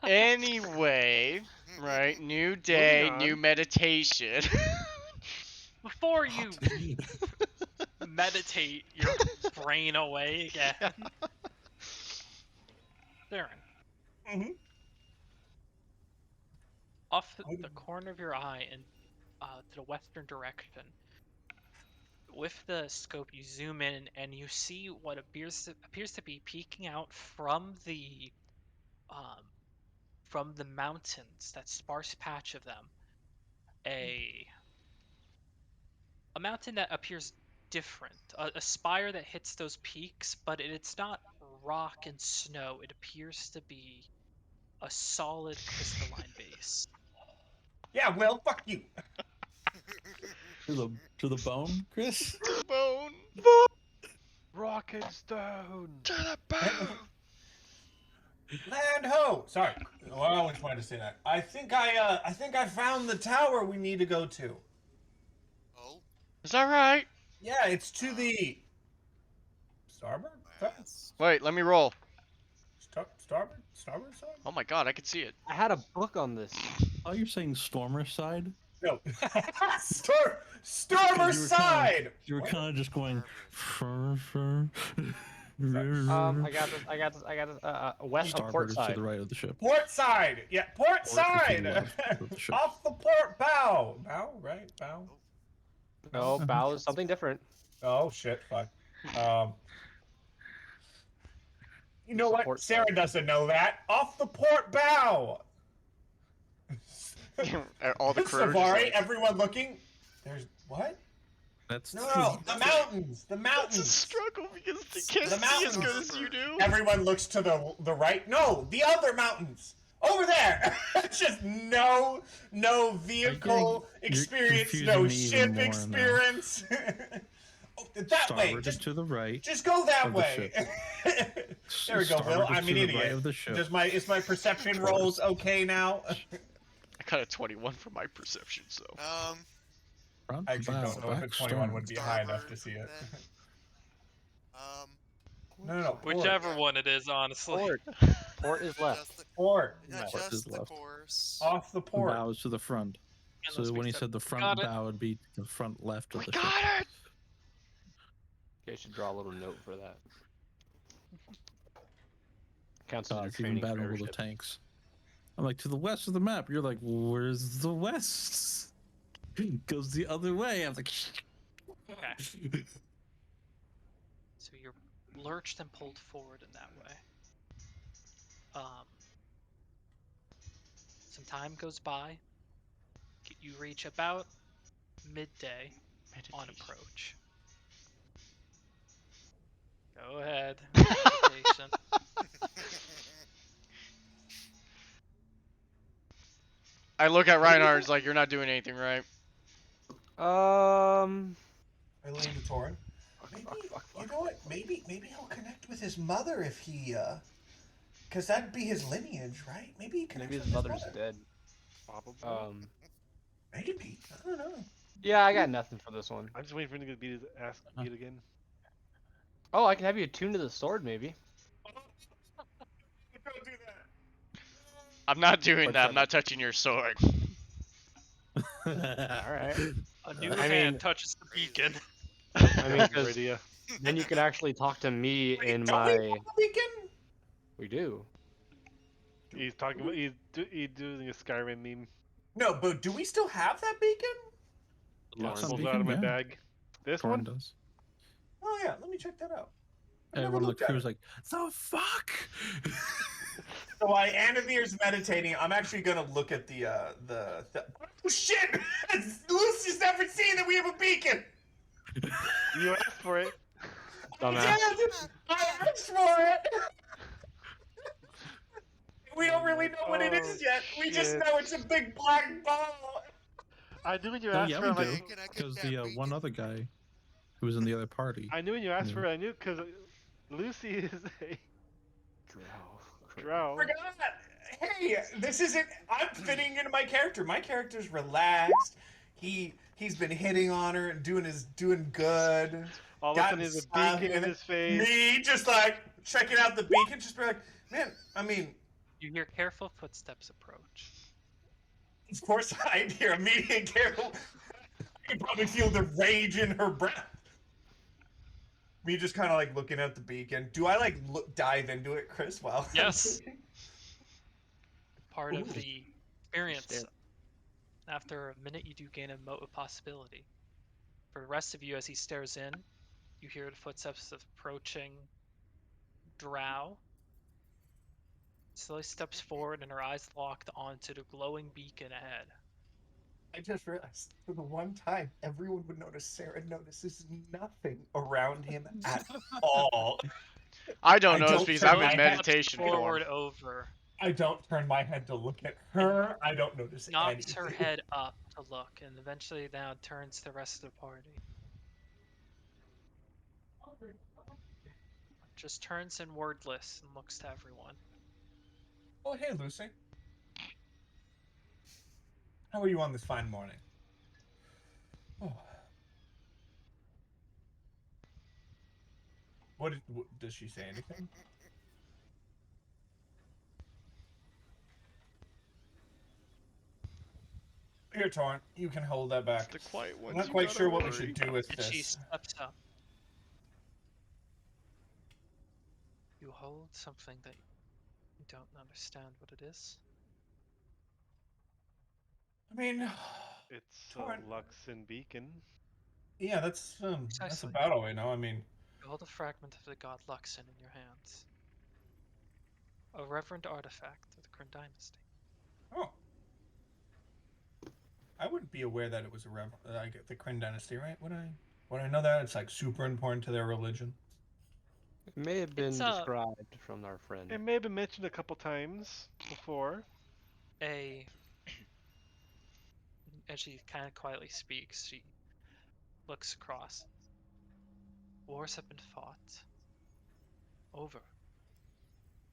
Anyway, right? New day, on. new meditation. Before you meditate your brain away again, Darren. Mm-hmm. Off the corner of your eye and to the western direction, with the scope, you zoom in and you see what appears to be peeking out from the mountains, that sparse patch of them, a mountain that appears different, a spire that hits those peaks, but it's not rock and snow. It appears to be a solid crystalline base. Yeah, well, fuck you. To the bone, Chris? Bone. Rock and stone. To the bone. Land ho! Sorry. Well, I always wanted to say that. I think I found the tower we need to go to. Oh, Is that right? Yeah, it's to the starboard. yes. Wait, let me roll. Starboard side. Oh my god, I can see it. I had a book on this. Oh, you're saying Stormer side? No. Starboard side. You were kind of just going. I got this. West of Starboard port is to side. the right of the ship. Port side. Yeah, port is to the side. left of the ship. Off the port bow. Bow, right? Bow. No, bow is something different. Oh shit! Fuck. You know what? Support Sarah doesn't know that. Off the port bow. All the crew. are just Savari, like- everyone looking. There's what? That's No, the mountains. The It's a mountains. struggle because they can't The see as mountains. good as you do. Everyone looks to the right. No, the other mountains. Over there. Just no vehicle you're experience, confusing no me even ship more now. experience. Oh, that way. Starboard is to the right. Just go that of the way. There we go, Starboard Will. is I'm to an the idiot. right of the ship. Is my perception rolls okay now? I got a 21 for my perception, so. Front, I actually bow, don't know if a back, 21 stern. would be high enough to see it. Then, No. Whichever one it is, honestly. Port. Port is left. adjust the, Port. Port adjust is the left. course. Off the port. Bow is to the front. So Unless we when he said- said the front got it. bow would be the front left of We the got ship. it! Okay, I should draw a little note for that. Counts as Oh, your it's even training better for with the airship. tanks. I'm like, to the west of the map. You're like, where's the west? Goes the other way. I was like, Okay. So you're lurched and pulled forward in that way. Some time goes by. You reach about midday on approach. Go ahead. Meditation. I look at Reinhard, it's like, you're not doing anything right. I lean to Torin. Maybe Fuck. you know what? Maybe he'll connect with his mother if he because that'd be his lineage, right? Maybe he connects Maybe with his mother's mother. dead. Probably. Maybe. I don't know. Yeah, I got nothing for this one. I'm just waiting for him to get beat his ass beat again. Oh, I can have you attuned to the sword, maybe. Don't do that. I'm not doing What's that. that? I'm not touching your sword. Alright. A new I hand mean- touches the beacon. I mean, Good 'cause idea. then you can actually talk to me in Don't we my... have a beacon? We do. He's talking about he's doing a Skyrim meme. No, but do we still have that beacon? Locks on Pulls beacon, out of my yeah. bag. This Torin one? does. Oh yeah, let me check that out. I never Everyone on the looked at crew's it. like, the fuck? So while Anavir's meditating, I'm actually gonna look at the oh shit! Lucy's never seen that we have a beacon! You asked for it. Dumbass. I asked for it! We don't really know what it Oh, is yet. We just shit. know it's a big black ball. I knew when you Oh, asked yeah, for we it. I'm do. like, Can I get Because that the one beacon? other guy who was in the other party. I knew when you asked Yeah. for it. I knew because Lucy is a drow. Forgot. Hey, this isn't. I'm fitting into my character. My character's relaxed. He's been hitting on her and doing good. All of a sudden, Gotten there's a smile beacon in his face. Me just like checking out the beacon, just be like, man. I mean, You hear careful footsteps approach. of course I hear immediate careful. I can probably feel the rage in her breath. Me just kind of like looking at the beacon. Do I like dive into it, Chris? While Yes. Part Ooh. of the experience. Shit. After a minute, you do gain a mote of possibility. For the rest of you, as he stares in, you hear the footsteps of approaching drow. Slowly steps forward and her eyes locked onto the glowing beacon ahead. I just realized for the one time everyone would notice Sarah notices nothing around him at all. I don't I know don't because turn I'm my in head meditation Forward form. over. I don't turn my head to look at her. I don't notice Knocks her anything. head up to look, and eventually now turns to the rest of the party. Just turns in wordless and looks to everyone. Oh, hey, Lucy. How are you on this fine morning? Oh. What does she say anything? Here, Torrent, you can hold that back. The quiet ones. I'm not you quite gotta sure what we worry. should do with And she this. steps up. You hold something that you don't understand what it is. I mean, It's Torrent. a Luxon beacon. Yeah, that's Precisely. about all I know. I mean, You hold a fragment of the god Luxon in your hands. A reverend artifact of the Kryn dynasty. oh, I wouldn't be aware that it was like the Kryn dynasty, right? Would I know that it's like super important to their religion? It may have been It's, described from our friend. It may have been mentioned a couple times before. As she kind of quietly speaks, she looks across. Wars have been fought over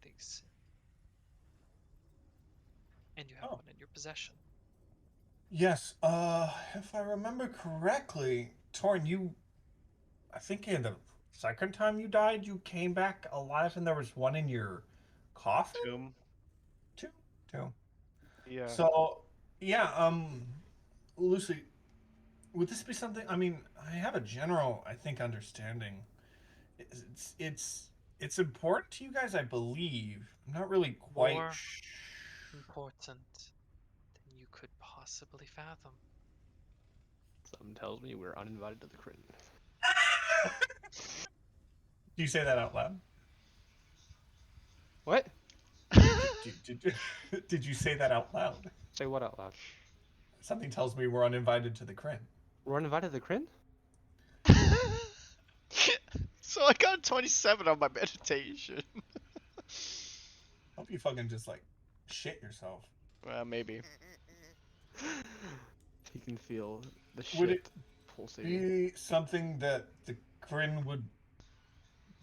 these, and you have Oh. one in your possession. Yes. If I remember correctly, Torn, I think in the second time you died, you came back alive, and there was one in your coffin. Tomb. Two. Yeah. So, yeah. Lucy, would this be something? I mean, I have a general, I think, understanding. It's important to you guys, I believe. I'm not really quite. More important than you could possibly fathom. Something tells me we're uninvited to the Kryn. Do you say that out loud? What? Did you say that out loud? Say what out loud? Something tells me we're uninvited to the Kryn. We're uninvited to the Kryn? So I got 27 on my meditation. Hope you fucking just like shit yourself. Well, maybe. He can feel the Would ship it pulsating. be something that the Kryn would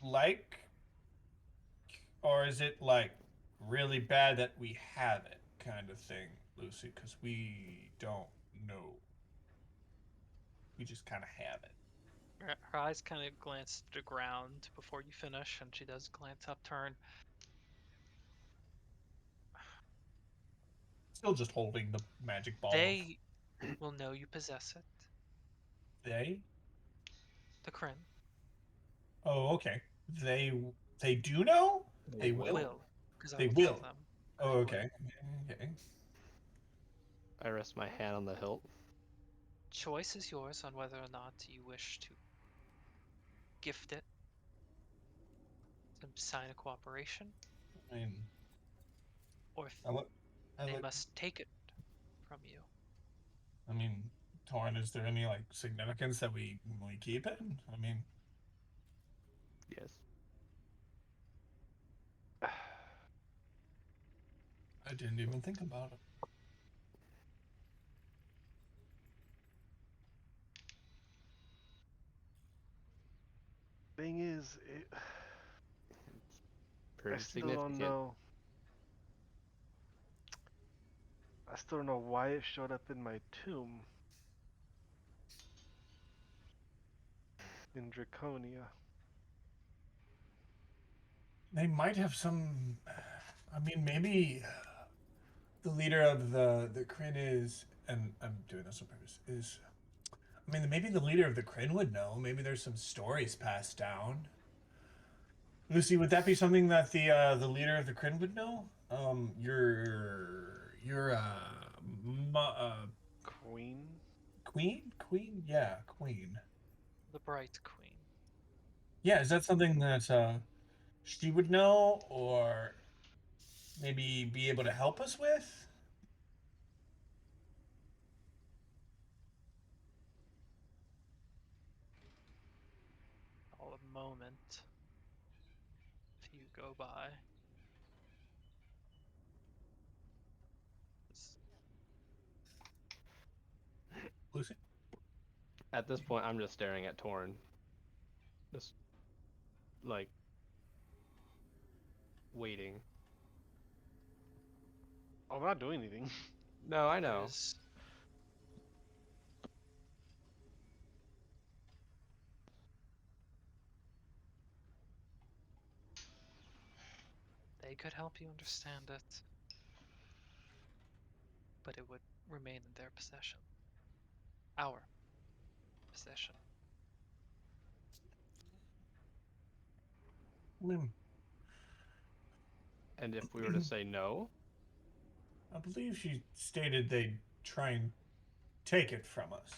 like? Or is it like really bad that we have it kind of thing, Lucy? Because we don't know. We just kind of have it. Her eyes kind of glance to the ground before you finish, and she does glance up, turn. Still just holding the magic ball. They will know you possess it. They? The Kryn Oh, okay. They do know? They will? will, because I They will will. tell them. Oh, okay. Okay. I rest my hand on the hilt. Choice is yours on whether or not you wish to gift it, some sign of cooperation, I mean, or if I they look, must take it from you. I mean, Torn, is there any like significance that we keep it? I mean, Yes. I didn't even think about it. Thing is, I Pretty still don't significant. know. I still don't know why it showed up in my tomb in Draconia. They might have some. I mean, maybe the leader of the Kryn is, and I'm doing this on purpose, is. I mean, maybe the leader of the Kryn would know. Maybe there's some stories passed down. Lucy, would that be something that the leader of the Kryn would know? Your Queen? queen, yeah, queen. The Bright Queen. Yeah, is that something that she would know, or maybe be able to help us with? All a moment. If you go by. Lucy? At this point, I'm just staring at Torn. Just, like, waiting. I'm not doing anything. No, I know. They could help you understand it, but it would remain in their possession. Our possession. And if we were to say no? I believe she stated they'd try and take it from us.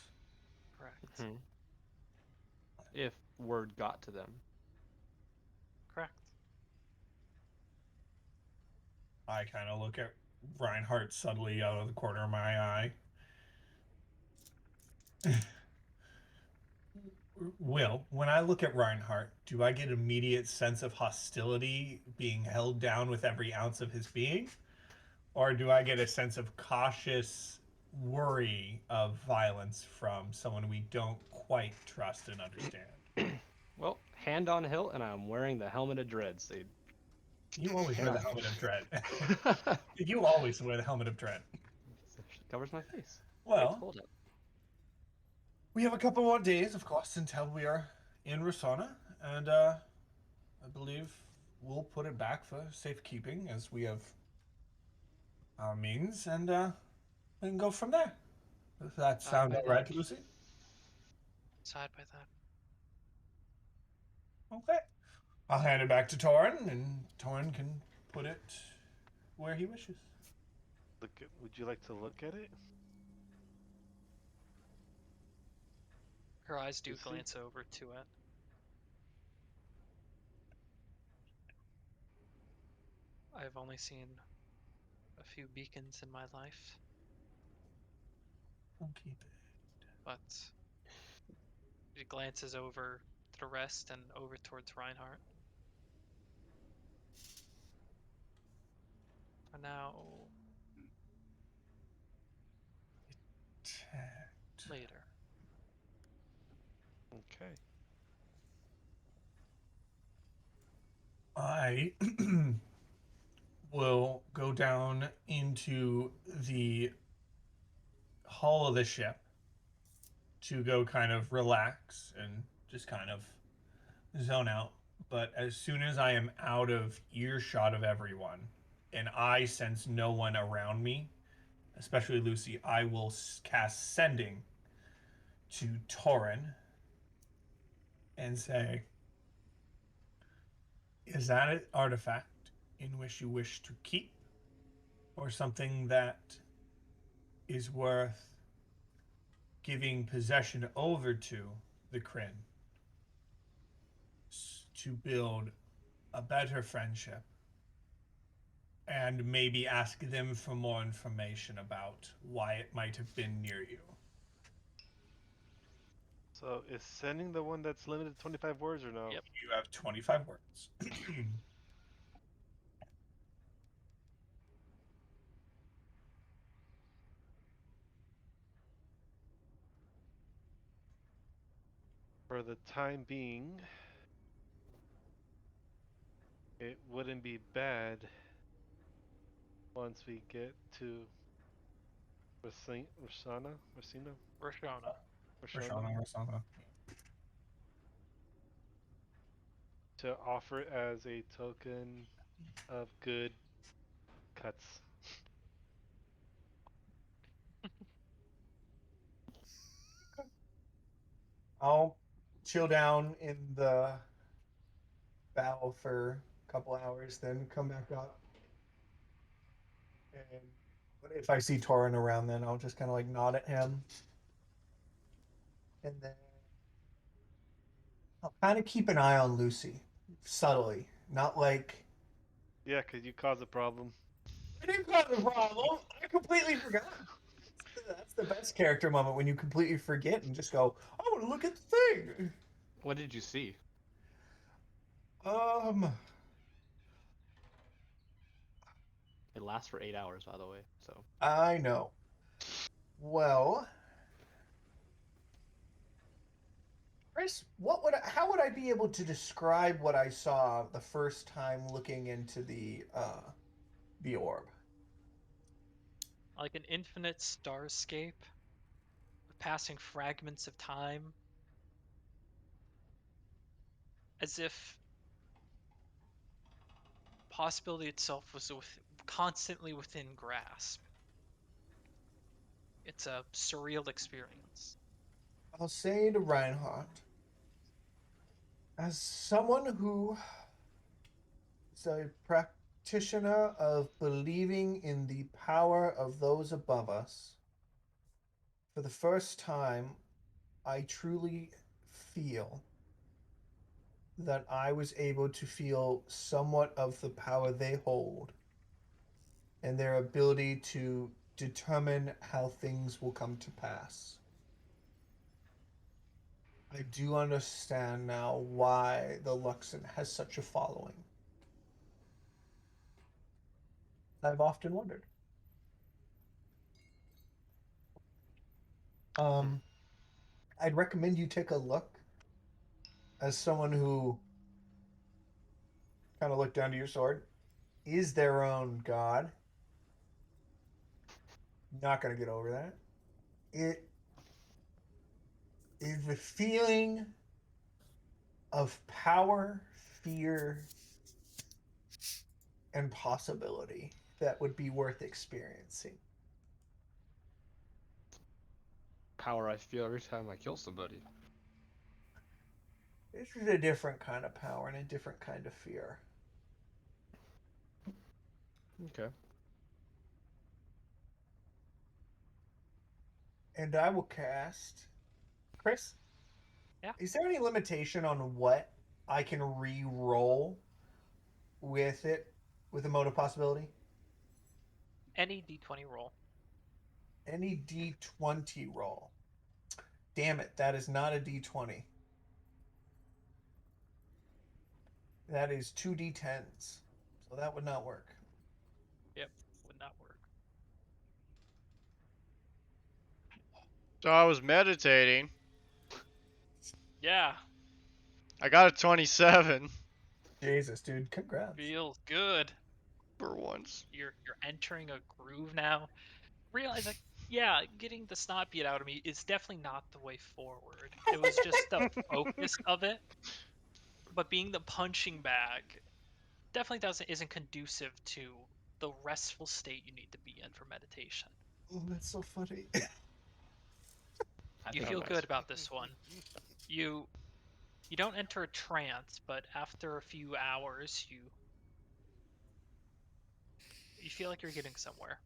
Correct. Mm-hmm. If word got to them. Correct. I kind of look at Reinhardt subtly out of the corner of my eye. Will, when I look at Reinhardt, do I get an immediate sense of hostility being held down with every ounce of his being? Or do I get a sense of cautious worry of violence from someone we don't quite trust and understand? Well, hand on hilt, and I'm wearing the helmet of dread, so You always wear the helmet of dread. You always wear the helmet of dread. Covers my face. Well, Hold up. we have a couple more days, of course, until we are in Rosohna, and I believe we'll put it back for safekeeping as we have our means, and we can go from there. Does that sound all right, Lucy? Side by that. Okay. I'll hand it back to Torin, and Torin can put it where he wishes. Would you like to look at it? Her eyes do Lucy? glance over to it. I've only seen a few beacons in my life, I'll keep it. but it glances over to the rest and over towards Reinhardt. For now, later. Okay. I will go down into the hull of the ship to go kind of relax and just kind of zone out. But as soon as I am out of earshot of everyone and I sense no one around me, especially Lucy, I will cast Sending to Torin and say, is that an artifact in which you wish to keep, or something that is worth giving possession over to the Kryn to build a better friendship and maybe ask them for more information about why it might have been near you? So is sending the one that's limited to 25 words or no? Yep. You have 25 words. For the time being, it wouldn't be bad once we get to Rosina? Roshana. Rashana. To offer it as a token of good cuts. I'll chill down in the bow for a couple hours, then come back up. And if I see Torin around, then I'll just kind of like nod at him. And then I'll kind of keep an eye on Lucy, subtly. Not like, Yeah, because you caused a problem. I didn't cause the problem. I completely forgot. That's the best character moment, when you completely forget and just go, I want to look at the thing. What did you see? It lasts for 8 hours, by the way. So I know. Well, Chris, how would I be able to describe what I saw the first time looking into the orb? Like an infinite starscape, passing fragments of time, as if possibility itself was constantly within grasp. It's a surreal experience. I'll say to Reinhardt, as someone who is a practitioner of believing in the power of those above us, for the first time, I truly feel that I was able to feel somewhat of the power they hold and their ability to determine how things will come to pass. I do understand now why the Luxon has such a following. I've often wondered. I'd recommend you take a look, as someone who kind of looked down to your sword, is their own god. Not going to get over that. It is the feeling of power, fear, and possibility that would be worth experiencing. power I feel every time I kill somebody. This is a different kind of power and a different kind of fear. Okay. And I will cast... Chris? Yeah? Is there any limitation on what I can re-roll with it, with a mode of possibility? Any d20 roll. Any d20 roll. Damn it, that is not a d20. That is 2 d10s. So that would not work. Yep, would not work. So I was meditating. Yeah, I got a 27 Jesus, dude, congrats. feels good. for once. You're entering a groove now. Realize like, yeah, getting the snot beat out of me is definitely not the way forward. It was just the focus of it. But being the punching bag definitely isn't conducive to the restful state you need to be in for meditation. Oh, that's so funny. You Oh, feel nice. good about this one. You don't enter a trance, but after a few hours you feel like you're getting somewhere.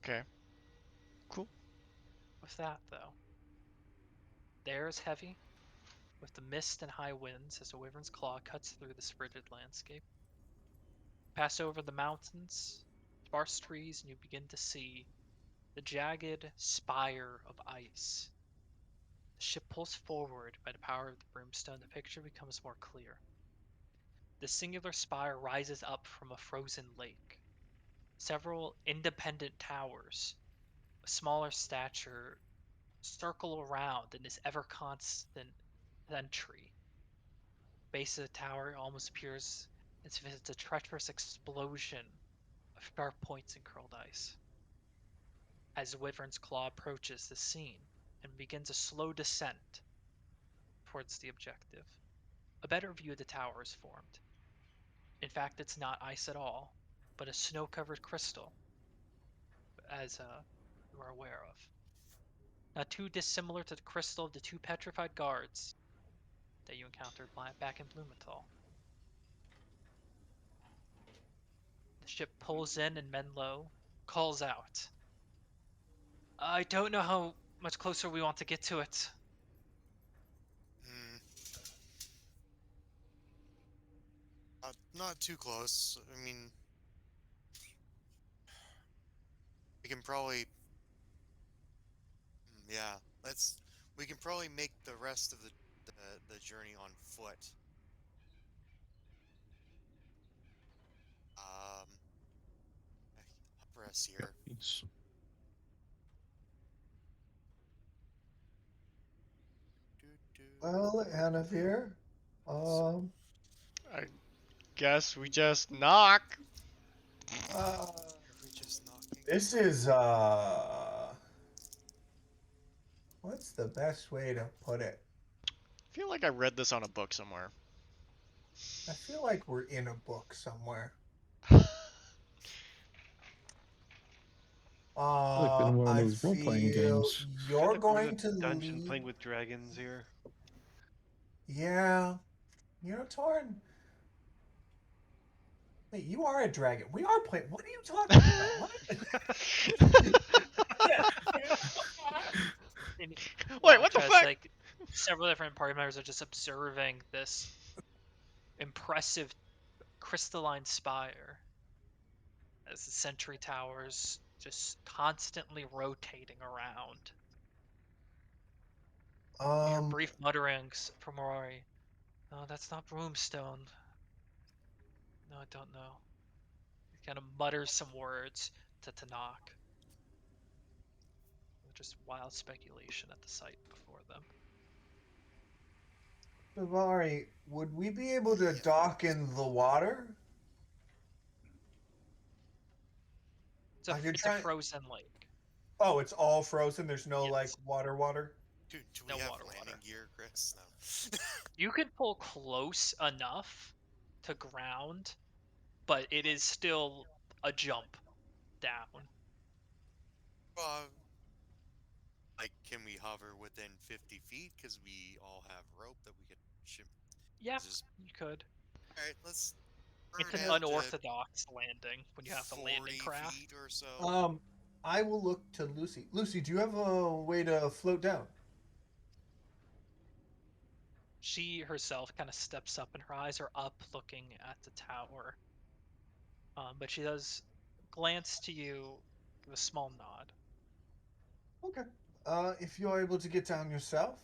Okay. Cool. With that though, the air is heavy, with the mist and high winds as the wyvern's claw cuts through the frigid landscape. Pass over the mountains, sparse trees, and you begin to see the jagged spire of ice. The ship pulls forward by the power of the brimstone. The picture becomes more clear. The singular spire rises up from a frozen lake. Several independent towers, of smaller stature, circle around in this ever constant entry. Base of the tower almost appears as if it's a treacherous explosion of sharp points and curled ice. As the wyvern's claw approaches the scene and begins a slow descent towards the objective, a better view of the tower is formed. In fact, it's not ice at all, but a snow-covered crystal, as you are aware of. Not too dissimilar to the crystal of the two petrified guards that you encountered back in Blumenthal. The ship pulls in and Menlo calls out. I don't know how much closer we want to get to it. Not too close. I mean, we can probably, yeah. We can probably make the rest of the journey on foot. I'll press here. Well, Anavir, I guess we just knock. uh, We just knocking. this is what's the best way to put it? I feel like I read this on a book somewhere. I feel like we're in a book somewhere. Like in one of I those role-playing feel games. you're Kinda we're in going a to dungeon lead. playing with dragons here. Yeah, you know, Torn. Wait, you are a dragon. We are playing. What are you talking about? Wait, what the fuck? Like, several different party members are just observing this impressive crystalline spire as the sentry towers just constantly rotating around. You hear brief mutterings from Rory. No, that's not Broomstone. No, I don't know. He kind of mutters some words to Tanakh. Just wild speculation at the site before them. Savari, would we be able to dock in the water? It's a frozen lake. Oh, it's all frozen. There's no Yes. like water. Do No we have water. landing gear, Chris? No. You can pull close enough to ground, but it is still a jump down. Like, can we hover within 50 feet? Because we all have rope that we could ship. Yeah, Just... you could. Alright, let's... It's an unorthodox landing when you have the landing craft. Feet or so. I will look to Lucy. Lucy, do you have a way to float down? She herself kind of steps up and her eyes are up looking at the tower. But she does glance to you with a small nod. Okay. If you're able to get down yourself,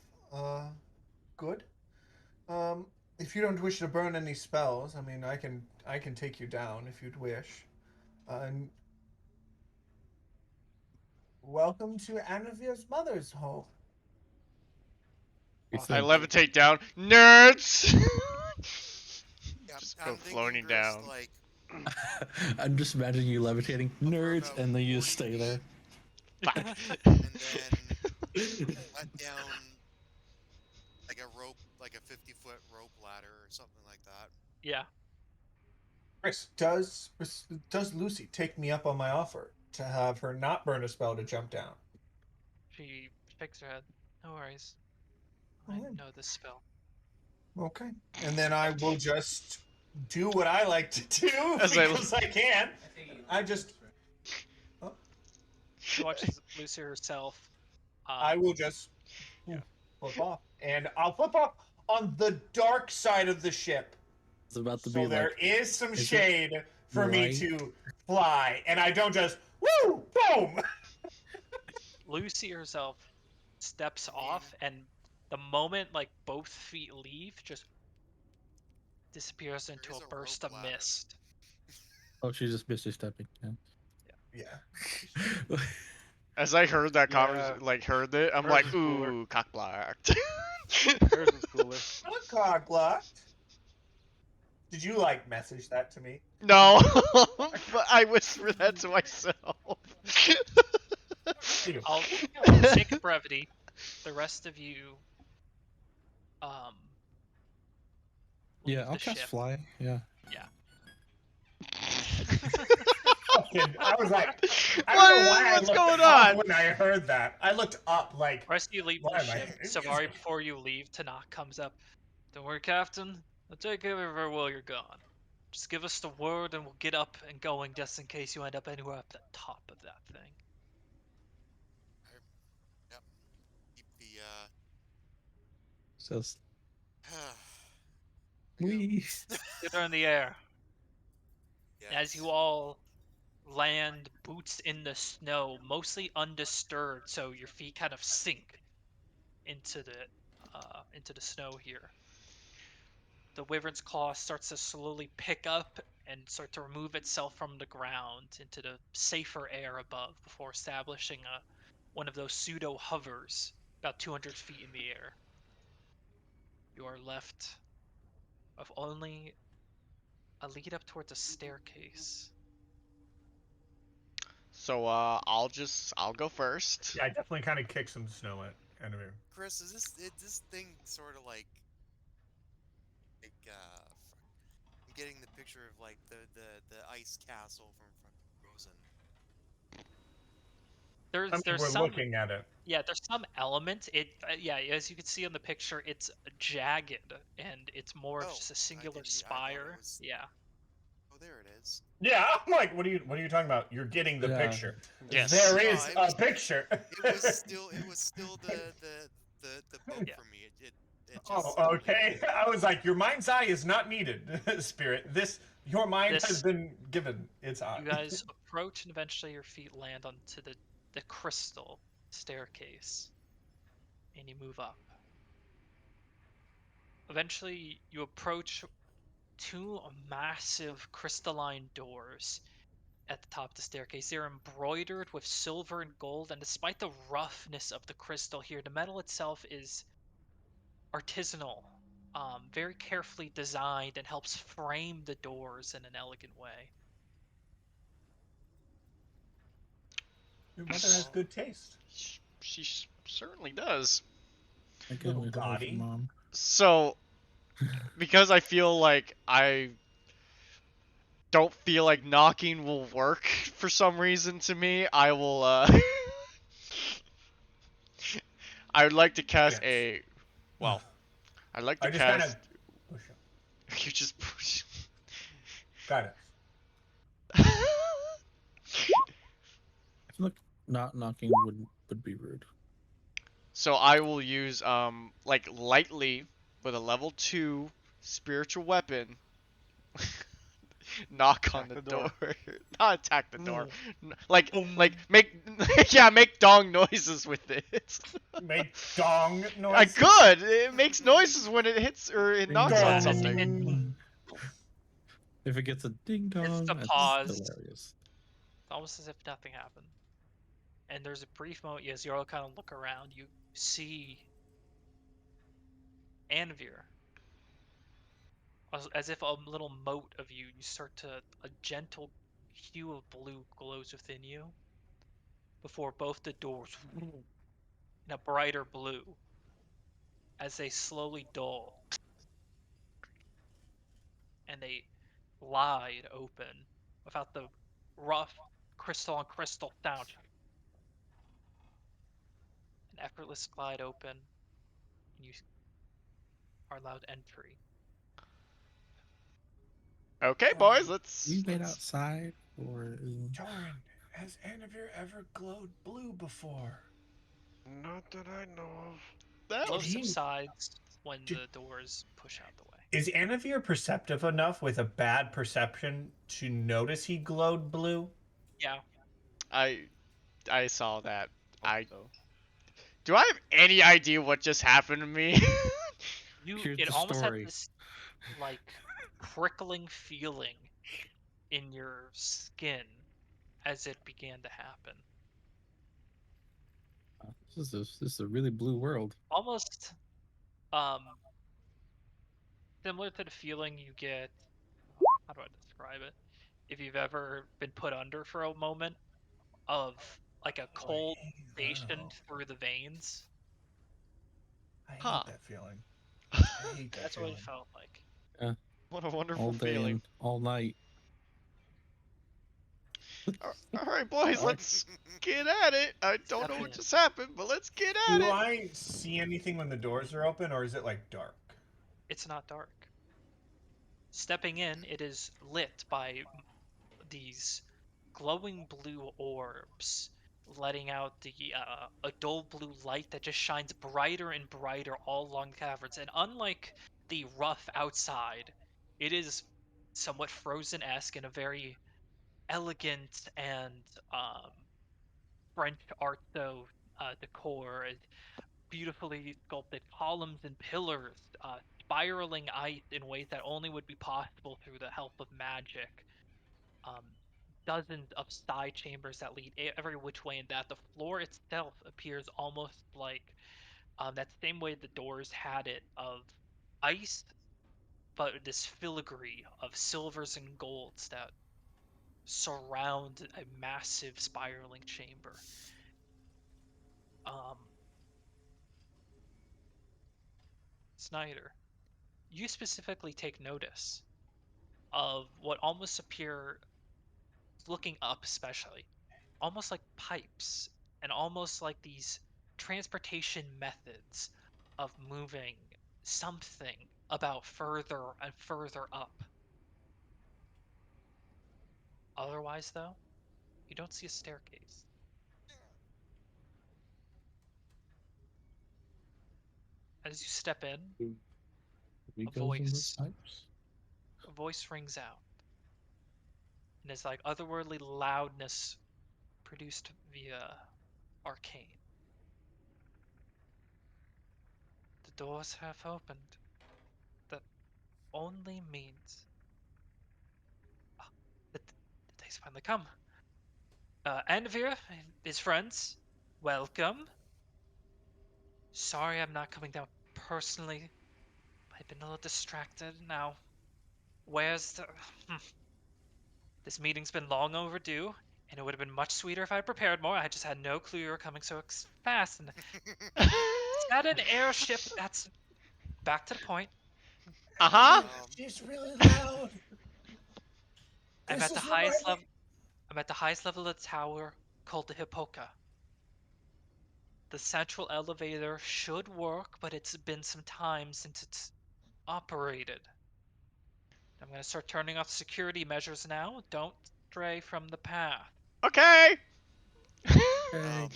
good. If you don't wish to burn any spells, I mean, I can take you down if you'd wish. And welcome to Anavir's mother's home. You I think? levitate down. Nerds! Yeah, Just I'm go thinking, floating Chris, down. like, I'm just imagining you levitating, over nerds, about and then you 40 stay feet, there. and then let down like a rope, like a 50-foot rope ladder or something like that. Yeah. Chris, does Lucy take me up on my offer to have her not burn a spell to jump down? She shakes her head. No worries. I Alright. know this spell. Okay. And then I will just do what I like to do As I- because I can. I just She watches Lucy herself. I will just flip off. And I'll flip off on the dark side of the ship. It's about to So be there like, is some is it shade for me light? to fly. And I don't just woo boom. Lucy herself steps off, and the moment like both feet leave, just disappears into There's a a burst rope of ladder. mist. oh, she's just misty stepping. Yeah. As I heard that Yeah. conversation, like heard it, I'm Hers like, is cooler. ooh, cock blocked. Hers is cooler. Not cock blocked. Did you like message that to me? No, but I whisper that to myself. I'll, for the sake of brevity, the rest of you, leave Yeah, I'll the cast ship. fly. Yeah. I was like, I What don't know is- why I what's looked going up on? when I heard that. I looked up like, The rest of you leave Why the am I ship. confused? Savari, before you leave, Tanakh comes up. Don't worry, Captain. I'll take care of it while you're gone. Just give us the word and we'll get up and going just in case you end up anywhere up the top of that thing. Keep the So yeah. we. Get her in the air. As Yes. you all land, boots in the snow, mostly undisturbed, so your feet kind of sink into the snow here. The wyvern's claw starts to slowly pick up and start to remove itself from the ground into the safer air above before establishing one of those pseudo hovers about 200 feet in the air. You are left of only a lead up towards a staircase. So I'll go first. Yeah, I definitely kind of kicked some snow at Enemy. Chris, is this thing sort of like I'm getting the picture of like the ice castle from Frozen. There's we're some looking at it. Yeah, there's some element. Yeah, as you can see on the picture, it's jagged and it's more of Oh, just a I singular didn't- I thought it spire. was- Yeah. Oh, there it is. Yeah, I'm like, what are you talking about? You're getting the Yeah. picture. Yes. There No, is it a was- picture. It was still the boat Yeah. for me. It just Oh, okay. I was like, your mind's eye is not needed, Spirit. Your mind This- has been given its eye. You guys approach and eventually your feet land onto the crystal staircase. And you move up. Eventually you approach two massive crystalline doors at the top of the staircase. They're embroidered with silver and gold, and despite the roughness of the crystal here, the metal itself is artisanal, very carefully designed, and helps frame the doors in an elegant way. Your mother has good taste. She certainly does. I can't Little wait to hold your Gotti. mom. So, because I feel like I don't feel like knocking will work for some reason to me, I will, I would like to cast Yes. I'd like to I just kind cast, of push him. you just push. Got it. I feel like not knocking would be rude. So I will use, like, lightly, with a level 2 spiritual weapon, knock on the Attack the door. door. Not attack the door. Like, make, yeah, make dong noises with it. Make dong noise. I could! It makes noises when it hits, or it knocks on Dong. something. If it gets a ding dong, It's the that's pause. hilarious. It's almost as if nothing happened. And there's a brief moment as you all kind of look around, you see Anvir. As if a little mote of you start to, a gentle hue of blue glows within you before both the doors in a brighter blue as they slowly dull and they glide open without the rough crystal on crystal sound. An effortless glide open, and you are allowed entry. Okay, boys, let's. We made outside, or Torin, has Anavir ever glowed blue before? Not that I know of. That Glow was- subsides when Did- the doors push out the way. Is Anavir perceptive enough with a bad perception to notice he glowed blue? Yeah. I saw that. Hope so. Do I have any idea what just happened to me? Here's It the almost story. had this like prickling feeling in your skin as it began to happen. This is a really blue world. Almost similar to the feeling you get, how do I describe it? If you've ever been put under for a moment of like a cold station through the veins. I hate Huh. that feeling. I hate that That's what feeling. it felt like. What a wonderful All day feeling. and all night. All right, boys, let's get at it. I don't know Step what in. just happened, but let's get at Do it. I see anything when the doors are open, or is it like dark? It's not dark. Stepping in, it is lit by these glowing blue orbs, letting out a dull blue light that just shines brighter and brighter all along the caverns. And unlike the rough outside, it is somewhat Frozen-esque in a very elegant and French art decor, beautifully sculpted columns and pillars, spiraling ice in ways that only would be possible through the help of magic. Dozens of side chambers that lead every which way, and that the floor itself appears almost like that same way the doors had it of ice, but this filigree of silvers and golds that surround a massive spiraling chamber. Snyder, you specifically take notice of what almost appear, looking up especially, almost like pipes and almost like these transportation methods of moving something about further and further up. Otherwise, though, you don't see a staircase. As you step in, We A goes in the voice. pipes. a voice rings out. And it's like otherworldly loudness produced via arcane. The doors have opened. That only means that the day's finally come. Anvir and his friends, welcome. Sorry I'm not coming down personally. I've been a little distracted now. Where's the... This meeting's been long overdue, and it would have been much sweeter if I prepared more. I just had no clue you were coming so fast. And is that an airship? That's back to the point. Uh-huh. She's really loud. I'm This at the is highest reminding- level. I'm at the highest level of the tower, called the Hippoca. The central elevator should work, but it's been some time since it's operated. I'm gonna start turning off security measures now. Don't stray from the path. Okay. Okay.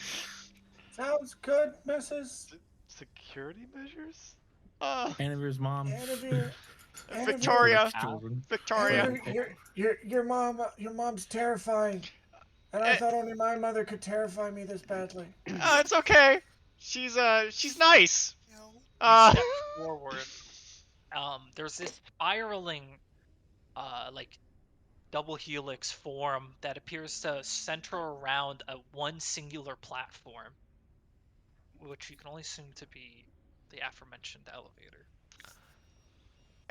Sounds good, Mrs. Security measures? Anavir's mom. Anavir. Victoria. Children. Victoria. Your mom's terrifying. And I thought only my mother could terrify me this badly. It's okay. She's nice. Step forward. There's this spiraling, like double helix form that appears to center around one singular platform, which you can only assume to be the aforementioned elevator.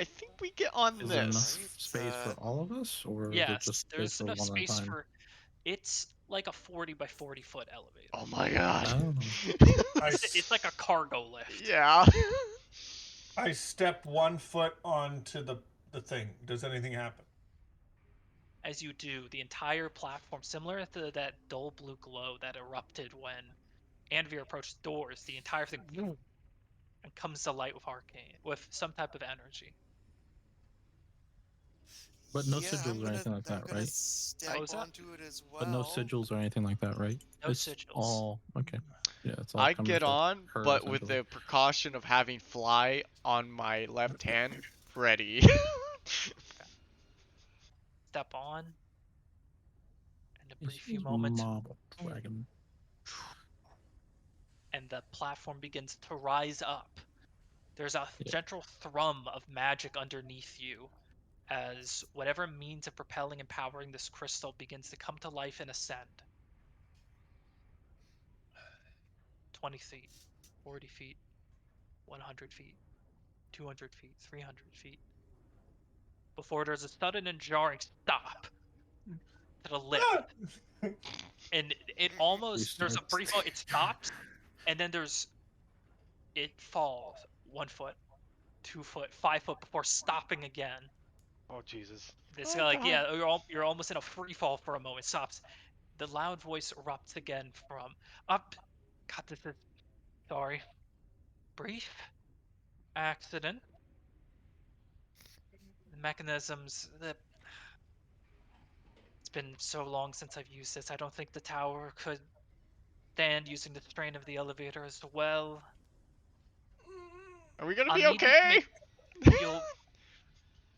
I think we get on Is there enough this. space for all of us, or is it Yes, just space there's for enough one at a space time? for. It's like a 40 by 40 foot elevator. Oh my god. Oh. It's like a cargo lift. Yeah. I step 1 foot onto the thing. Does anything happen? As you do, the entire platform, similar to that dull blue glow that erupted when Anvir approached the doors, the entire thing and comes to light with some type of energy. But no Yeah, sigils or anything like I'm that, gonna right? step What was that? onto it as well. But no sigils or anything like that, right? No It's sigils. all okay. Yeah, it's all I coming get from on, her, but with essentially. the precaution of having fly on my left hand ready. Step on. In a Yes, brief few he's moments, Marble Dragon. and the platform begins to rise up. There's a Yeah. gentle thrum of magic underneath you as whatever means of propelling and powering this crystal begins to come to life and ascend. 20 feet, 40 feet, 100 feet, 200 feet, 300 feet. Before there's a sudden and jarring stop to the lip. And it almost, there's a Restarts. brief, it stops, and then it falls 1 foot, 2 foot, 5 foot before stopping again. Oh Jesus. It's Oh, like, God. yeah, you're almost in a free fall for a moment. Stops. The loud voice erupts again from up. God, this is sorry. Brief accident. The mechanisms. It's been so long since I've used this. I don't think the tower could stand using the strain of the elevator as well. Are we gonna I'll be need you to okay?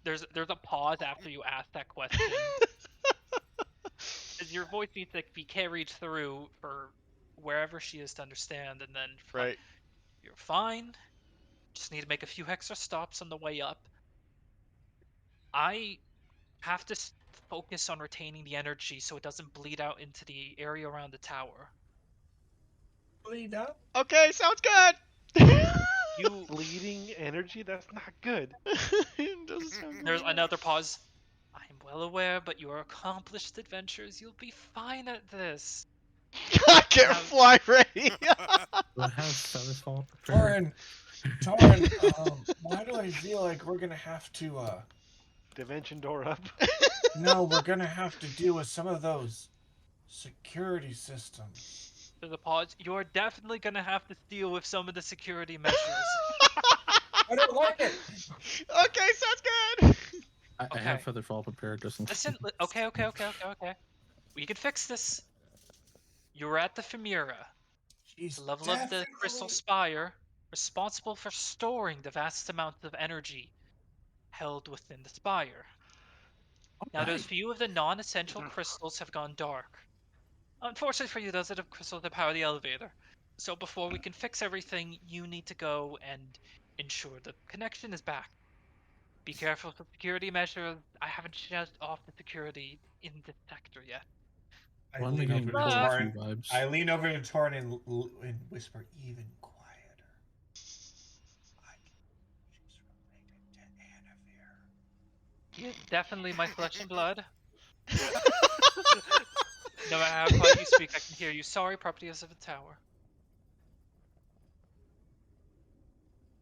There's a pause after you ask that question. Your voice needs to be carried through for wherever she is to understand, and then Right. you're fine. Just need to make a few extra stops on the way up. I have to focus on retaining the energy so it doesn't bleed out into the area around the tower. Bleed out? Okay, sounds good. You Bleeding energy? That's not good. It doesn't sound There's good. another pause. I'm well aware, but you are accomplished adventurers. You'll be fine at this. I can't Now- fly ready. Do I have feathers fall prepared? Torin, why do I feel like we're gonna have to Dimension door up. no, we're gonna have to deal with some of those security systems. There's a pause. You're definitely gonna have to deal with some of the security measures. I don't like it. Okay, sounds good. I have Okay. feather fall prepared just in case. Listen, okay. We can fix this. You were at the Femira, She's the level of the Crystal Spire, responsible for storing the vast amounts of energy held within the spire. Now, those few of the non-essential crystals have gone dark. Unfortunately for you, those are the crystals that power the elevator. So before we can fix everything, you need to go and ensure the connection is back. Be careful for security measures. I haven't shut off the security in this sector yet. I Why am I lean getting over to Cold Torin. War vibes? I lean over to Torin and whisper even quieter. She's related to Anavir. He is definitely my flesh and blood. No matter how quiet you speak, I can hear you. Sorry, properties of a tower.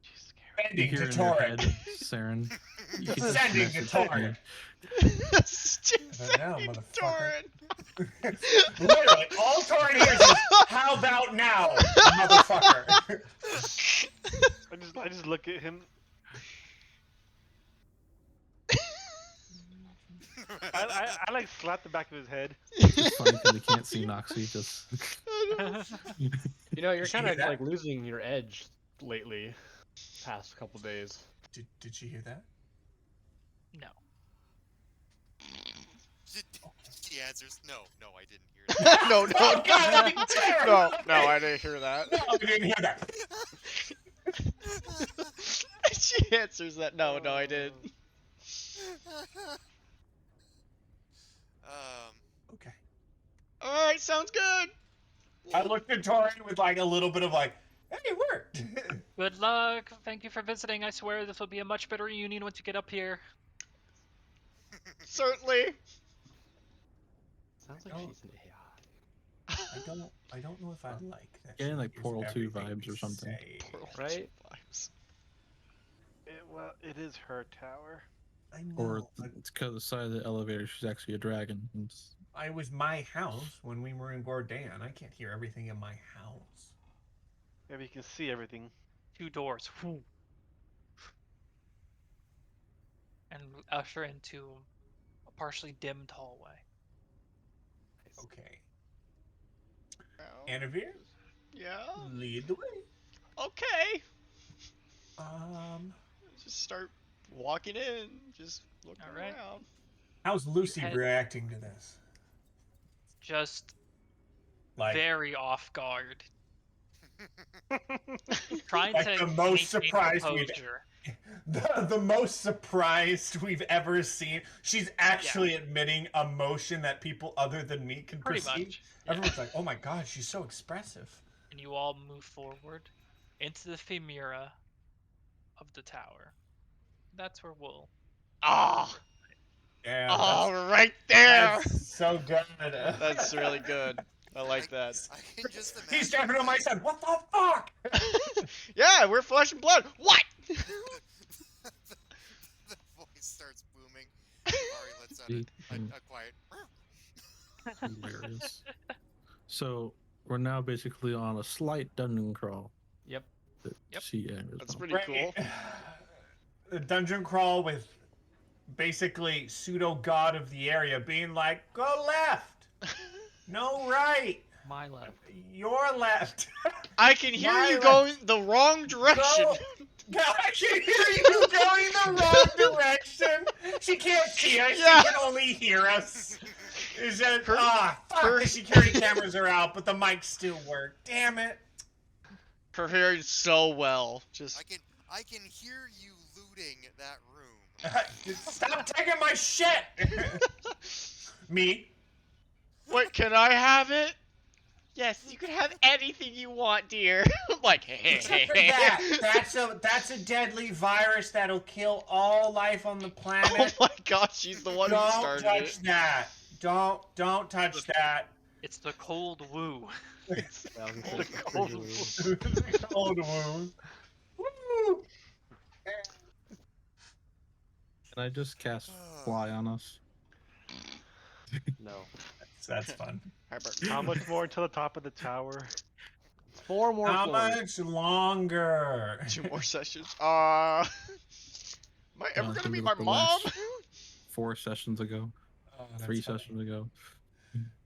She's scary. You Sending hear to in your Torin. head, Saren. You get this Sending to message Torin. Just Now, saying, motherfucker. Torin. Literally, all Torin hears is, "How about now, motherfucker?" I just look at him. I like slap the back of his head. It's funny because you can't see Noxie. Just You know, you're Did she kind hear of that? like losing your edge lately, past couple days. Did she hear that? No. She answers, no, I didn't hear that. No, Oh God, that'd be terrible. no, I didn't hear that. No, I didn't hear that. She answers that. No, I didn't. Okay. All right, sounds good. I looked at Torin with like a little bit of like, hey, it worked. Good luck. Thank you for visiting. I swear this will be a much better reunion once you get up here. Certainly. Sounds like Oh. she's an AI. I don't know if I like that. Getting she like is Portal 2 everything vibes we or something. say. Right? Vibes. Well, it is her tower. I know. Or but it's because the side of the elevator, she's actually a dragon. It's, I was my house when we were in Gordan. I can't hear everything in my house. Maybe you can see everything. 2 doors. Whew. And usher into a partially dimmed hallway. Okay. Well, Anavir, yeah. lead the way. Okay. Um, Just start walking in. Just looking All right. around. how's Lucy Head- reacting to this? Just Like, very off guard. Trying Like to the most maintain surprised we've- composure. the most surprised we've ever seen. She's actually admitting emotion that people other than me can Pretty perceive. much. Yeah. Everyone's like, "Oh my god, she's so expressive." And you all move forward into the femura of the tower. That's where we'll. Ah. Yeah, Oh, right there. that's so good. That's really good. I like that. I can just imagine. He's jumping on my side. What the fuck? Yeah, we're flesh and blood. What? the voice starts booming. Ari lets out a quiet. hilarious. So we're now basically on a slight dungeon crawl. Yep. That Yep. she enters That's on. pretty cool. The dungeon crawl with basically pseudo god of the area being like, "Go left, no right, My left. your left." I can hear My you left. going the wrong direction. Go. I can hear you going the wrong direction. She can't see us. Yeah. She can only hear us. Is that Her- fuck, her- the security cameras are out, but the mics still work. Damn it. Her hearing so well. Just I can hear you looting that room. Stop taking my shit. Me. what? Can I have it? Yes, you can have anything you want, dear. I'm like, hey. Except for that. That's a deadly virus that'll kill all life on the Oh planet. my gosh, she's the one who Don't started touch it. that. Don't touch that. It's the cold woo. Yeah, I was gonna say, it's cold pretty Cold wound. Woo. Can I just cast fly on us? No. That's fun. Herbert. How much more until the top of the tower? 4 more How floors. much longer? 2 more sessions. Am I ever it's gonna gonna meet be my like the mom? last 4 sessions ago, Oh, that's 3 funny. sessions ago.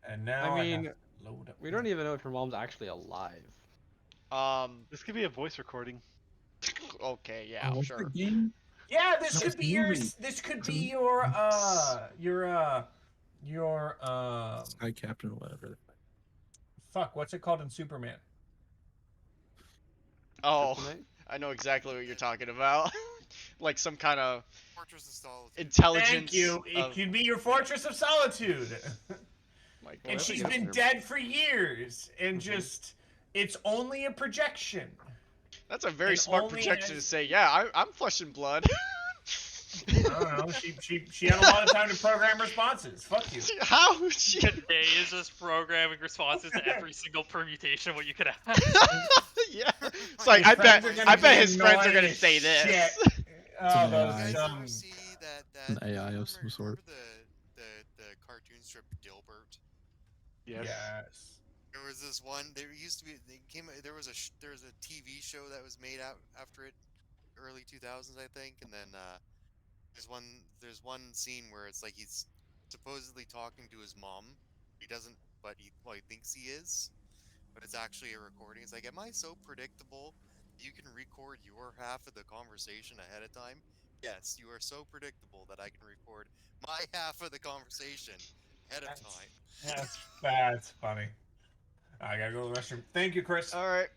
And now I mean, have to load up We don't even know if her mom's actually alive. This could be a voice recording. Okay, yeah, what's sure. the game? Yeah, this No, could it's be your. movie. This could It's a be movie. your. Sky Captain or whatever. Fuck, what's it called in Superman? Oh, Kryptonite? I know exactly what you're talking about. Like some kind of Fortress of Solitude. intelligence. Thank you. It of- could be your Fortress of Solitude. Like, And that's a she's good been term. dead for years, and just it's only a projection. that's a very and smart only projection to as- say. Yeah, I'm flesh and blood. I don't know. She had a lot of time to program responses. Fuck you. How she? Today is just programming responses to every single permutation what you could have. Yeah. It's like His I bet friends are gonna I bet be his friends are annoying gonna as say this. shit. Oh, an those AI. You guys dumb. ever see that An AI of some sort. Remember the cartoon strip Dilbert? Yes. Yes. There was this one. There used to be. There was a TV show that was made out after it, early 2000s, I think. And then there's one scene where it's like he's supposedly talking to his mom. He doesn't, but he thinks he is. But it's actually a recording. It's like, am I so predictable? You can record your half of the conversation ahead of time. Yes, you are so predictable that I can record my half of the conversation ahead of time. That's funny. I gotta go to the restroom. Thank you, Chris. All right.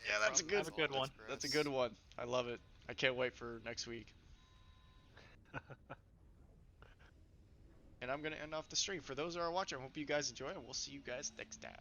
Yeah, that's a good. Have a good one. That's a good one. I love it. I can't wait for next week. And I'm going to end off the stream. For those who are watching, I hope you guys enjoy, and we'll see you guys next time.